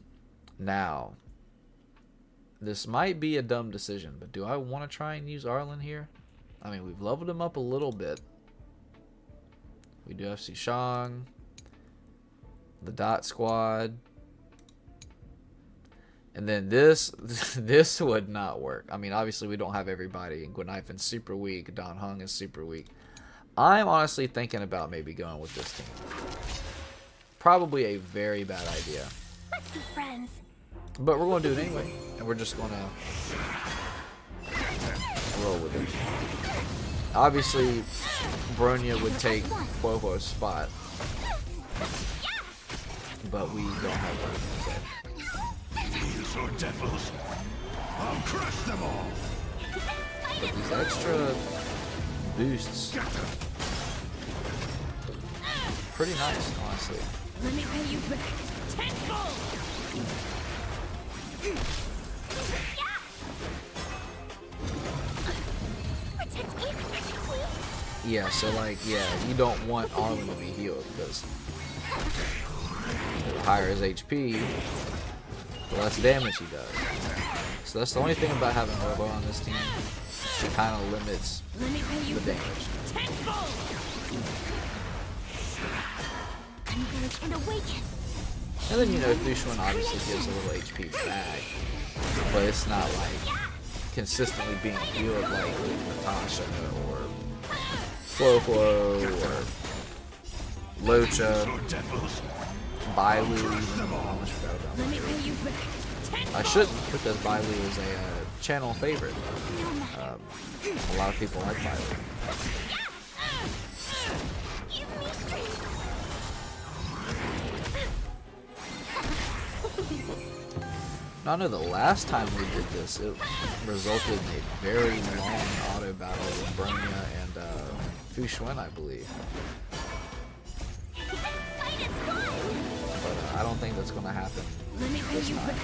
Now, this might be a dumb decision, but do I want to try and use Arlan here? I mean, we've leveled him up a little bit. We do have Sushang, the Dot Squad. And then this this would not work. I mean, obviously we don't have everybody. Gwenifen's super weak. Don Hung is super weak. I'm honestly thinking about maybe going with this team. Probably a very bad idea. Let's be friends. But we're going to do it anyway. And we're just going to roll with it. Obviously, Bronya would take Quovo's spot. But we don't have Bronya, so. These are devils. I'll crush them all. But these extra boosts, pretty nice, honestly. Let me pay you back tenfold. Yeah, so like, yeah, you don't want Arlan to be healed because the higher his HP, the less damage he does. So that's the only thing about having Robo on this team. She kind of limits the damage. And then, you know, Thushun obviously gives a little HP back, but it's not like consistently being healed like with Natasha or Flo or Locha, Bailu. I almost forgot about Bailu. I shouldn't, because Bailu is a channel favorite. A lot of people like Bailu. Now, I know the last time we did this, it resulted in a very long auto battle with Bronya and Thushun, I believe. But I don't think that's going to happen this time.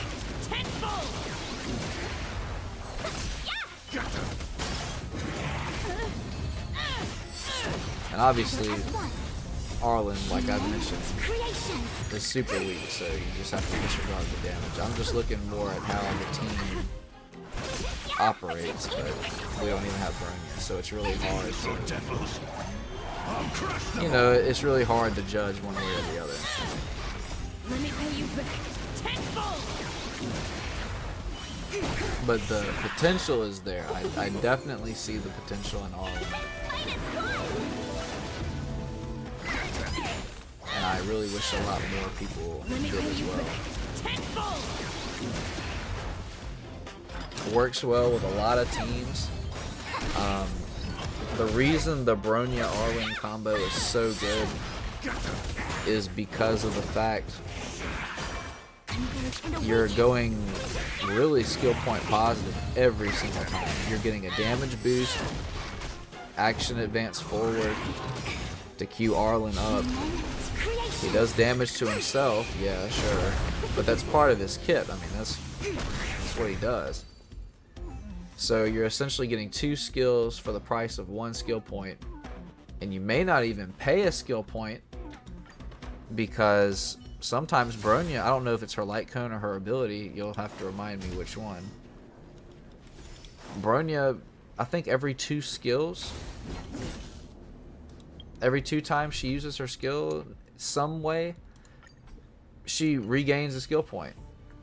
And obviously, Arlan, like I mentioned, is super weak, so you just have to disregard the damage. I'm just looking more at how the team operates, but we don't even have Bronya, so it's really hard to, you know, it's really hard to judge one way or the other. Let me pay you back tenfold. But the potential is there. I definitely see the potential in Arlan. And I really wish a lot more people did as well. Works well with a lot of teams. The reason the Bronya Arlan combo is so good is because of the fact you're going really skill point positive every single time. You're getting a damage boost, action advance forward to queue Arlan up. He does damage to himself, yeah, sure, but that's part of his kit. I mean, that's what he does. So you're essentially getting 2 skills for the price of 1 skill point, and you may not even pay a skill point because sometimes Bronya, I don't know if it's her light cone or her ability, you'll have to remind me which one. Bronya, I think every 2 skills, every 2 times she uses her skill some way, she regains a skill point.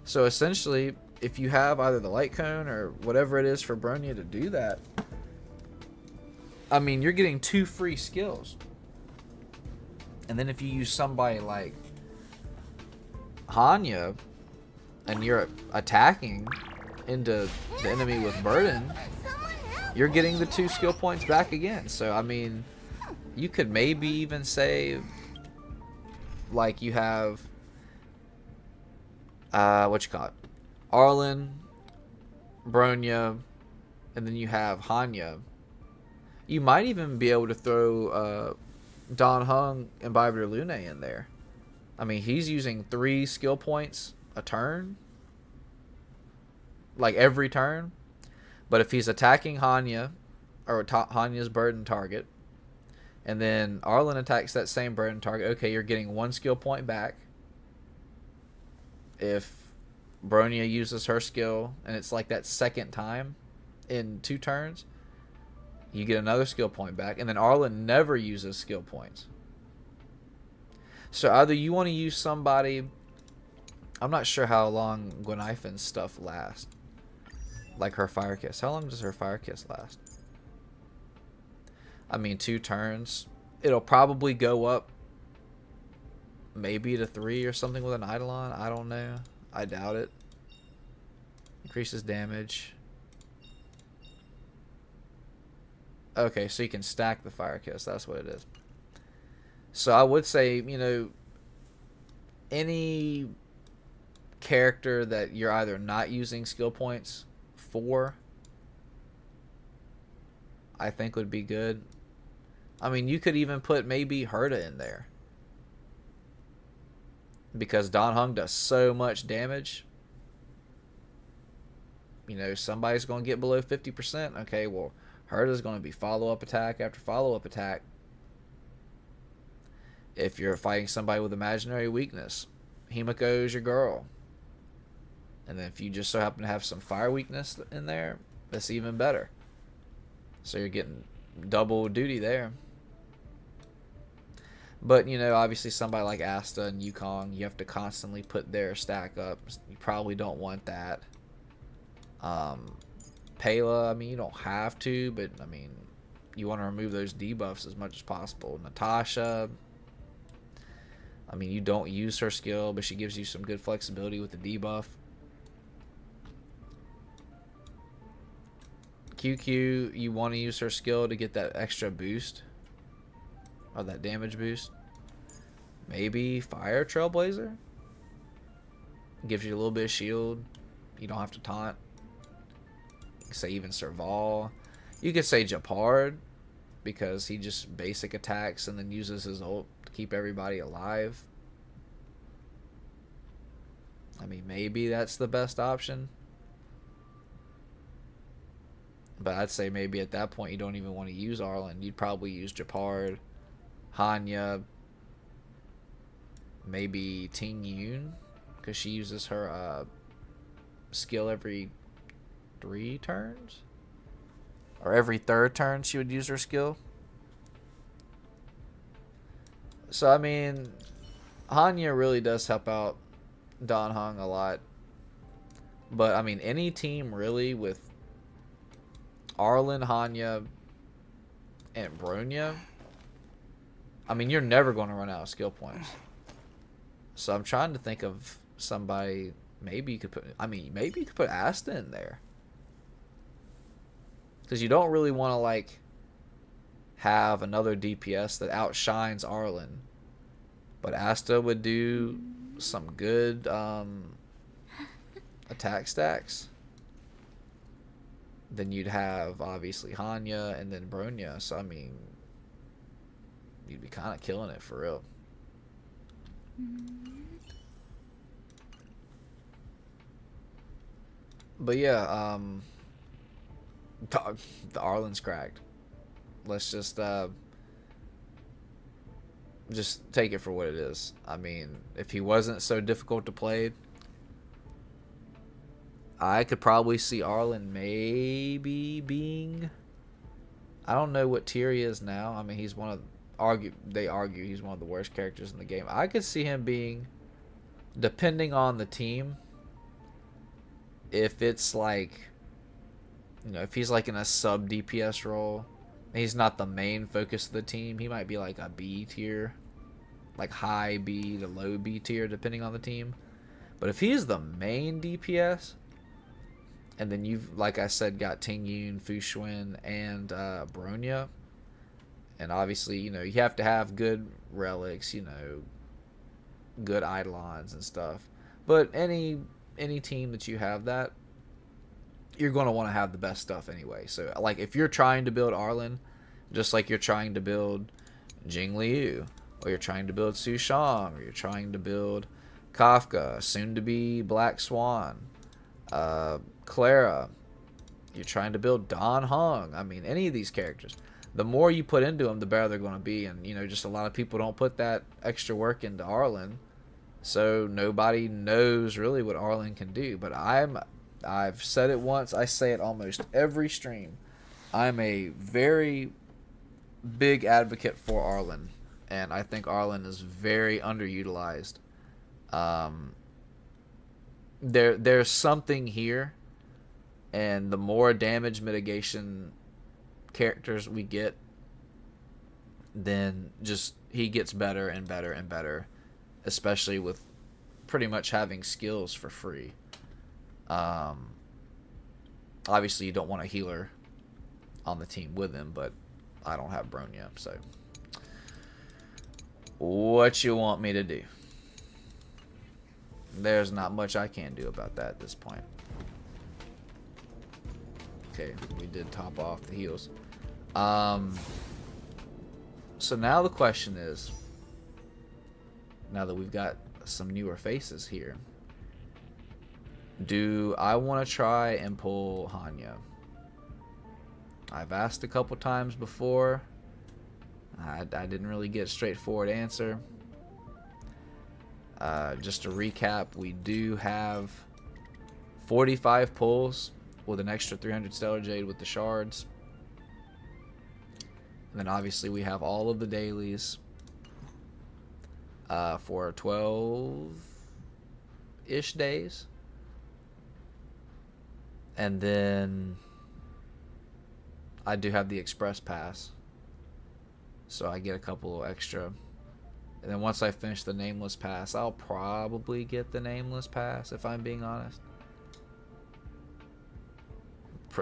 So essentially, if you have either the light cone or whatever it is for Bronya to do that, I mean, you're getting 2 free skills. And then if you use somebody like Hanya and you're attacking into the enemy with burden, you're getting the 2 skill points back again. So, I mean, you could maybe even say, like, you have, what you call it? Arlan, Bronya, and then you have Hanya. You might even be able to throw Dan Heng and Barbara Lune in there. I mean, he's using 3 skill points a turn. Like, every turn. But if he's attacking Hanya, or Hanya's burden target, and then Arlan attacks that same burden target, okay, you're getting 1 skill point back. If Bronya uses her skill, and it's like that second time in 2 turns, you get another skill point back. And then Arlan never uses skill points. So either you want to use somebody... I'm not sure how long Gwenifen's stuff lasts. Like her Fire Kiss. How long does her Fire Kiss last? I mean, 2 turns. It'll probably go up maybe to 3 or something with an Eidolon. I don't know. I doubt it. Increases damage. Okay, so you can stack the Fire Kiss. That's what it is. So I would say, you know, any character that you're either not using skill points for, I think would be good. I mean, you could even put maybe Herta in there. Because Dan Heng does so much damage. You know, somebody's going to get below 50%. Okay, well, Herta's going to be follow-up attack after follow-up attack. If you're fighting somebody with imaginary weakness, Himiko's your girl. And then if you just so happen to have some fire weakness in there, that's even better. So you're getting double duty there. But, you know, obviously somebody like Asta and Yukong, you have to constantly put their stack up. You probably don't want that. Pela, I mean, you don't have to, but, I mean, you want to remove those debuffs as much as possible. Natasha, I mean, you don't use her skill, but she gives you some good flexibility with the debuff. QQ, you want to use her skill to get that extra boost. Or that damage boost. Maybe Fire Trailblazer. Gives you a little bit of shield. You don't have to taunt. You can say even Serval. You could say Japard, because he just basic attacks and then uses his ult to keep everybody alive. I mean, maybe that's the best option. But I'd say maybe at that point you don't even want to use Arlan. You'd probably use Japard, Hanya, maybe Ting Yun, because she uses her skill every 3 turns? Or every 3rd turn she would use her skill. So, I mean, Hanya really does help out Dan Heng a lot. But, I mean, any team really with Arlan, Hanya, and Bronya, I mean, you're never going to run out of skill points. So I'm trying to think of somebody. Maybe you could put, I mean, maybe you could put Asta in there. Because you don't really want to, like, have another DPS that outshines Arlan. But Asta would do some good attack stacks. Then you'd have, obviously, Hanya and then Bronya. So, I mean, you'd be kind of killing it for real. But yeah, the Arlan's cracked. Let's just take it for what it is. I mean, if he wasn't so difficult to play, I could probably see Arlan maybe being, I don't know what tier he is now. I mean, he's one of, they argue he's one of the worst characters in the game. I could see him being, depending on the team, if it's like, you know, if he's like in a sub DPS role, and he's not the main focus of the team, he might be like a B tier, like high B to low B tier, depending on the team. But if he's the main DPS, And then you've, like I said, got Tingyun, Fushun, and Bronya. And obviously, you know, you have to have good relics, you know, good Eidolons and stuff. But any team that you have that, you're going to want to have the best stuff anyway. So, like, if you're trying to build Arlan, just like you're trying to build Jing Liu, or you're trying to build Su Shang, or you're trying to build Kafka, soon to be Black Swan, Clara, you're trying to build Don Hung. I mean, any of these characters, the more you put into them, the better they're going to be. And, you know, just a lot of people don't put that extra work into Arlan, so nobody knows really what Arlan can do. But I've said it once, I say it almost every stream. I'm a very big advocate for Arlan, and I think Arlan is very underutilized. There's something here, and the more damage mitigation characters we get, then just he gets better and better and better, especially with pretty much having skills for free. Obviously you don't want a healer on the team with him, but I don't have Bronya, so what you want me to do? There's not much I can do about that at this point. Okay, we did top off the heals. So now the question is, now that we've got some newer faces here, do I want to try and pull Hanya? I've asked a couple times before. I didn't really get a straightforward answer. Just to recap, we do have 45 pulls with an extra 300 Stellar Jade with the shards. And then obviously we have all of the dailies for 12-ish days. And then I do have the Express Pass, so I get a couple extra. And then once I finish the Nameless Pass, I'll probably get the Nameless Pass, if I'm being honest.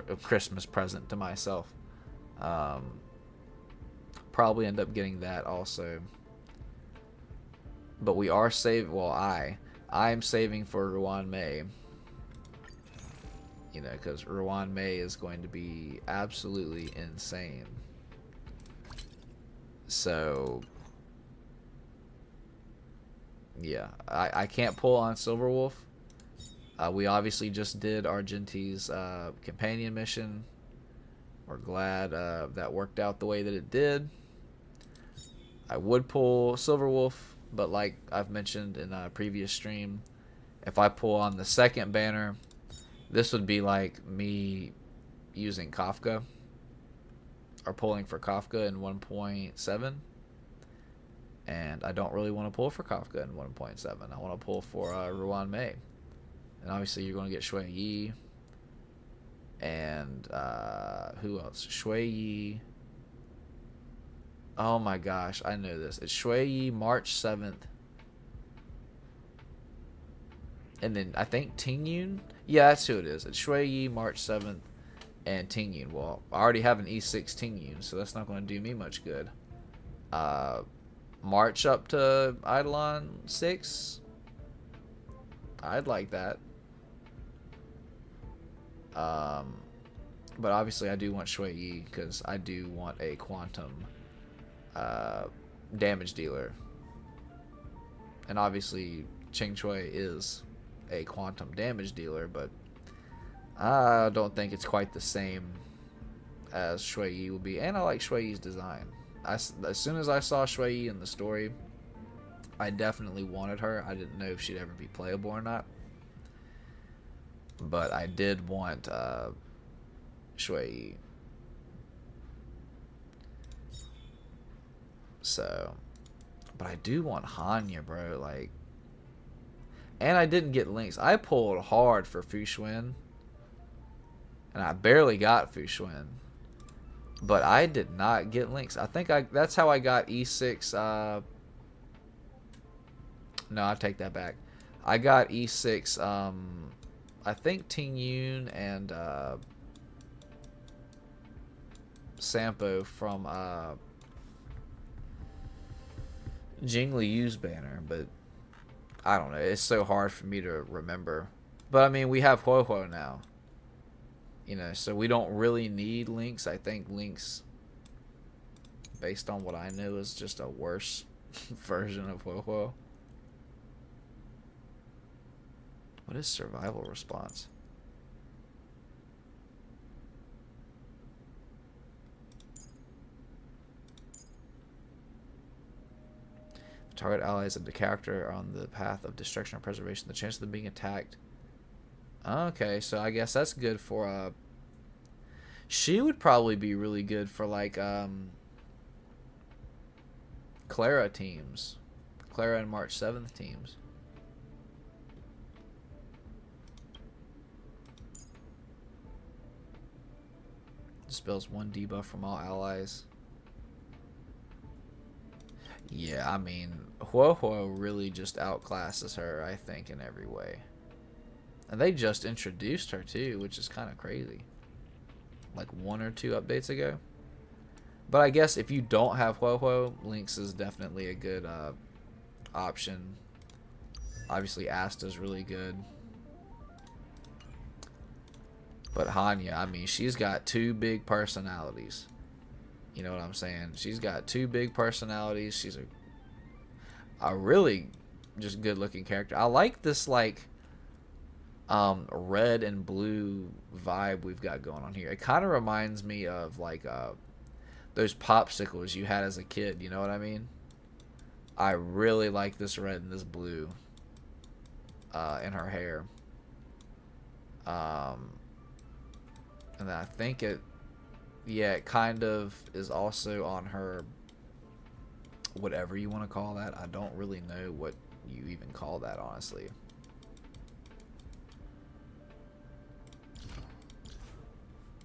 A Christmas present to myself. Probably end up getting that also. But we are saving, well, I'm saving for Ruan Mei. You know, because Ruan Mei is going to be absolutely insane. So, yeah, I can't pull on Silverwolf. We obviously just did Argenti's companion mission. We're glad that worked out the way that it did. I would pull Silverwolf, but like I've mentioned in a previous stream, if I pull on the second banner, this would be like me using Kafka, or pulling for Kafka in 1.7. And I don't really want to pull for Kafka in 1.7. I want to pull for Ruan Mei. And obviously you're going to get Shui Yi. And who else? Shui Yi. Oh my gosh, I know this. It's Shui Yi, March 7th. And then I think Tingyun. Yeah, that's who it is. It's Shui Yi, March 7th, and Tingyun. Well, I already have an E6 Tingyun, so that's not going to do me much good. March up to Eidolon 6. I'd like that. But obviously I do want Shui Yi, because I do want a quantum damage dealer. And obviously Ching Chui is a quantum damage dealer, but I don't think it's quite the same as Shui Yi will be. And I like Shui Yi's design. As soon as I saw Shui Yi in the story, I definitely wanted her. I didn't know if she'd ever be playable or not, but I did want Shui Yi. So, but I do want Hanya, bro. Like, and I didn't get links. I pulled hard for Fushun, and I barely got Fushun. But I did not get links. I think that's how I got E6. No, I take that back. I got E6 I think Ting Yun and Sampo from Jing Liu's banner, but I don't know. It's so hard for me to remember. But I mean, we have Huo Huo now. You know, so we don't really need Lynx. I think Lynx, based on what I know, is just a worse version of Huo Huo. What is survival response? Target allies of the character are on the path of destruction or preservation. The chance of them being attacked. Okay, so I guess that's good for she would probably be really good for like Clara teams. Clara and March 7th teams. Dispels 1 debuff from all allies. Yeah, I mean, Huo Huo really just outclasses her, I think, in every way. And they just introduced her too, which is kind of crazy. Like 1 or 2 updates ago. But I guess if you don't have Huo Huo, Lynx is definitely a good option. Obviously, Asta's really good. But Hanya, I mean, she's got 2 big personalities. You know what I'm saying? She's got 2 big personalities. She's a really just good looking character. I like this like red and blue vibe we've got going on here. It kind of reminds me of like those popsicles you had as a kid. You know what I mean? I really like this red and this blue in her hair. And then I think it, yeah, it kind of is also on her, whatever you want to call that. I don't really know what you even call that, honestly.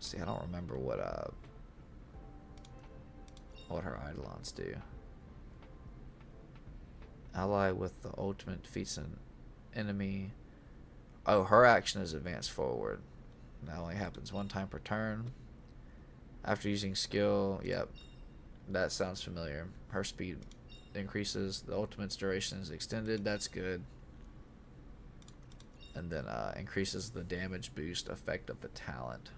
See, I don't remember what her eidolons do. Ally with the ultimate defeats an enemy. Oh, her action is advance forward. That only happens 1 time per turn. After using skill, yep, that sounds familiar. Her speed increases. The ultimate's duration is extended. That's good. And then increases the damage boost effect of the talent.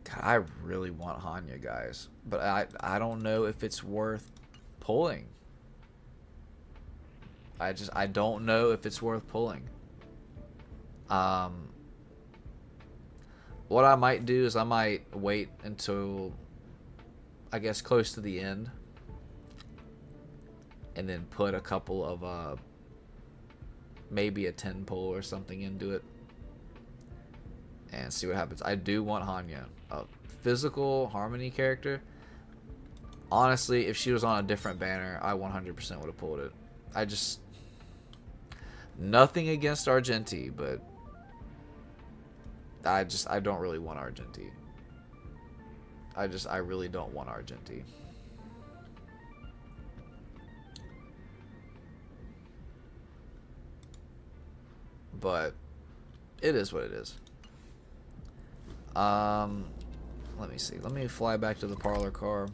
God, I really want Hanya, guys, but I don't know if it's worth pulling. I don't know if it's worth pulling. What I might do is I might wait until, I guess, close to the end, and then put a couple of maybe a 10 pull or something into it and see what happens. I do want Hanya, a physical harmony character. Honestly, if she was on a different banner, I 100% would have pulled it. I just, nothing against Argenti, but I don't really want Argenti. I really don't want Argenti. But it is what it is. Let me see. Let me fly back to the parlor car.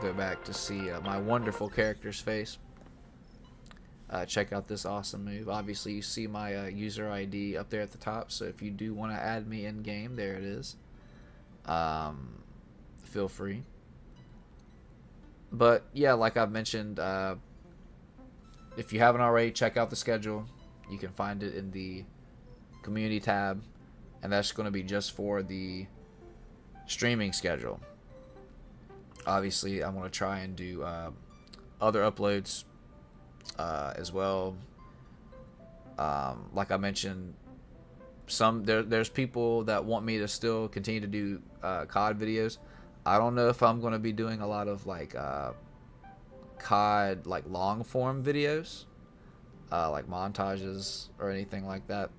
Go back to see my wonderful character's face. Check out this awesome move. Obviously, you see my user ID up there at the top, so if you do want to add me in game, there it is. Feel free. But yeah, like I've mentioned, if you haven't already, check out the schedule. You can find it in the community tab, and that's going to be just for the streaming schedule. Obviously, I'm going to try and do other uploads as well. Like I mentioned, there's people that want me to still continue to do COD videos. I don't know if I'm going to be doing a lot of like COD like long form videos, like montages or anything like that.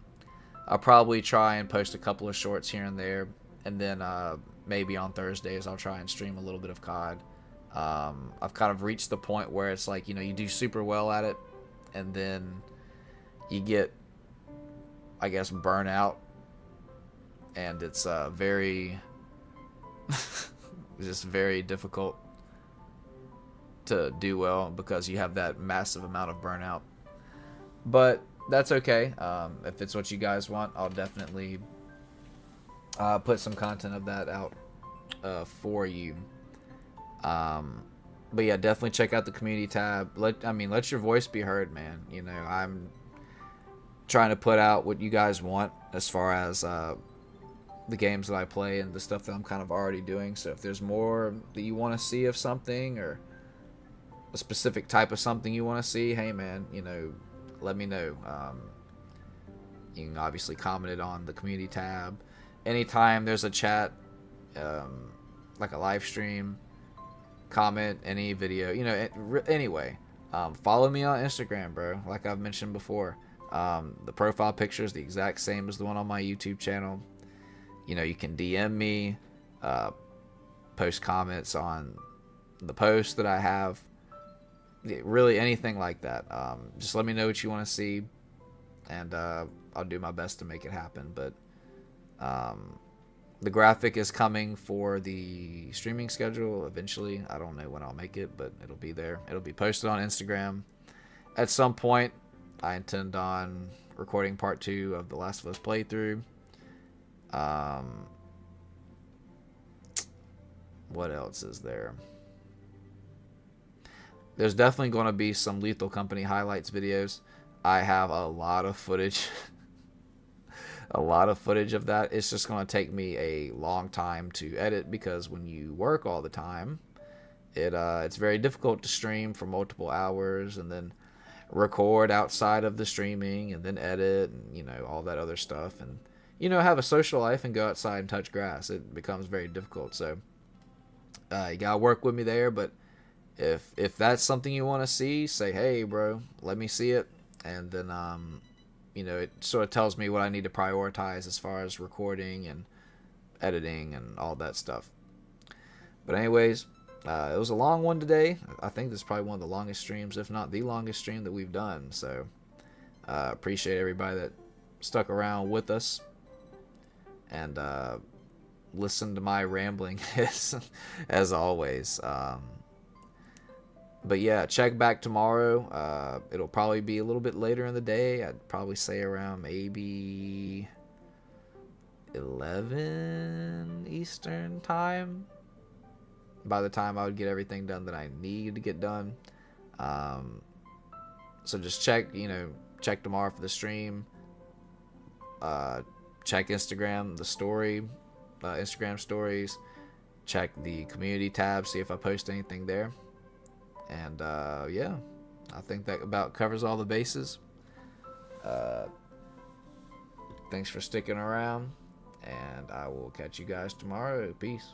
I'll probably try and post a couple of shorts here and there, and then maybe on Thursdays I'll try and stream a little bit of COD. I've kind of reached the point where it's like, you know, you do super well at it, and then you get, I guess, burnout, and it's very just very difficult to do well because you have that massive amount of burnout. But that's okay. If it's what you guys want, I'll definitely put some content of that out for you. But yeah, definitely check out the community tab. Let your voice be heard, man. You know, I'm trying to put out what you guys want as far as the games that I play and the stuff that I'm kind of already doing. So if there's more that you want to see of something, or a specific type of something you want to see, hey man, you know, let me know. You can obviously comment it on the community tab. Anytime there's a chat, like a live stream, comment any video, you know. Anyway, follow me on Instagram, bro. Like I've mentioned before, the profile picture is the exact same as the one on my YouTube channel. You know, you can DM me, post comments on the post that I have. Really, anything like that. Just let me know what you want to see, and I'll do my best to make it happen. But the graphic is coming for the streaming schedule eventually. I don't know when I'll make it, but it'll be there. It'll be posted on Instagram at some point. I intend on recording part 2 of the Last of Us playthrough. What else is there? There's definitely going to be some Lethal Company highlights videos. I have a lot of footage. A lot of footage of that. It's just going to take me a long time to edit, because when you work all the time, it's very difficult to stream for multiple hours and then record outside of the streaming and then edit and, you know, all that other stuff, and, you know, have a social life and go outside and touch grass. It becomes very difficult. So you gotta work with me there. But if that's something you want to see, say, hey bro, let me see it, and then you know, it sort of tells me what I need to prioritize as far as recording and editing and all that stuff. But anyways, it was a long one today. I think this is probably one of the longest streams, if not the longest stream that we've done. So appreciate everybody that stuck around with us and listened to my rambling as always. But yeah, check back tomorrow. It'll probably be a little bit later in the day. I'd probably say around maybe 11 Eastern time, by the time I would get everything done that I need to get done. So just check tomorrow for the stream. Check Instagram, the story, Instagram stories. Check the community tab, see if I post anything there. And yeah, I think that about covers all the bases. Thanks for sticking around, and I will catch you guys tomorrow. Peace.